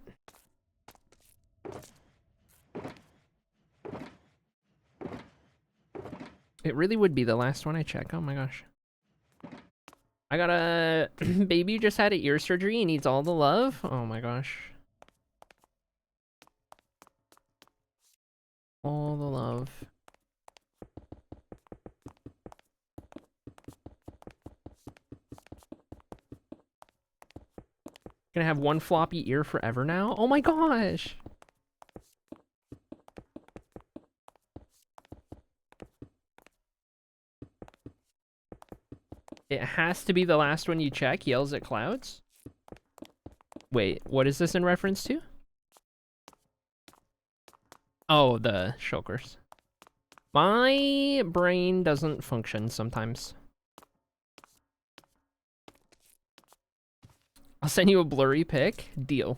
It really would be the last one I check. Oh my gosh. I got a baby who just had an ear surgery. He needs all the love. Oh my gosh. All the love. Gonna have one floppy ear forever now? Oh my gosh! It has to be the last one you check, yells at clouds? Wait, what is this in reference to? Oh, the shulkers. My brain doesn't function sometimes. I'll send you a blurry pic. Deal.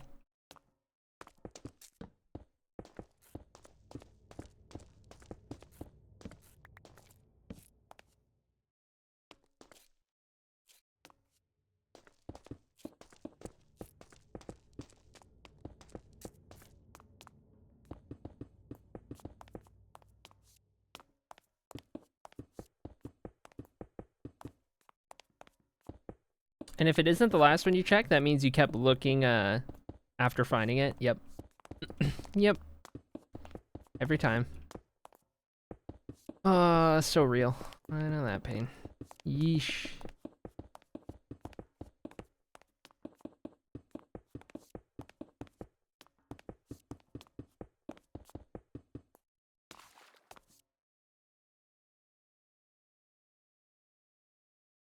And if it isn't the last one you checked, that means you kept looking after finding it. Yep. Yep. Every time. So real. I know that pain. Yeesh.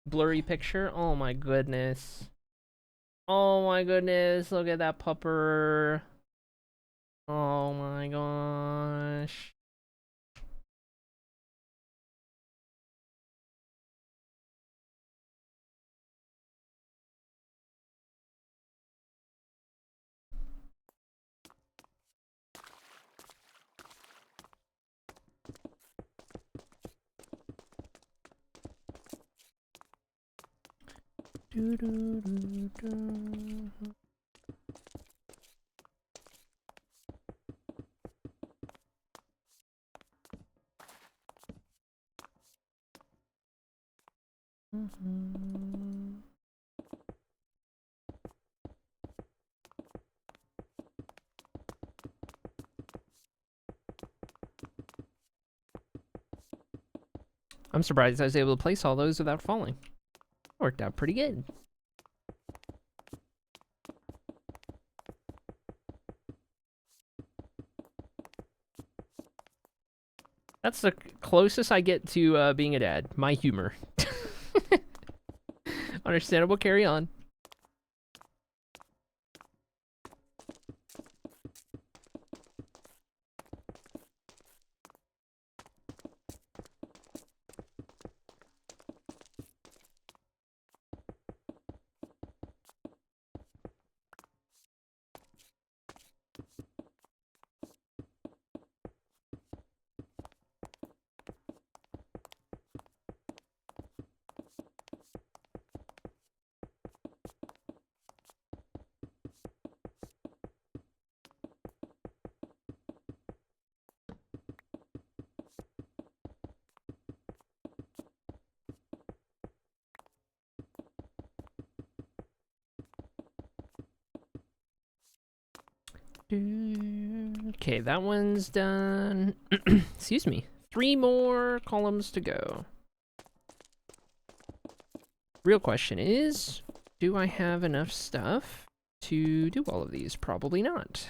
Blurry picture. Oh my goodness. Oh my goodness. Look at that pupper. Oh my gosh. Do, do, do, do. I'm surprised I was able to place all those without falling. Worked out pretty good. That's the closest I get to being a dad. My humor. Understandable, carry on. Okay, that one's done. Excuse me. 3 more columns to go. Real question is, do I have enough stuff to do all of these? Probably not.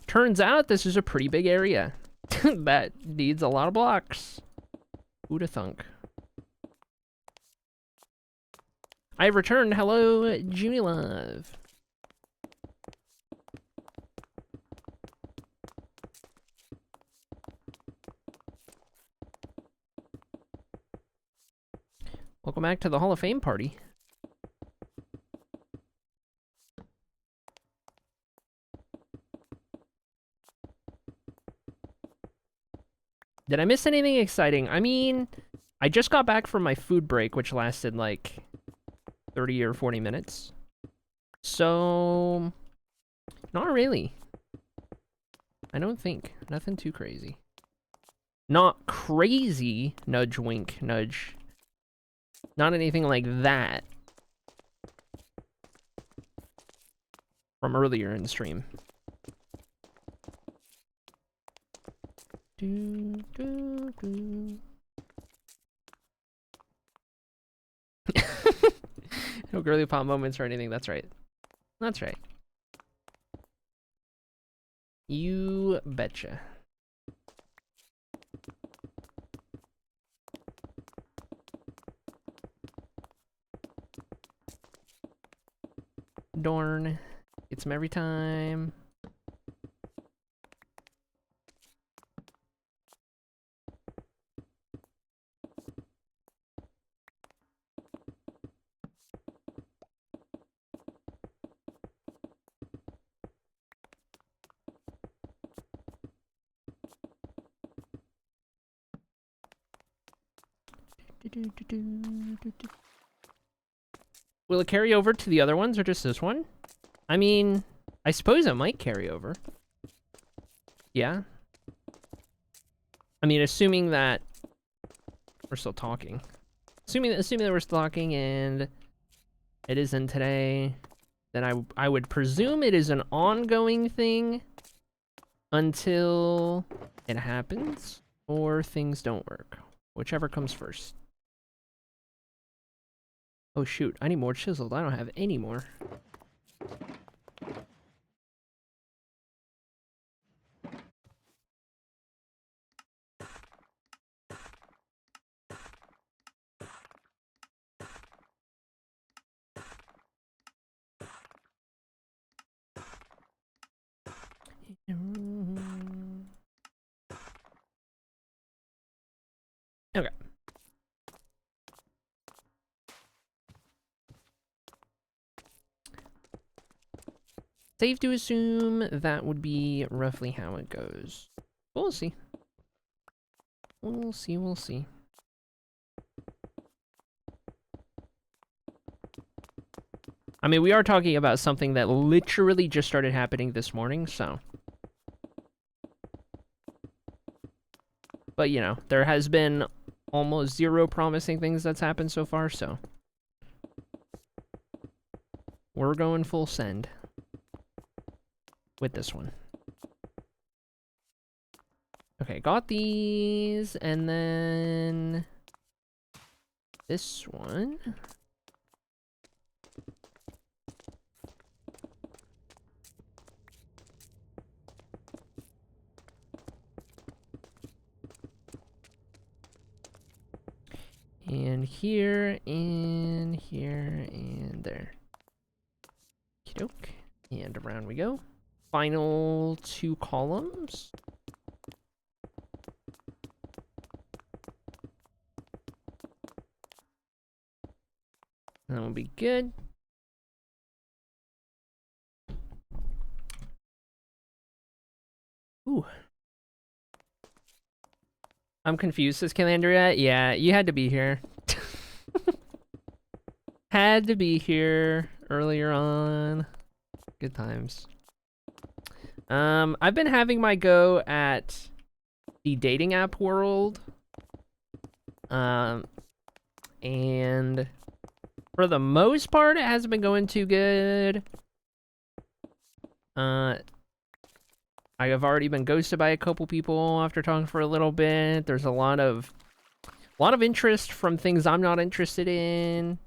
Turns out this is a pretty big area that needs a lot of blocks. Who'da thunk? I've returned. Hello, Junie Love. Welcome back to the Hall of Fame party. Did I miss anything exciting? I mean, I just got back from my food break, which lasted like 30 or 40 minutes. So, not really. I don't think. Nothing too crazy. Not crazy, nudge, wink, nudge. Not anything like that. From earlier in the stream. Do, do, do. No girly pop moments or anything. That's right. That's right. You betcha. Darn. Gets him every time. Will it carry over to the other ones or just this one? I mean, I suppose it might carry over. Yeah. I mean, assuming that we're still talking. Assuming that we're still talking and it isn't today, then I would presume it is an ongoing thing until it happens or things don't work. Whichever comes first. Oh shoot, I need more chisels. I don't have any more. Okay. Safe to assume that would be roughly how it goes. We'll see. We'll see, we'll see. I mean, we are talking about something that literally just started happening this morning, so. But, you know, there has been almost zero promising things that's happened so far, so. We're going full send with this one. Okay, got these, and then this one. And here, and here, and there. Okey-doke. And around we go. Final 2 columns. That will be good. Ooh. I'm confused, says Calandria. Yeah, you had to be here. Had to be here earlier on. Good times. I've been having my go at the dating app world. And for the most part, it hasn't been going too good. I have already been ghosted by a couple people after talking for a little bit. There's a lot of interest from things I'm not interested in,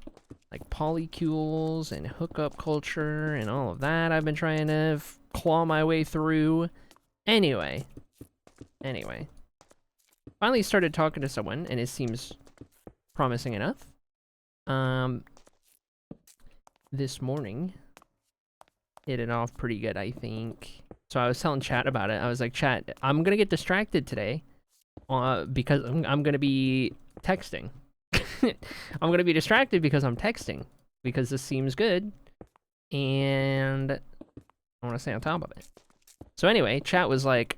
like polycules and hookup culture and all of that. I've been trying to claw my way through. Anyway, finally started talking to someone, and it seems promising enough. This morning, hit it off pretty good, I think. So I was telling Chat about it. I was like, Chat, I'm gonna get distracted today, because I'm gonna be texting. I'm gonna be distracted because I'm texting, because this seems good, and I want to stay on top of it. So anyway, Chat was like,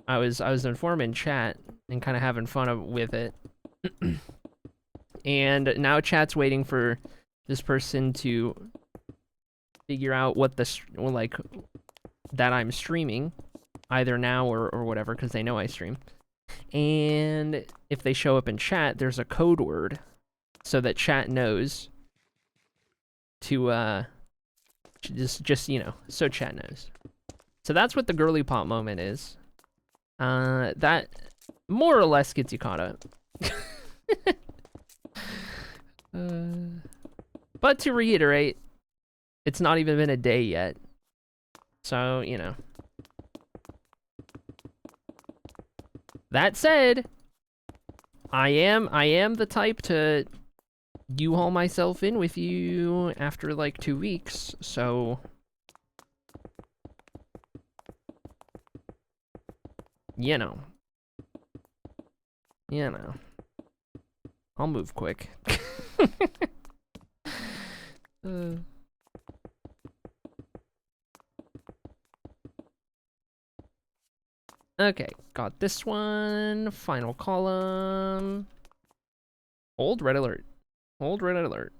I was informing Chat and kind of having fun with it, and now Chat's waiting for this person to figure out what that I'm streaming, either now or whatever, because they know I stream. And if they show up in Chat, there's a code word so that Chat knows to just you know, so Chat knows. So that's what the girly pop moment is. That more or less gets you caught up. But to reiterate, it's not even been a day yet. So, you know. That said, I am the type to U-haul myself in with you after like 2 weeks, so you know. I'll move quick. Okay, got this one. Final column. Old red alert. Old red alert.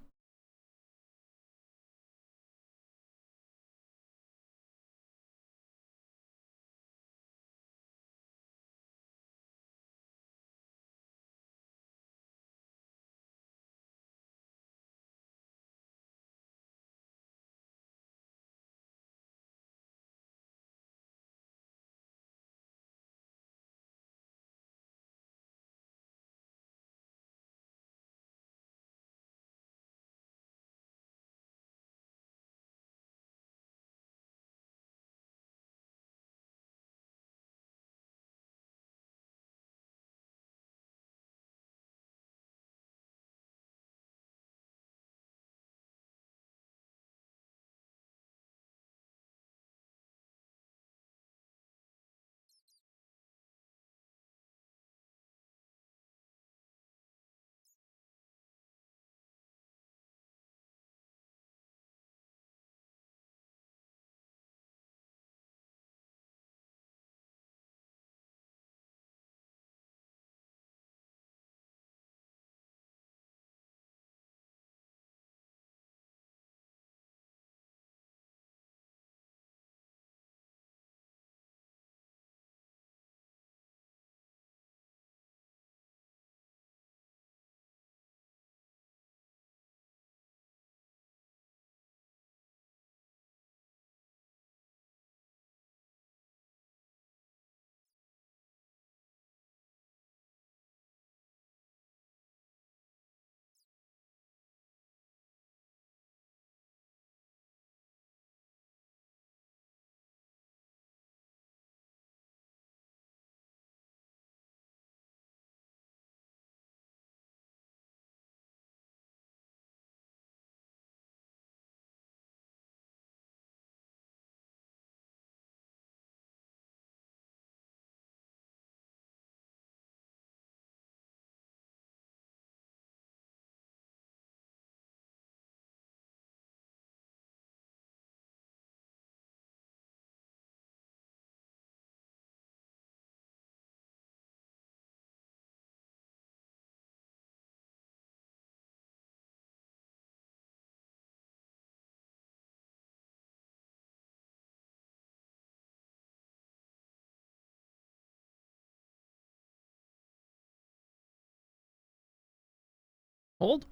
Hold.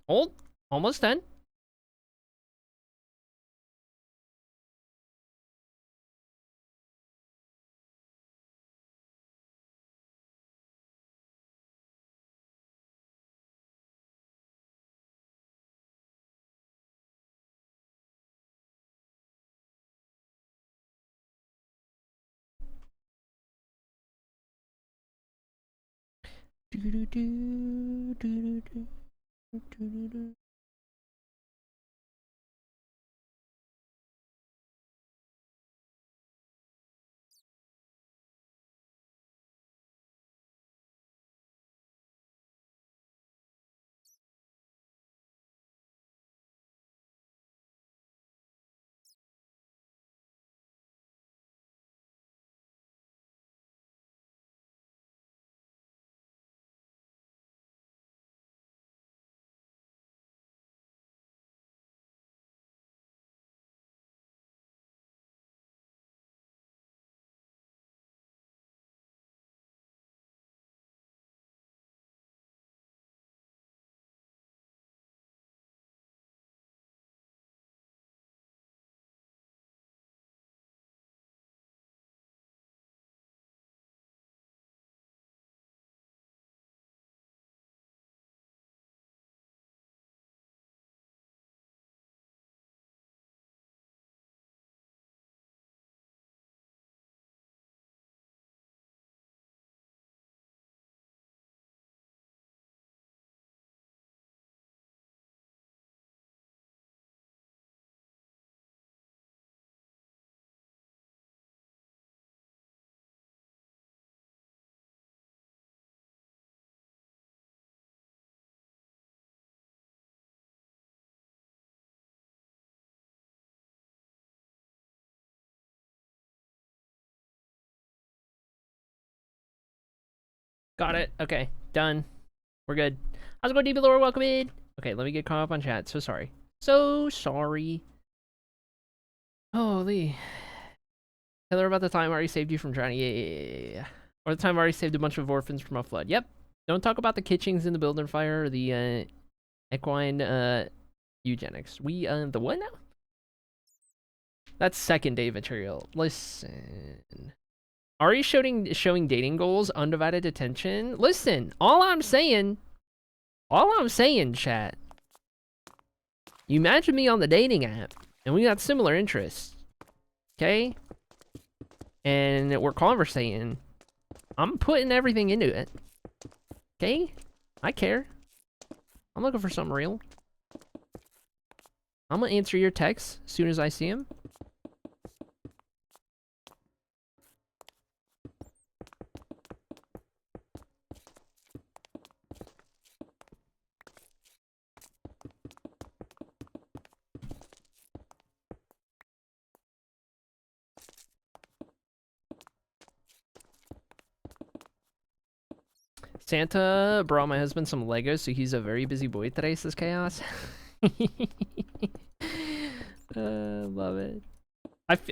Hold. Almost done. Got it. Okay. Done. We're good. How's it going, DB Lore? Welcome in. Okay, let me get caught up on chat. So sorry. So sorry. Holy. Taylor, about the time I already saved you from drowning. Yeah. Or the time I already saved a bunch of orphans from a flood. Yep. Don't talk about the kitchings in the building fire or the equine eugenics. We the what now? That's second day material. Listen. Ari showing dating goals, undivided attention. Listen, all I'm saying, chat. You imagine me on the dating app, and we got similar interests. Okay? And we're conversating. I'm putting everything into it. Okay? I care. I'm looking for something real. I'm gonna answer your texts as soon as I see them. Santa brought my husband some Legos, so he's a very busy boy today, says Chaos. Love it.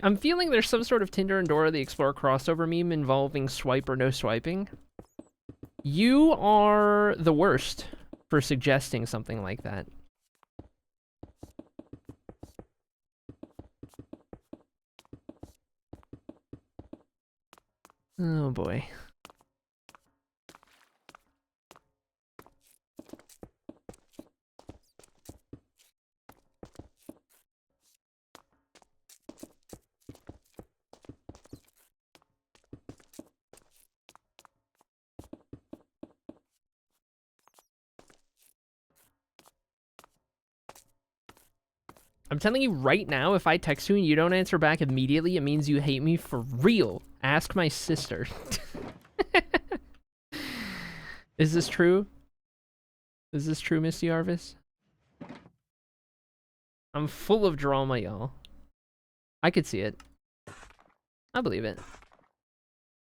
I'm feeling there's some sort of Tinder and Dora the Explorer crossover meme involving swipe or no swiping. You are the worst for suggesting something like that. Oh boy. I'm telling you right now, if I text you and you don't answer back immediately, it means you hate me for real. Ask my sister. Is this true? Is this true, Misty Arvis? I'm full of drama, y'all. I could see it. I believe it.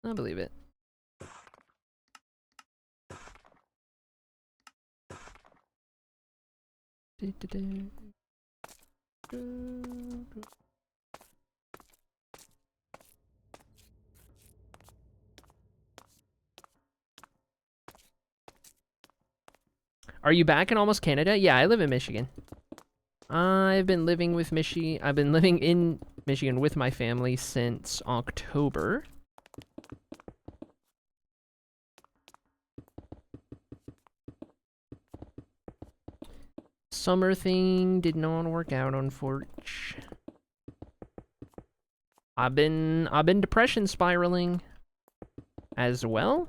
I believe it. Are you back in almost Canada? Yeah, I live in Michigan. I've been living in Michigan with my family since October. Summer thing did not work out, unfortunately. I've been depression spiraling as well.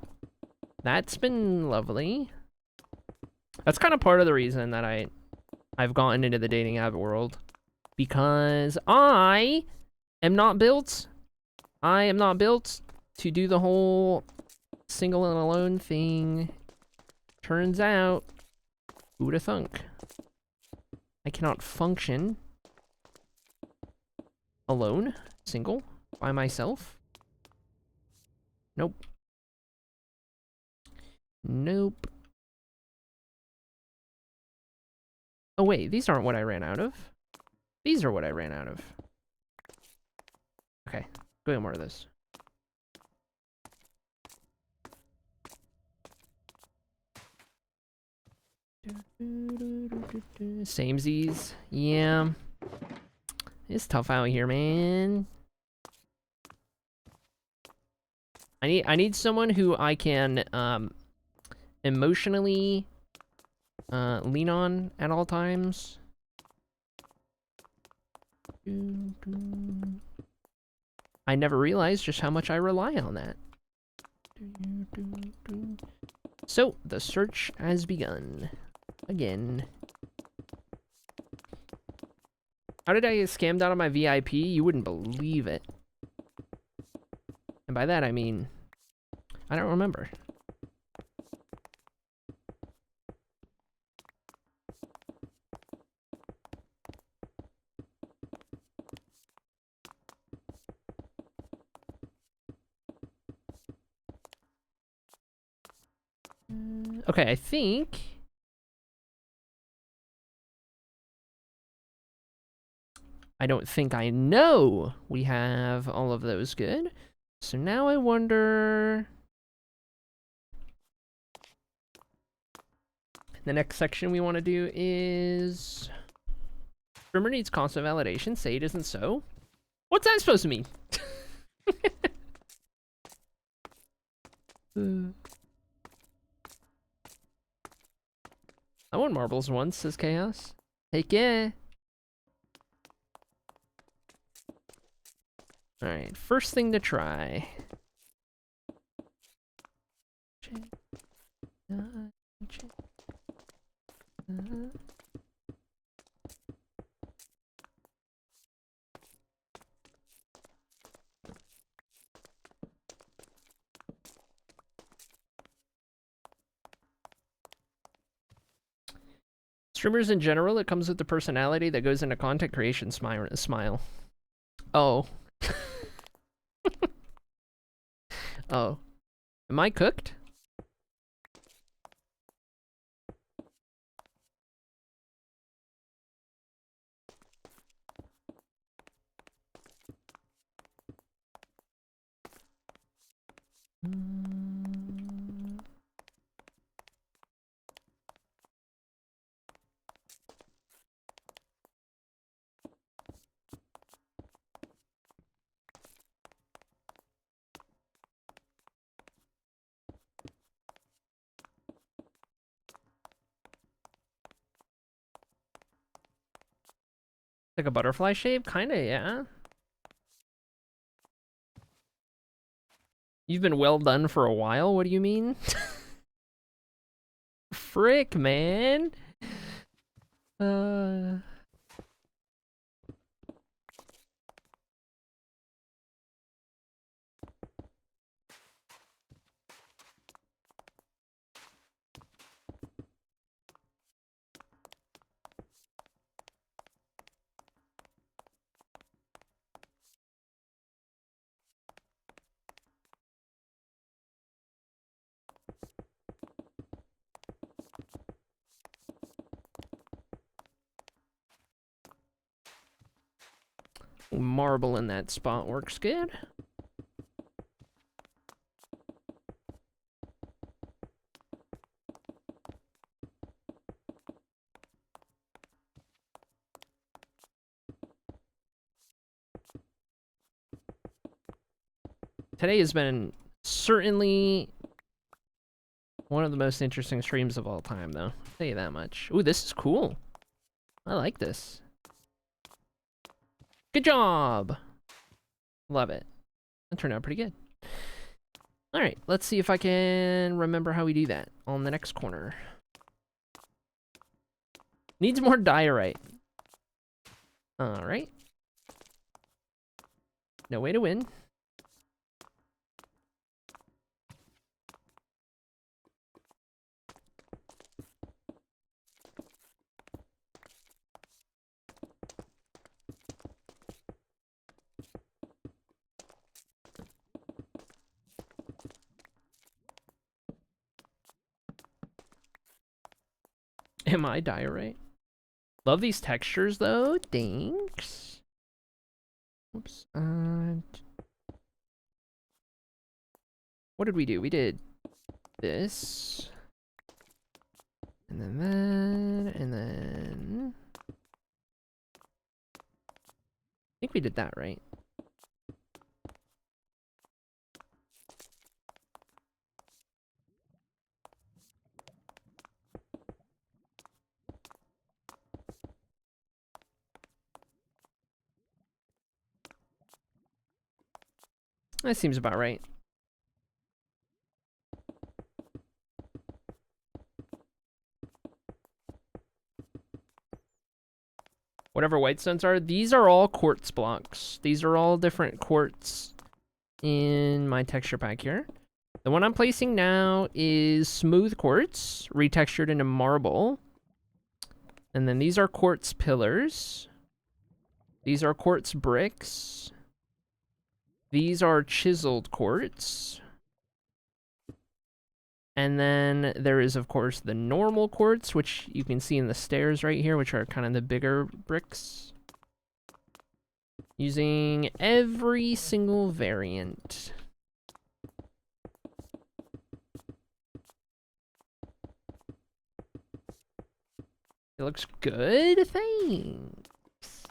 That's been lovely. That's kind of part of the reason that I've gotten into the dating app world, because I am not built to do the whole single and alone thing. Turns out, who'da thunk? I cannot function alone, single, by myself. Nope. Nope. Oh wait, these aren't what I ran out of. These are what I ran out of. Okay, go get more of this. Samesies. Yeah. It's tough out here, man. I need someone who I can emotionally lean on at all times. I never realized just how much I rely on that. So, the search has begun. Again. How did I get scammed out of my VIP? You wouldn't believe it. And by that I mean, I don't remember. Okay, I think... I don't think I know we have all of those good. So now I wonder... The next section we want to do is... Streamer needs constant validation. Say it isn't so. What's that supposed to mean? I won marbles once, says Chaos. Heck yeah. Alright, first thing to try. Streamers in general, it comes with the personality that goes into content creation smile. Oh. Oh. Am I cooked? Like a butterfly shape? Kinda, yeah. You've been well done for a while? What do you mean? Frick, man. Marble in that spot works good. Today has been certainly one of the most interesting streams of all time, though. I'll tell you that much. Ooh, this is cool. I like this. Good job! Love it. That turned out pretty good. Alright, let's see if I can remember how we do that on the next corner. Needs more diorite. Alright. No way to win. Am I diorite? Love these textures though. Thanks. Oops. What did we do? We did this. And then that. And then... I think we did that, right? That seems about right. Whatever white stones are, these are all quartz blocks. These are all different quartz in my texture pack here. The one I'm placing now is smooth quartz, retextured into marble. And then these are quartz pillars. These are quartz bricks. These are chiseled quartz. And then there is, of course, the normal quartz, which you can see in the stairs right here, which are kind of the bigger bricks. Using every single variant. It looks good. Thanks.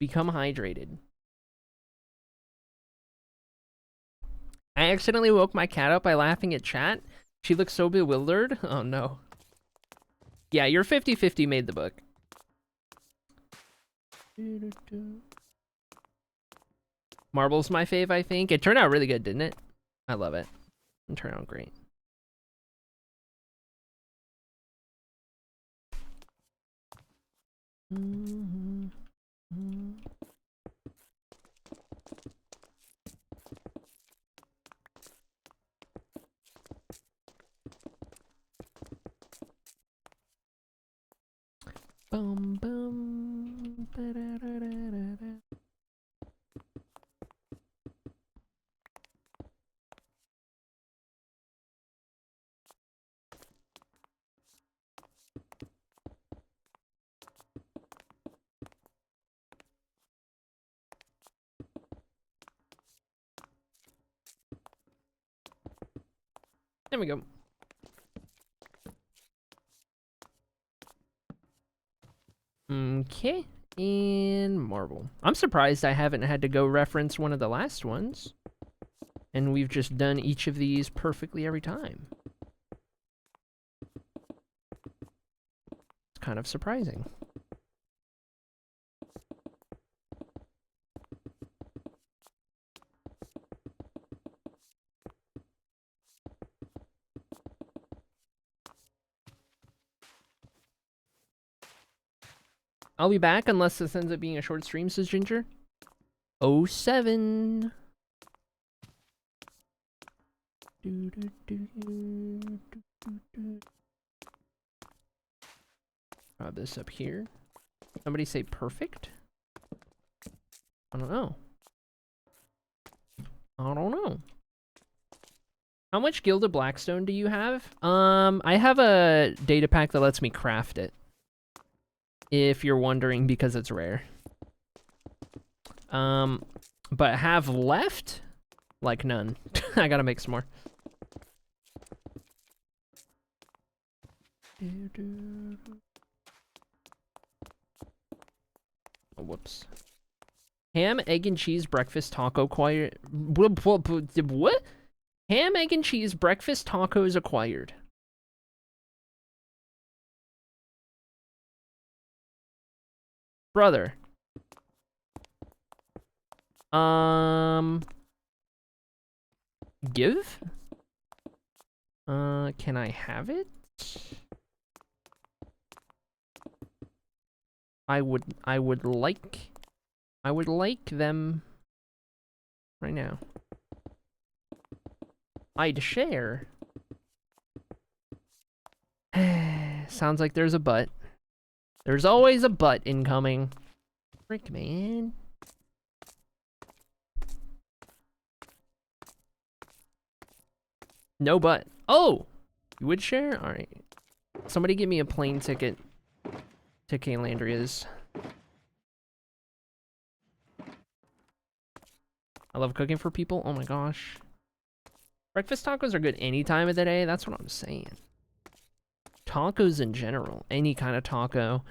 Become hydrated. I accidentally woke my cat up by laughing at chat. She looks so bewildered. Oh no. Yeah, your 50-50 made the book. Marble's my fave, I think. It turned out really good, didn't it? I love it. It turned out great. Boom, boom. Ba-da-da-da-da-da. There we go. Okay, and marble. I'm surprised I haven't had to go reference one of the last ones. And we've just done each of these perfectly every time. It's kind of surprising. I'll be back unless this ends up being a short stream, says Ginger. 07. Grab this up here. Somebody say perfect? I don't know. I don't know. How much Gilded Blackstone do you have? I have a data pack that lets me craft it. If you're wondering, because it's rare. But have left? Like none. I gotta make some more. Oh, whoops. Ham, egg, and cheese breakfast taco acquired. What? Ham, egg, and cheese breakfast tacos acquired. Brother. Give? Can I have it? I would like them right now. I'd share. Sounds like there's a but. There's always a but incoming. Frick, man. No but. Oh! You would share? Alright. Somebody give me a plane ticket to Calandria's. I love cooking for people. Oh my gosh. Breakfast tacos are good any time of the day. That's what I'm saying. Tacos in general. Any kind of taco.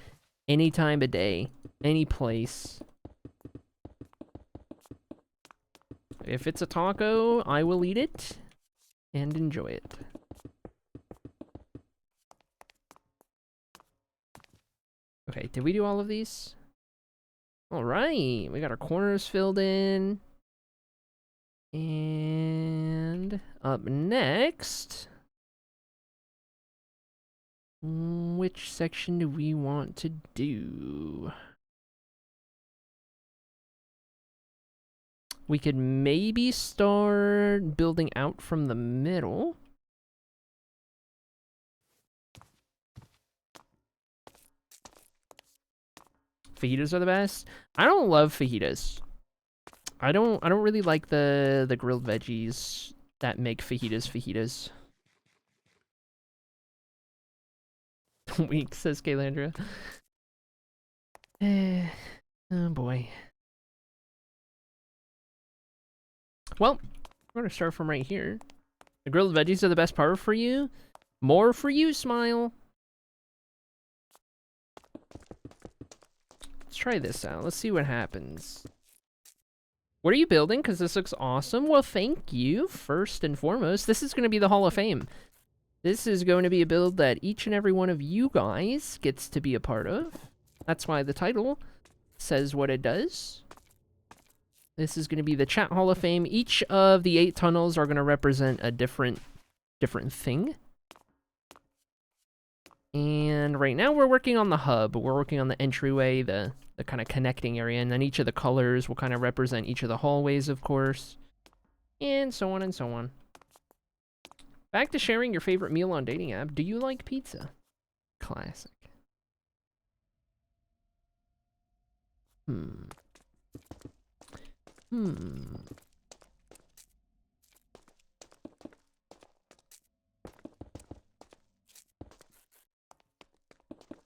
Any time of day. Any place. If it's a taco, I will eat it and enjoy it. Okay, did we do all of these? Alright, we got our corners filled in. And up next, which section do we want to do? We could maybe start building out from the middle. Fajitas are the best. I don't love fajitas. I don't really like the grilled veggies that make fajitas. Weak, says Calandria. Oh boy. Well, we're gonna start from right here. The grilled veggies are the best part for you. More for you, Smile. Let's try this out. Let's see what happens. What are you building? Because this looks awesome. Well, thank you, first and foremost. This is going to be the Hall of Fame. This is going to be a build that each and every one of you guys gets to be a part of. That's why the title says what it does. This is going to be the Chat Hall of Fame. Each of the 8 tunnels are going to represent a different thing. And right now we're working on the hub. We're working on the entryway, the kind of connecting area, and then each of the colors will kind of represent each of the hallways, of course. And so on and so on. Back to sharing your favorite meal on dating app. Do you like pizza? Classic.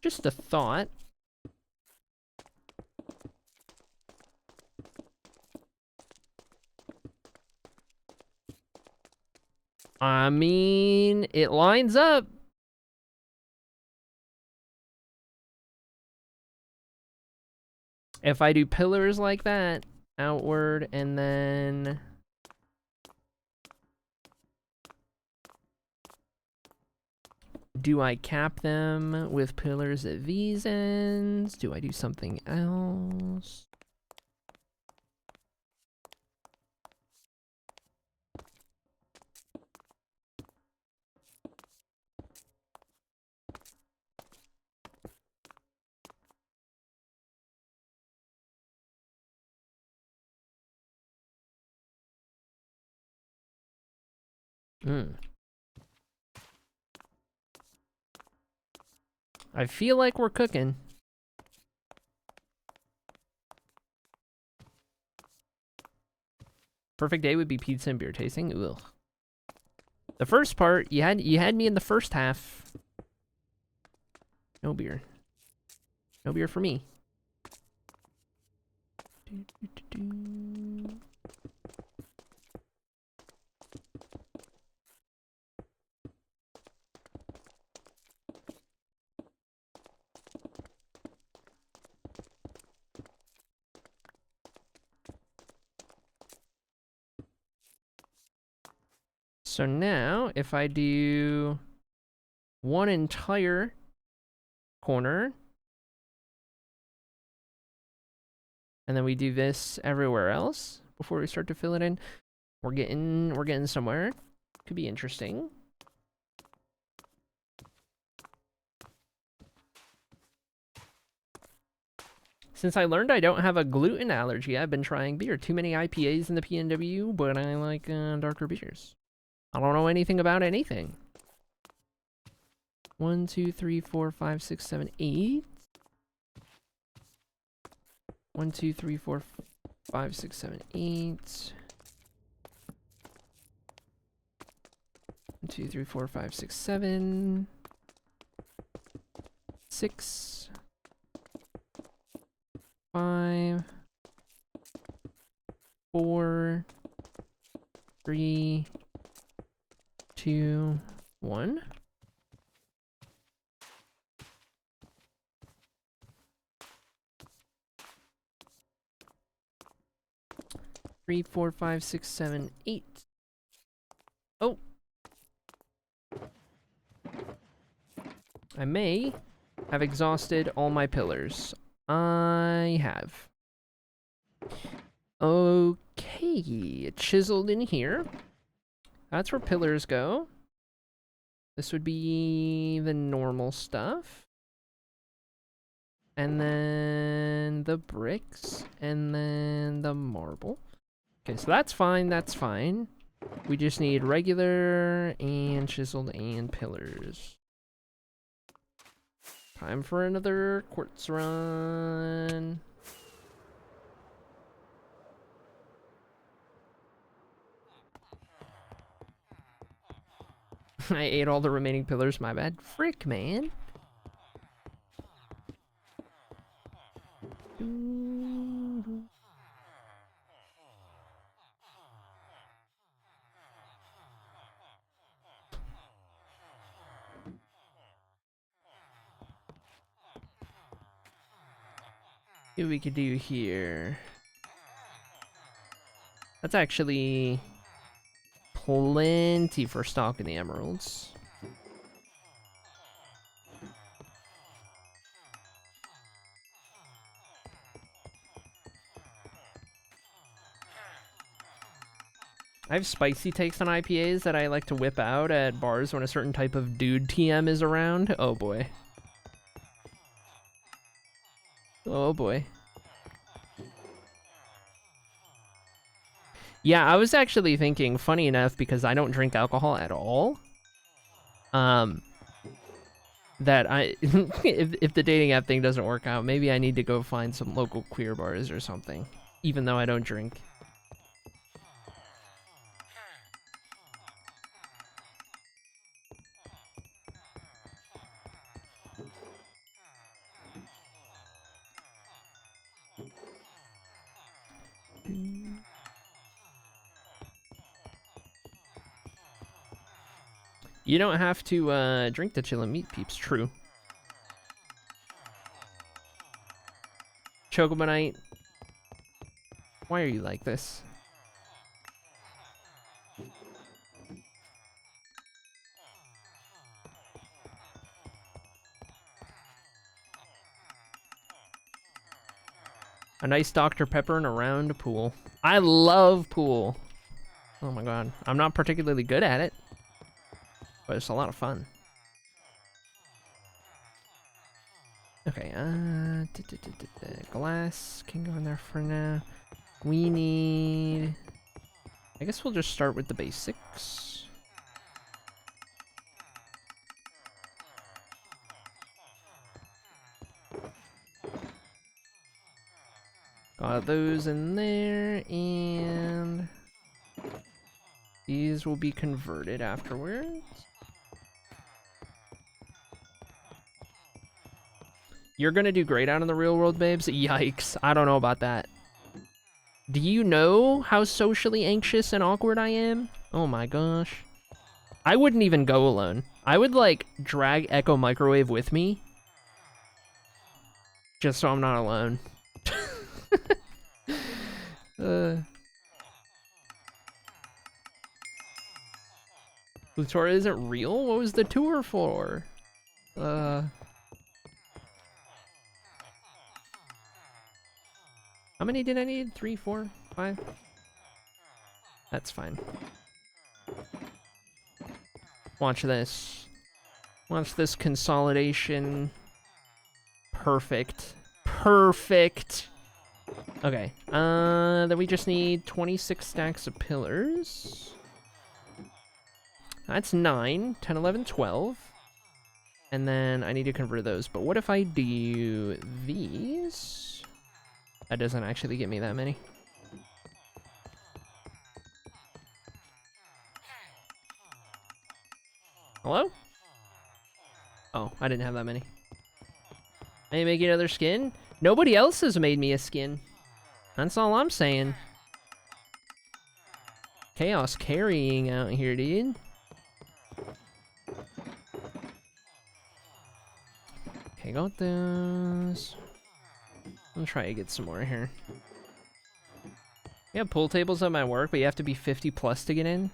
Just a thought. I mean, it lines up. If I do pillars like that, outward, and then... do I cap them with pillars at these ends? Do I do something else? I feel like we're cooking. Perfect day would be pizza and beer tasting. Ugh. The first part, you had me in the first half. No beer. No beer for me. So now, if I do one entire corner, and then we do this everywhere else before we start to fill it in, we're getting somewhere. Could be interesting. Since I learned I don't have a gluten allergy, I've been trying beer. Too many IPAs in the PNW, but I like darker beers. I don't know anything about anything. 1, 2, 3, 4, 5, 6, 7, 8. 1, 2, 3, 4, 5, 6, 7, 8. 1, 2, 3, 4, 5, 6, 7. 6. 5. 4. 3. 2. 1. 3, 4, 5, 6, 7, 8. Oh. I may have exhausted all my pillars. I have. Okay, chiseled in here. That's where pillars go. This would be the normal stuff. And then the bricks, and then the marble. Okay, so that's fine, that's fine. We just need regular and chiseled and pillars. Time for another quartz run. I ate all the remaining pillars, my bad. Frick, man. See what we could do here. That's actually plenty for stocking the emeralds. I have spicy takes on IPAs that I like to whip out at bars when a certain type of dude TM is around. Oh boy. Oh boy. Yeah, I was actually thinking, funny enough, because I don't drink alcohol at all, that if the dating app thing doesn't work out, maybe I need to go find some local queer bars or something, even though I don't drink. You don't have to drink to chill and meet peeps, true. Chocobonite, why are you like this? A nice Dr. Pepper and a round pool. I love pool. Oh my god. I'm not particularly good at it, but it's a lot of fun. Okay, glass can go in there for now. We need... I guess we'll just start with the basics. Got those in there, and these will be converted afterwards. You're gonna do great out in the real world, babes? Yikes, I don't know about that. Do you know how socially anxious and awkward I am? Oh my gosh. I wouldn't even go alone. I would, like, drag Echo Microwave with me, just so I'm not alone. The tour isn't real? What was the tour for? How many did I need? 3, 4, 5? That's fine. Watch this. Watch this consolidation. Perfect. Perfect. Okay. Then we just need 26 stacks of pillars. That's 9, 10, 11, 12. And then I need to convert those. But what if I do these? That doesn't actually get me that many. Hello? Oh, I didn't have that many. Maybe make another skin? Nobody else has made me a skin. That's all I'm saying. Chaos carrying out here, dude. Okay, got those. I'm trying to get some more here. We have pool tables at my work, but you have to be 50 plus to get in.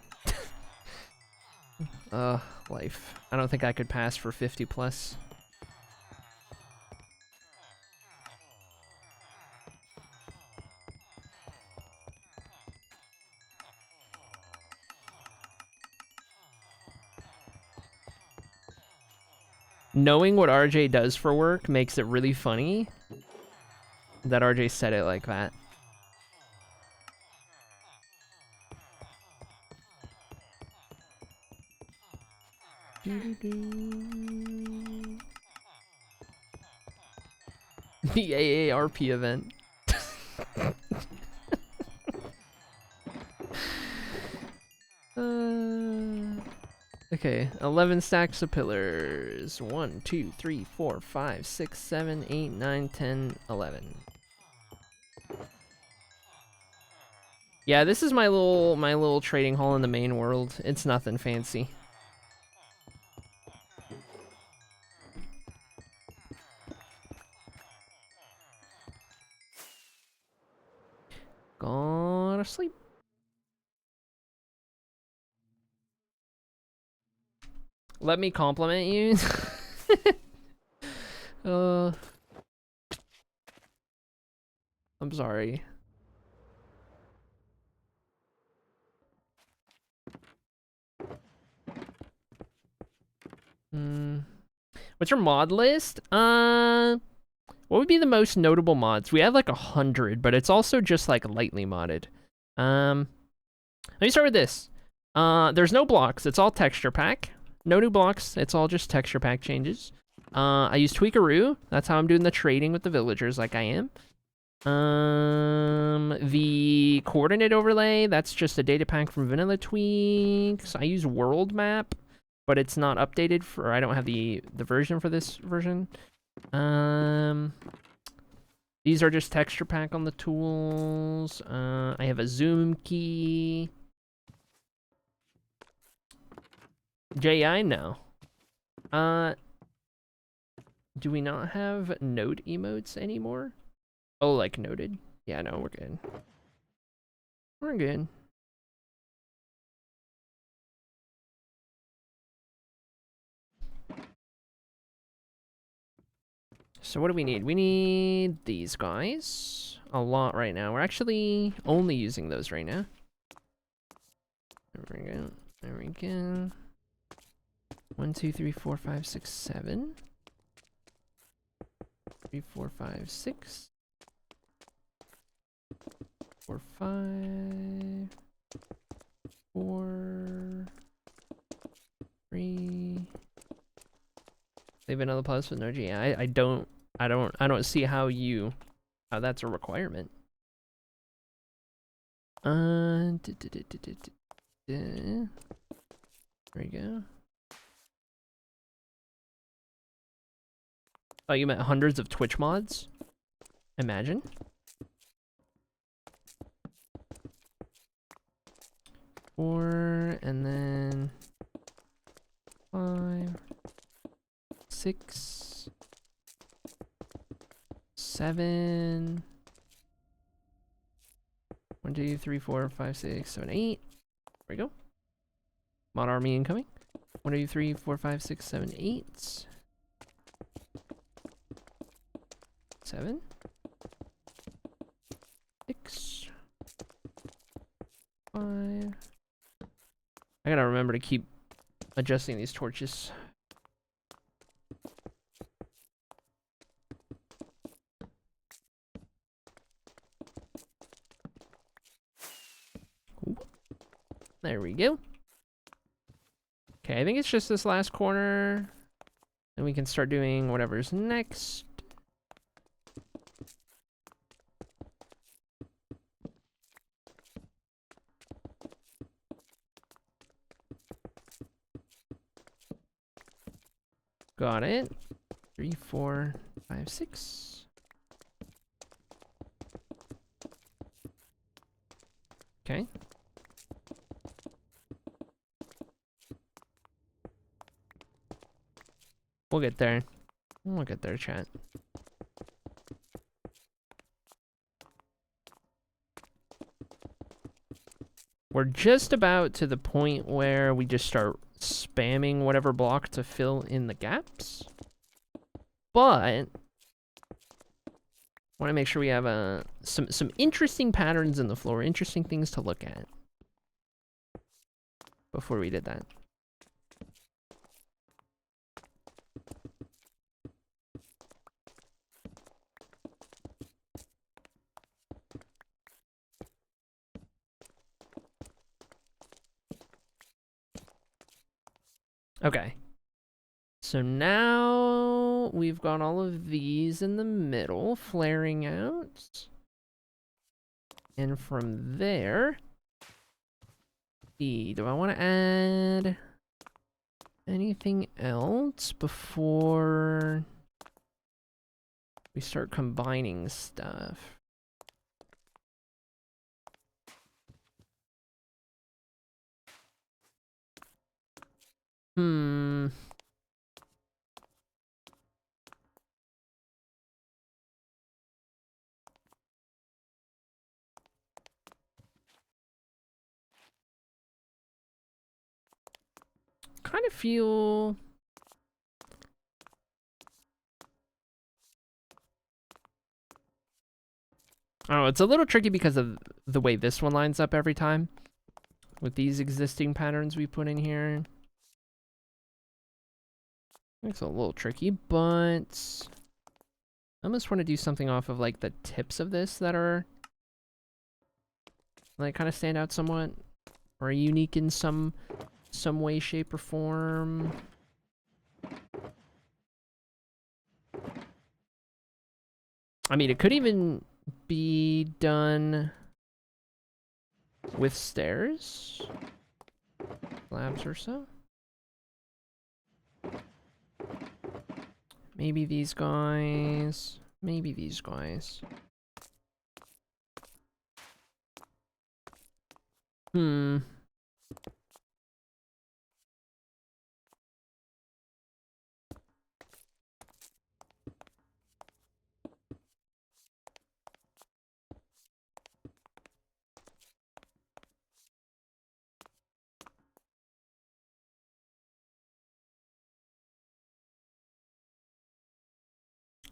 Life. I don't think I could pass for 50 plus. Knowing what RJ does for work makes it really funny that RJ said it like that. The AARP event. Okay, 11 stacks of pillars. 1, 2, 3, 4, 5, 6, 7, 8, 9, 10, 11. Yeah, this is my little trading hall in the main world. It's nothing fancy. Go to sleep. Let me compliment you. I'm sorry. What's your mod list? What would be the most notable mods? We have like 100, but it's also just like lightly modded. Let me start with this. There's no blocks. It's all texture pack. No new blocks. It's all just texture pack changes. I use Tweakaroo. That's how I'm doing the trading with the villagers like I am. The coordinate overlay, that's just a data pack from Vanilla Tweaks. I use World Map, but it's not updated for, I don't have the version for this version. These are just texture pack on the tools. I have a zoom key. JI, no. Do we not have node emotes anymore? Oh, like noted? Yeah, no, we're good. We're good. So what do we need? We need these guys. A lot right now. We're actually only using those right now. There we go. There we go. 1, 2, 3, 4, 5, 6, 7. 3, 4, 5, 6. 4, 5. 4. 3. Save another plus with no G. I don't see how that's a requirement. There we go. Oh, you meant hundreds of Twitch mods? Imagine. Four, and then 5, 6, 7. 1, 2, 3, 4, 5, 6, 7, 8. There we go. Mod army incoming. 1, 2, 3, 4, 5, 6, 7, 8. 7. 6. 5. I gotta remember to keep adjusting these torches. Ooh. There we go. Okay, I think it's just this last corner. Then we can start doing whatever's next. Got it. 3, 4, 5, 6. Okay. We'll get there. We'll get there, chat. We're just about to the point where we just start spamming whatever block to fill in the gaps. But want to make sure we have some interesting patterns in the floor, interesting things to look at before we did that. Okay. So now we've got all of these in the middle flaring out. And from there, do I want to add anything else before we start combining stuff? Kind of feel... I don't know, it's a little tricky because of the way this one lines up every time with these existing patterns we put in here. It's a little tricky, but I almost want to do something off of like the tips of this that are like kind of stand out somewhat or are unique in some way, shape, or form. I mean, it could even be done with stairs, slabs or so. Maybe these guys. Maybe these guys.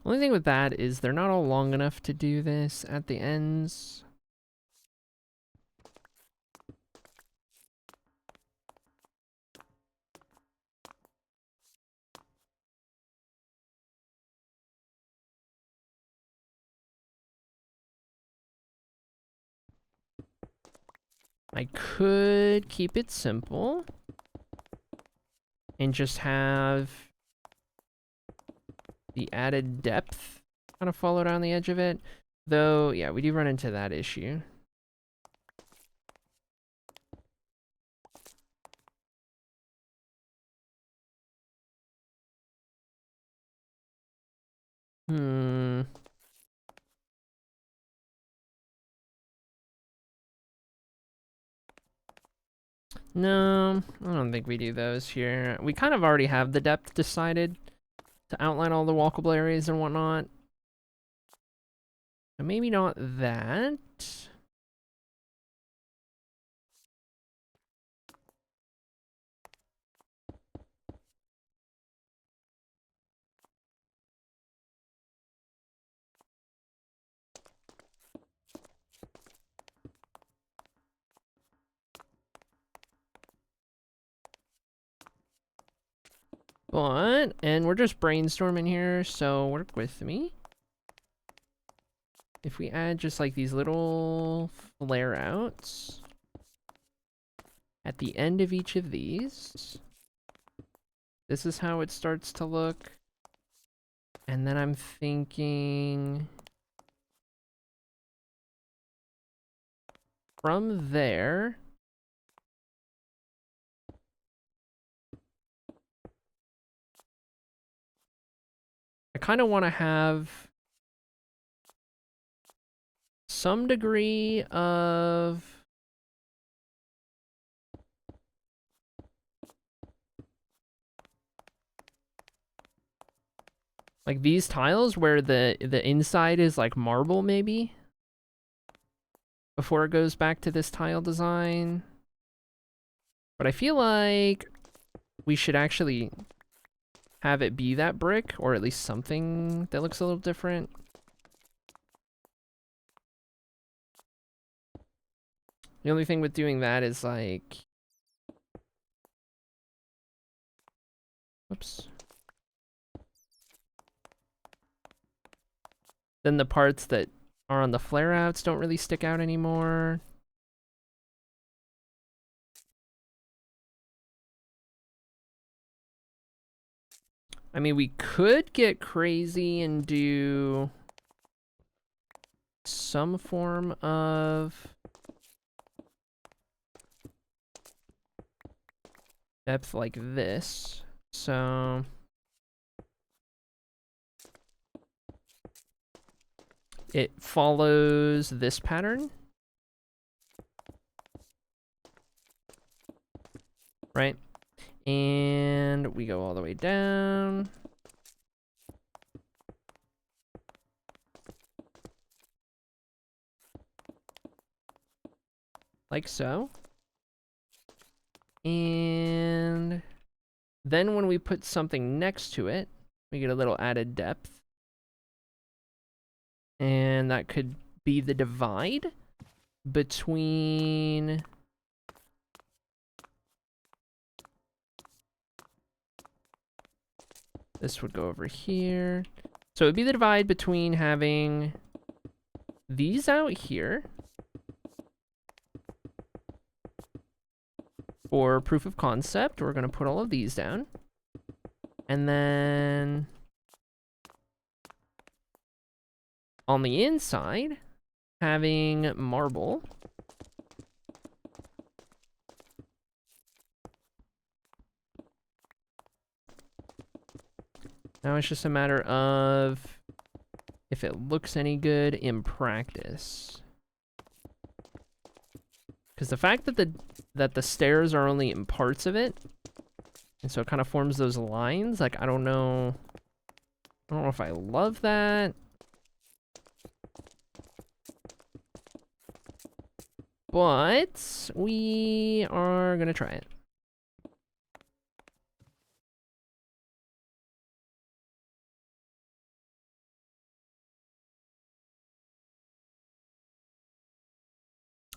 Only thing with that is they're not all long enough to do this at the ends. I could keep it simple and just have the added depth kind of follow down the edge of it. Though, yeah, we do run into that issue. No, I don't think we do those here. We kind of already have the depth decided to outline all the walkable areas and whatnot. So maybe not that. And we're just brainstorming here, so work with me. If we add just like these little flare outs at the end of each of these, this is how it starts to look. And then I'm thinking from there, I kind of want to have some degree of like these tiles where the inside is like marble maybe before it goes back to this tile design. But I feel like we should actually have it be that brick, or at least something that looks a little different. The only thing with doing that is like, whoops. Then the parts that are on the flare outs don't really stick out anymore. I mean, we could get crazy and do some form of depth like this. So it follows this pattern, right? And we go all the way down. Like so. And then when we put something next to it, we get a little added depth. And that could be the divide between this would go over here. So it would be the divide between having these out here for proof of concept. We're going to put all of these down. And then on the inside, having marble. Now it's just a matter of if it looks any good in practice. Because the fact that the stairs are only in parts of it, and so it kind of forms those lines, like I don't know if I love that. But we are gonna try it.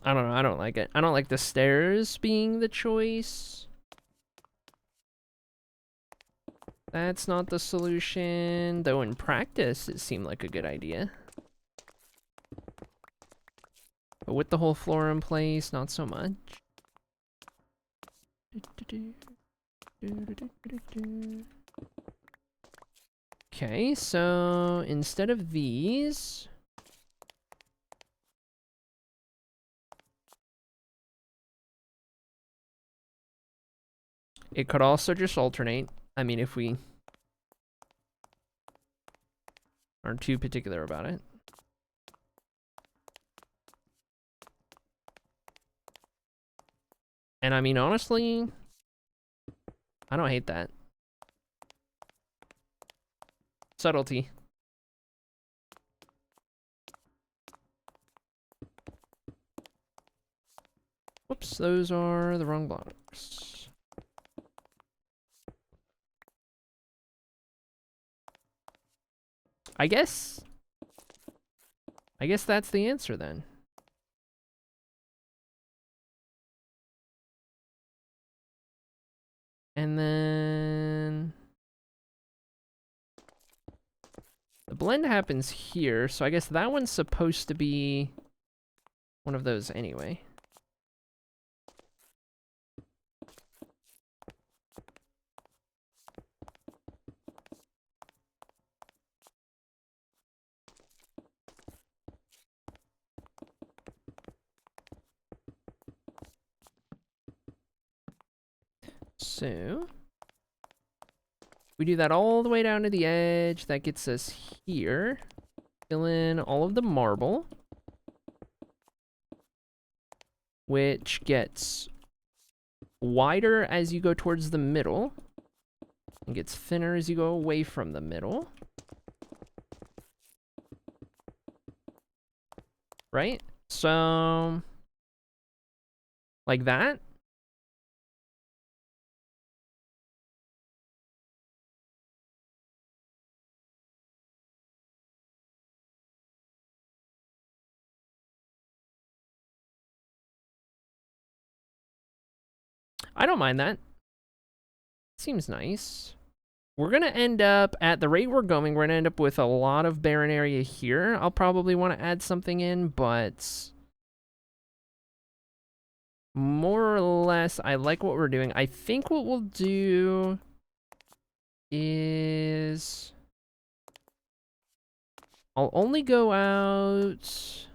I don't know, I don't like it. I don't like the stairs being the choice. That's not the solution, though in practice it seemed like a good idea. But with the whole floor in place, not so much. Okay, so instead of these, it could also just alternate. I mean, if we aren't too particular about it. And I mean, honestly, I don't hate that. Subtlety. Whoops, those are the wrong blocks. I guess that's the answer then. And then blend happens here, so I guess that one's supposed to be one of those anyway. So we do that all the way down to the edge. That gets us here. Fill in all of the marble, which gets wider as you go towards the middle and gets thinner as you go away from the middle. Right? So, like that. I don't mind that. Seems nice. We're going to end up, at the rate we're going, we're going to end up with a lot of barren area here. I'll probably want to add something in, but more or less, I like what we're doing. I think what we'll do is I'll only go out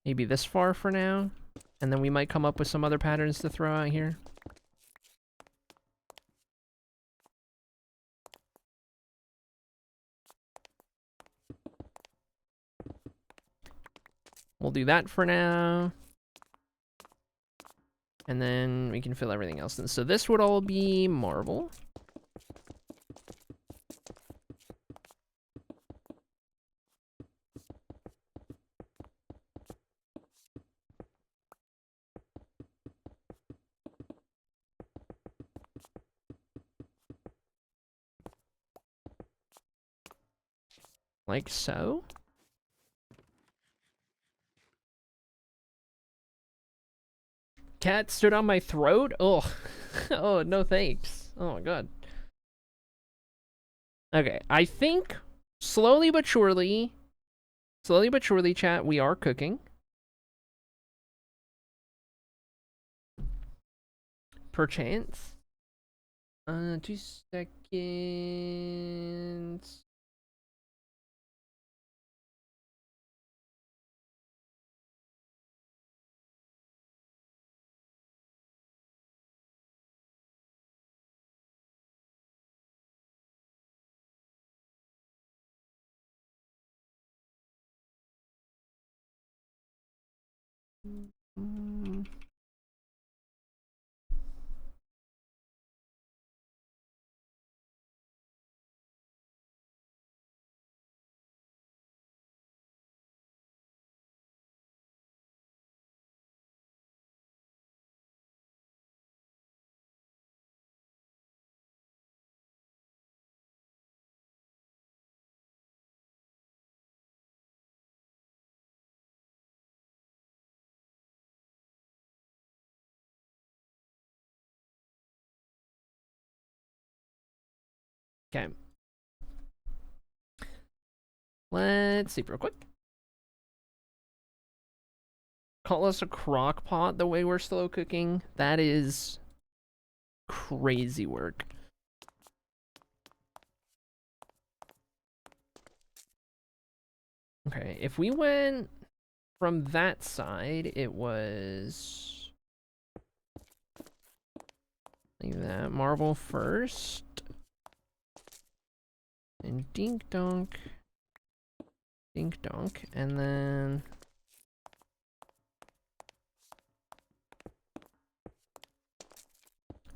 maybe this far for now, and then we might come up with some other patterns to throw out here. We'll do that for now. And then we can fill everything else in. So this would all be marble. Like so. Cat stood on my throat? Oh, oh, no thanks. Oh my god. Okay, I think slowly but surely, chat, we are cooking. Perchance. 2 seconds. Okay. Let's see real quick. Call us a crock pot the way we're slow cooking. That is crazy work. Okay, if we went from that side, it was like that. Marble first. And dink donk. Dink donk. And then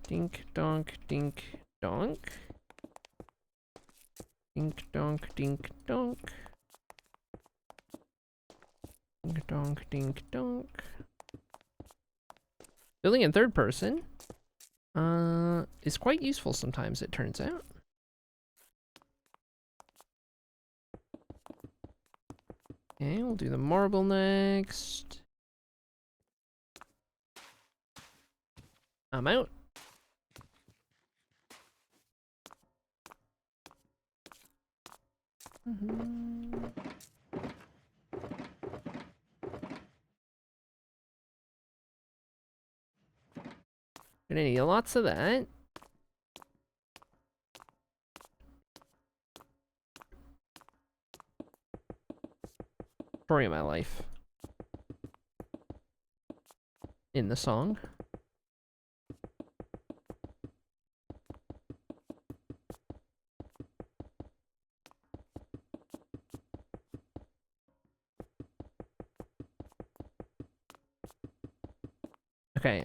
dink donk, dink donk. Dink donk, dink donk. Dink donk, dink donk. Building in third person is quite useful sometimes, it turns out. Okay, we'll do the marble next. I'm out. Gonna need lots of that. Story of my life. In the song. Okay,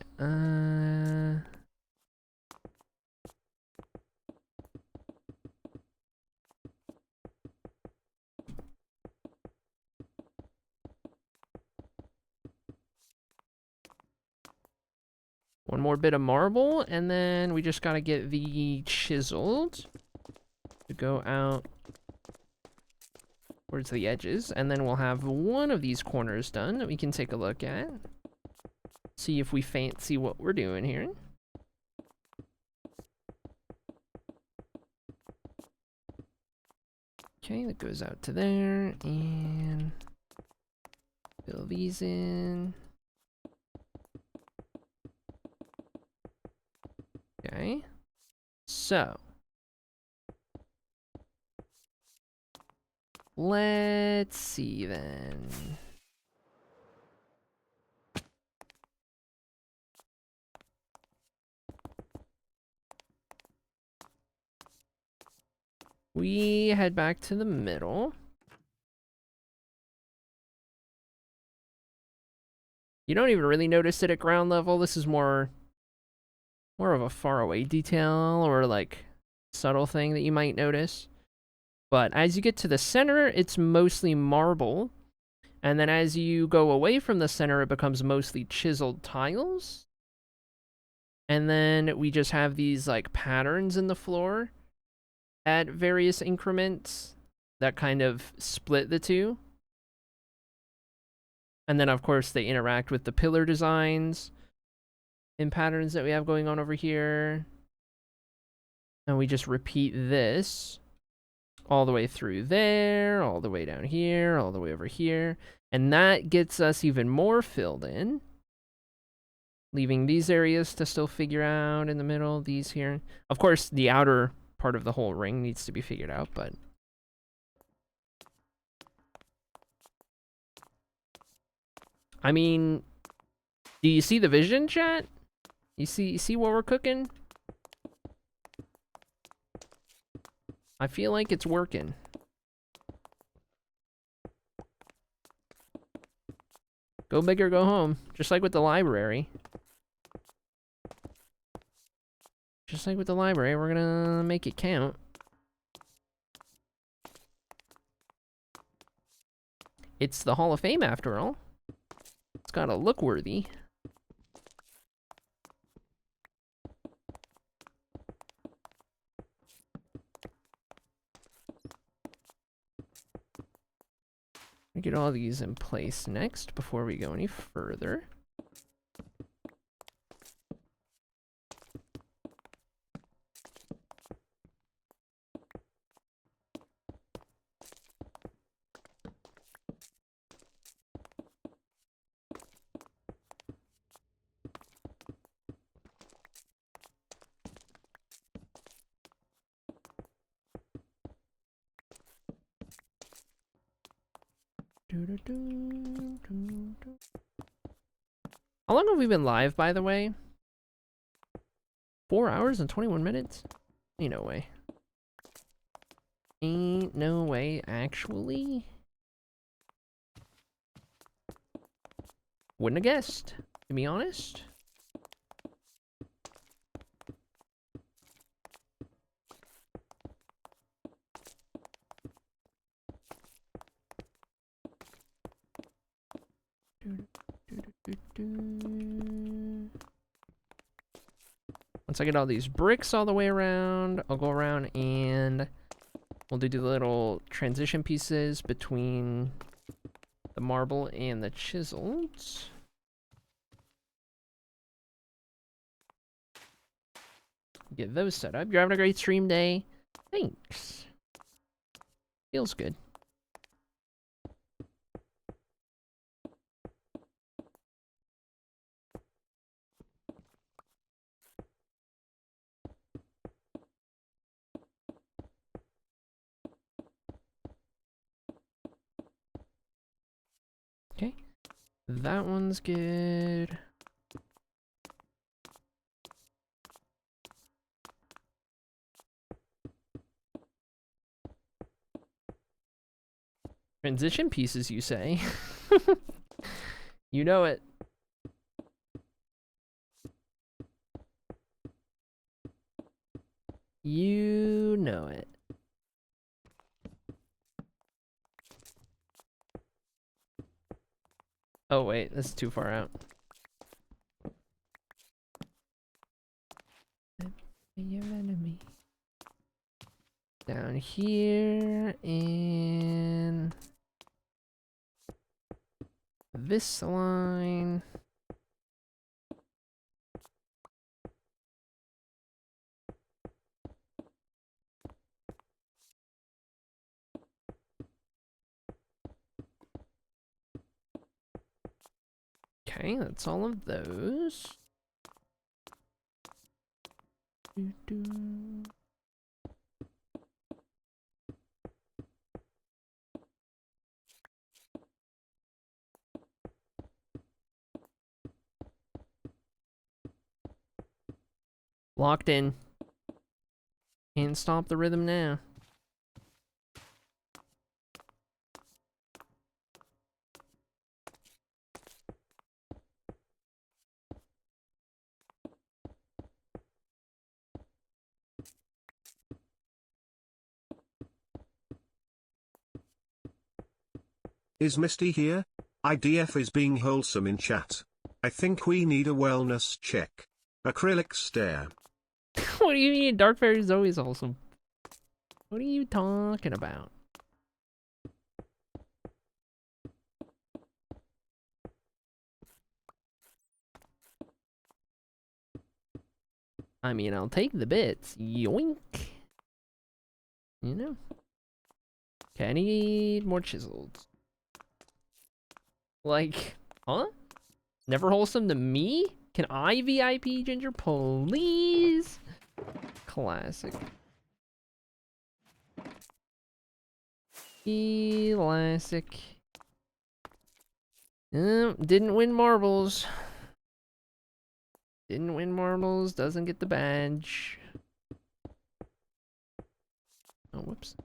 one more bit of marble, and then we just gotta get the chiseled to go out towards the edges, and then we'll have one of these corners done that we can take a look at. See if we fancy what we're doing here. Okay, that goes out to there, and fill these in. Okay, so let's see then. We head back to the middle. You don't even really notice it at ground level. This is more of a far away detail or like subtle thing that you might notice. But as you get to the center, it's mostly marble. And then as you go away from the center, it becomes mostly chiseled tiles. And then we just have these like patterns in the floor at various increments that kind of split the two. And then, of course, they interact with the pillar designs and patterns that we have going on over here. And we just repeat this all the way through there, all the way down here, all the way over here. And that gets us even more filled in. Leaving these areas to still figure out in the middle, these here. Of course, the outer part of the whole ring needs to be figured out, but I mean, do you see the vision, chat? You see what we're cooking? I feel like it's working. Go big or go home, just like with the library. Just like with the library, we're gonna make it count. It's the Hall of Fame after all. It's gotta look worthy. We get all these in place next before we go any further. How long have we been live, by the way? 4 hours and 21 minutes? Ain't no way. Ain't no way, actually. Wouldn't have guessed, to be honest. Once I get all these bricks all the way around, I'll go around and we'll do the little transition pieces between the marble and the chisels. Get those set up. You're having a great stream day. Thanks. Feels good. Okay. That one's good. Transition pieces, you say? You know it. You know it. Oh wait, that's too far out. Your enemy. Down here in this line. Okay, that's all of those. Locked in. Can't stop the rhythm now. Is Misty here? IDF is being wholesome in chat. I think we need a wellness check. Acrylic stare. What do you mean? Dark Fairy's always wholesome. What are you talking about? I mean, I'll take the bits. Yoink. You know. Okay, I need more chisels. Like, huh? Never wholesome to me? Can I VIP Ginger, please? Classic. Classic. Didn't win marbles. Didn't win marbles, doesn't get the badge. Oh, whoops.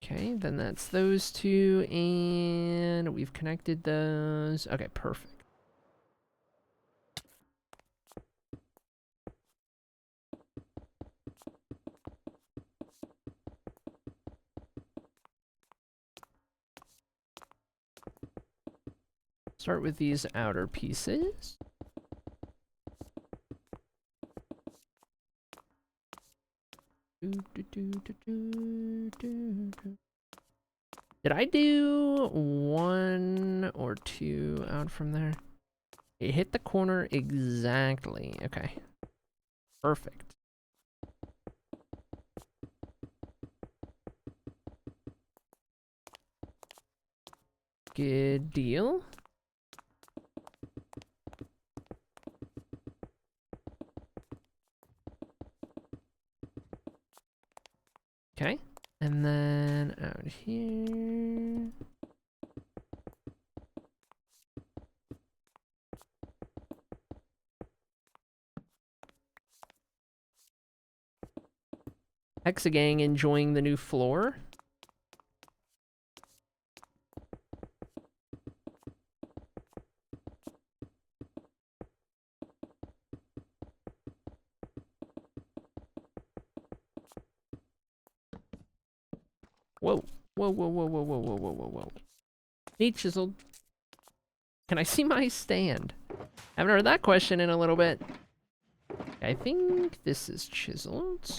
Okay, then that's those two, and we've connected those. Okay, perfect. Start with these outer pieces. Did I do 1 or 2 out from there? It hit the corner exactly. Okay. Perfect. Good deal. Okay. And then out here. Hexagang enjoying the new floor. Whoa. Whoa, whoa, whoa, whoa, whoa, whoa, whoa, whoa, whoa. Need chiseled. Can I see my stand? Haven't heard that question in a little bit. I think this is chiseled.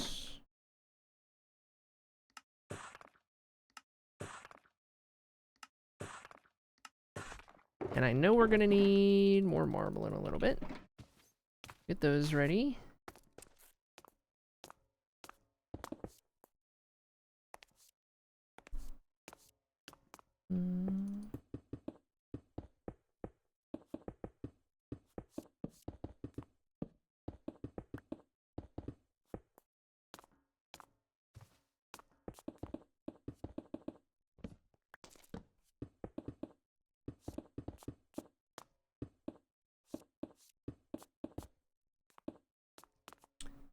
And I know we're gonna need more marble in a little bit. Get those ready.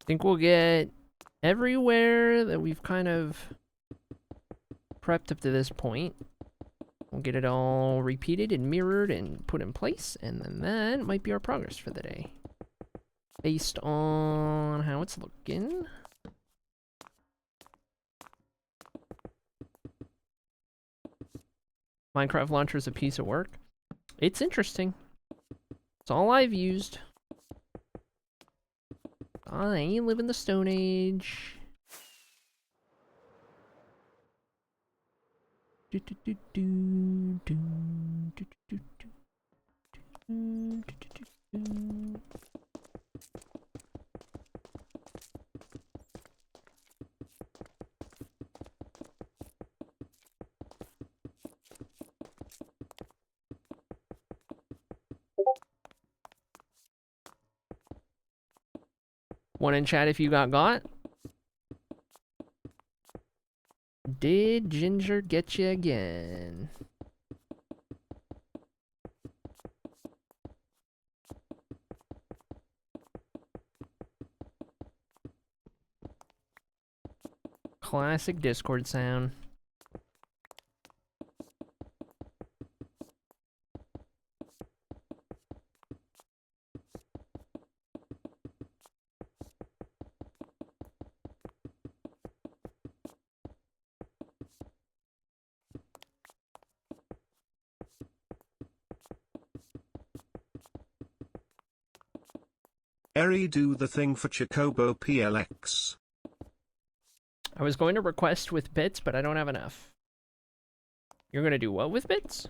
think we'll get everywhere that we've kind of prepped up to this point. We'll get it all repeated and mirrored and put in place, and then that might be our progress for the day. Based on how it's looking. Minecraft launcher is a piece of work. It's interesting. It's all I've used. I live in the Stone Age. One in chat if you got. Did Ginger get you again? Classic Discord sound. Eri, do the thing for Chocobo PLX. I was going to request with bits, but I don't have enough. You're gonna do what with bits?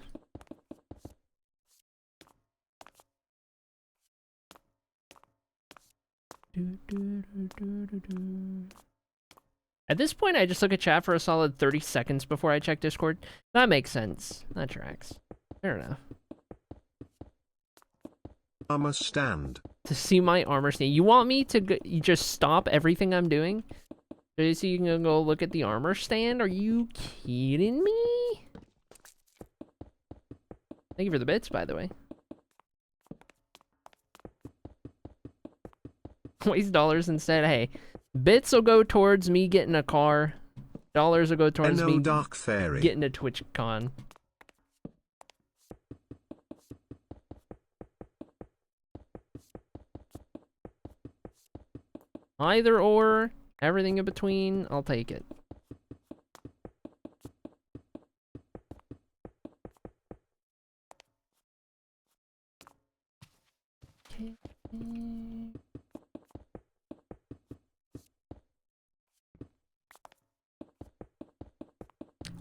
At this point, I just look at chat for a solid 30 seconds before I check Discord. That makes sense. That tracks. Fair enough. Armor stand. To see my armor stand. You want me to you just stop everything I'm doing? So you can go look at the armor stand? Are you kidding me? Thank you for the bits, by the way. Waste dollars instead. Hey, bits will go towards me getting a car. Dollars will go towards me Dark Fairy. getting a TwitchCon. Either or, everything in between, I'll take it. Okay.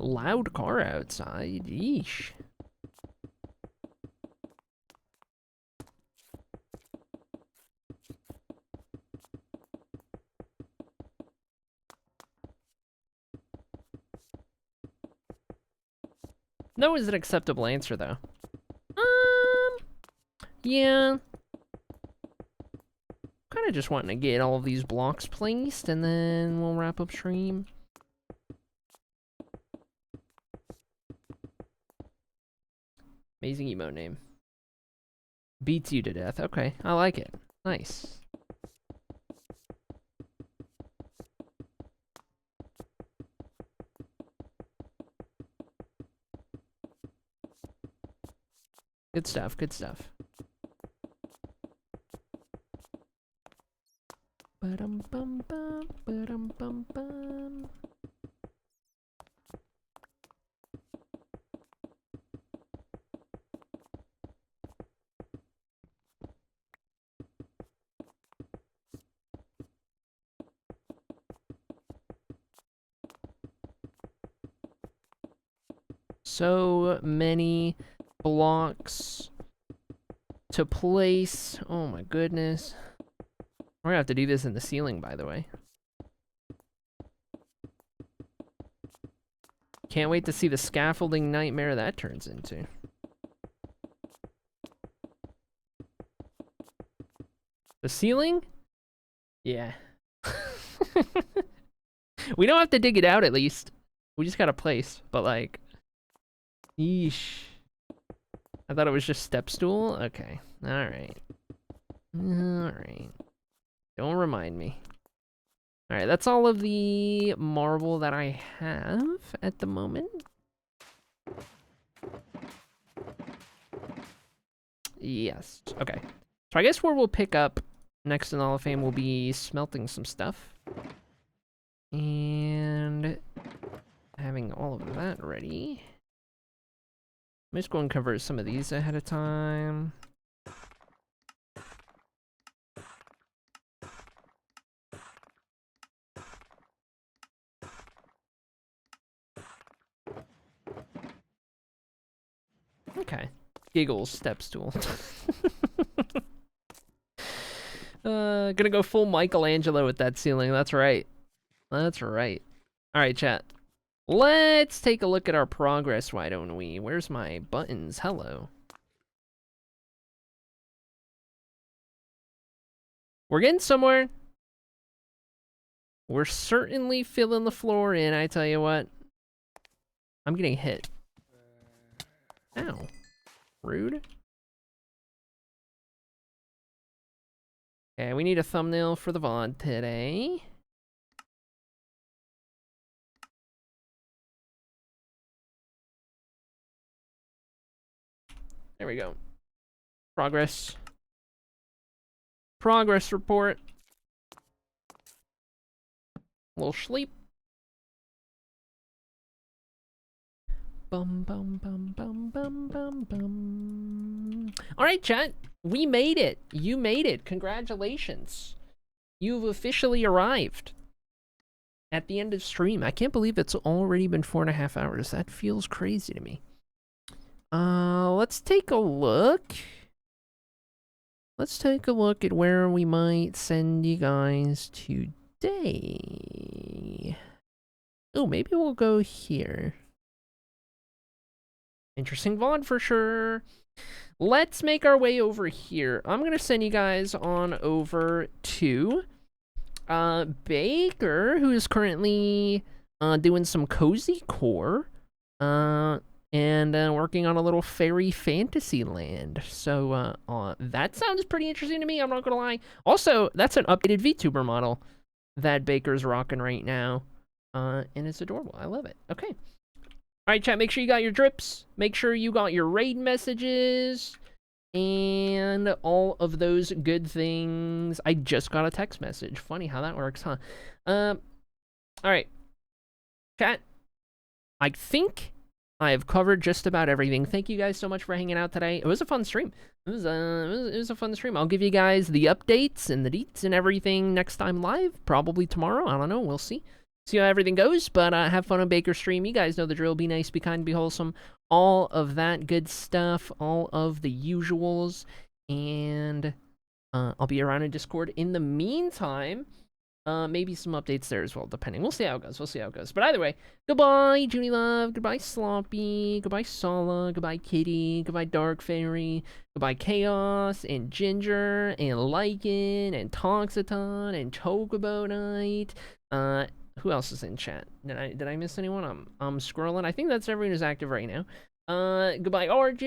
Loud car outside. Yeesh. No is an acceptable answer, though. Yeah. Kind of just wanting to get all of these blocks placed, and then we'll wrap up stream. Amazing emote name. Beats you to death. Okay, I like it. Nice. Good stuff, good stuff. Ba-dum-bum-bum, ba-dum-bum-bum. So many blocks to place. Oh my goodness. We're gonna have to do this in the ceiling, by the way. Can't wait to see the scaffolding nightmare that turns into. The ceiling? Yeah. We don't have to dig it out, at least. We just got a place, but like... Yeesh. I thought it was just step stool? Okay. Alright. Alright. Don't remind me. Alright, that's all of the marble that I have at the moment. Yes. Okay. So I guess where we'll pick up next in the Hall of Fame will be smelting some stuff. And having all of that ready. I'm just going to convert some of these ahead of time. Okay. Giggles step stool. Gonna go full Michelangelo with that ceiling. That's right. That's right. Alright, chat. Let's take a look at our progress, why don't we? Where's my buttons? Hello. We're getting somewhere. We're certainly filling the floor in, I tell you what. I'm getting hit. Ow. Rude. Okay, we need a thumbnail for the VOD today. There we go. Progress. Progress report. A little sleep. Bum bum bum bum bum bum bum. Alright, chat. We made it. You made it. Congratulations. You've officially arrived at the end of stream. I can't believe it's already been 4.5 hours. That feels crazy to me. Let's take a look. Let's take a look at where we might send you guys today. Oh, maybe we'll go here. Interesting VOD for sure. Let's make our way over here. I'm going to send you guys on over to Baker, who is currently doing some cozy core and working on a little fairy fantasy land. So that sounds pretty interesting to me, I'm not going to lie. Also, that's an updated VTuber model that Baker's rocking right now. And it's adorable. I love it. Okay. All right, chat, make sure you got your drips. Make sure you got your raid messages and all of those good things. I just got a text message. Funny how that works, huh? All right, chat. I think I have covered just about everything. Thank you guys so much for hanging out today. It was a fun stream. It was a fun stream. I'll give you guys the updates and the deets and everything next time live. Probably tomorrow. I don't know. We'll see. See how everything goes, but have fun on Baker's stream. You guys know the drill. Be nice, be kind, be wholesome. All of that good stuff. All of the usuals. And I'll be around in Discord. In the meantime, maybe some updates there as well, depending. We'll see how it goes. We'll see how it goes. But either way, goodbye, Junie Love. Goodbye, Sloppy. Goodbye, Sala. Goodbye, Kitty. Goodbye, Dark Fairy. Goodbye, Chaos, and Ginger, and Lycan, and Toxaton, and Chocobo Knight. Who else is in chat? Did I miss anyone? I'm scrolling. I think that's everyone who's active right now. Goodbye, RJ.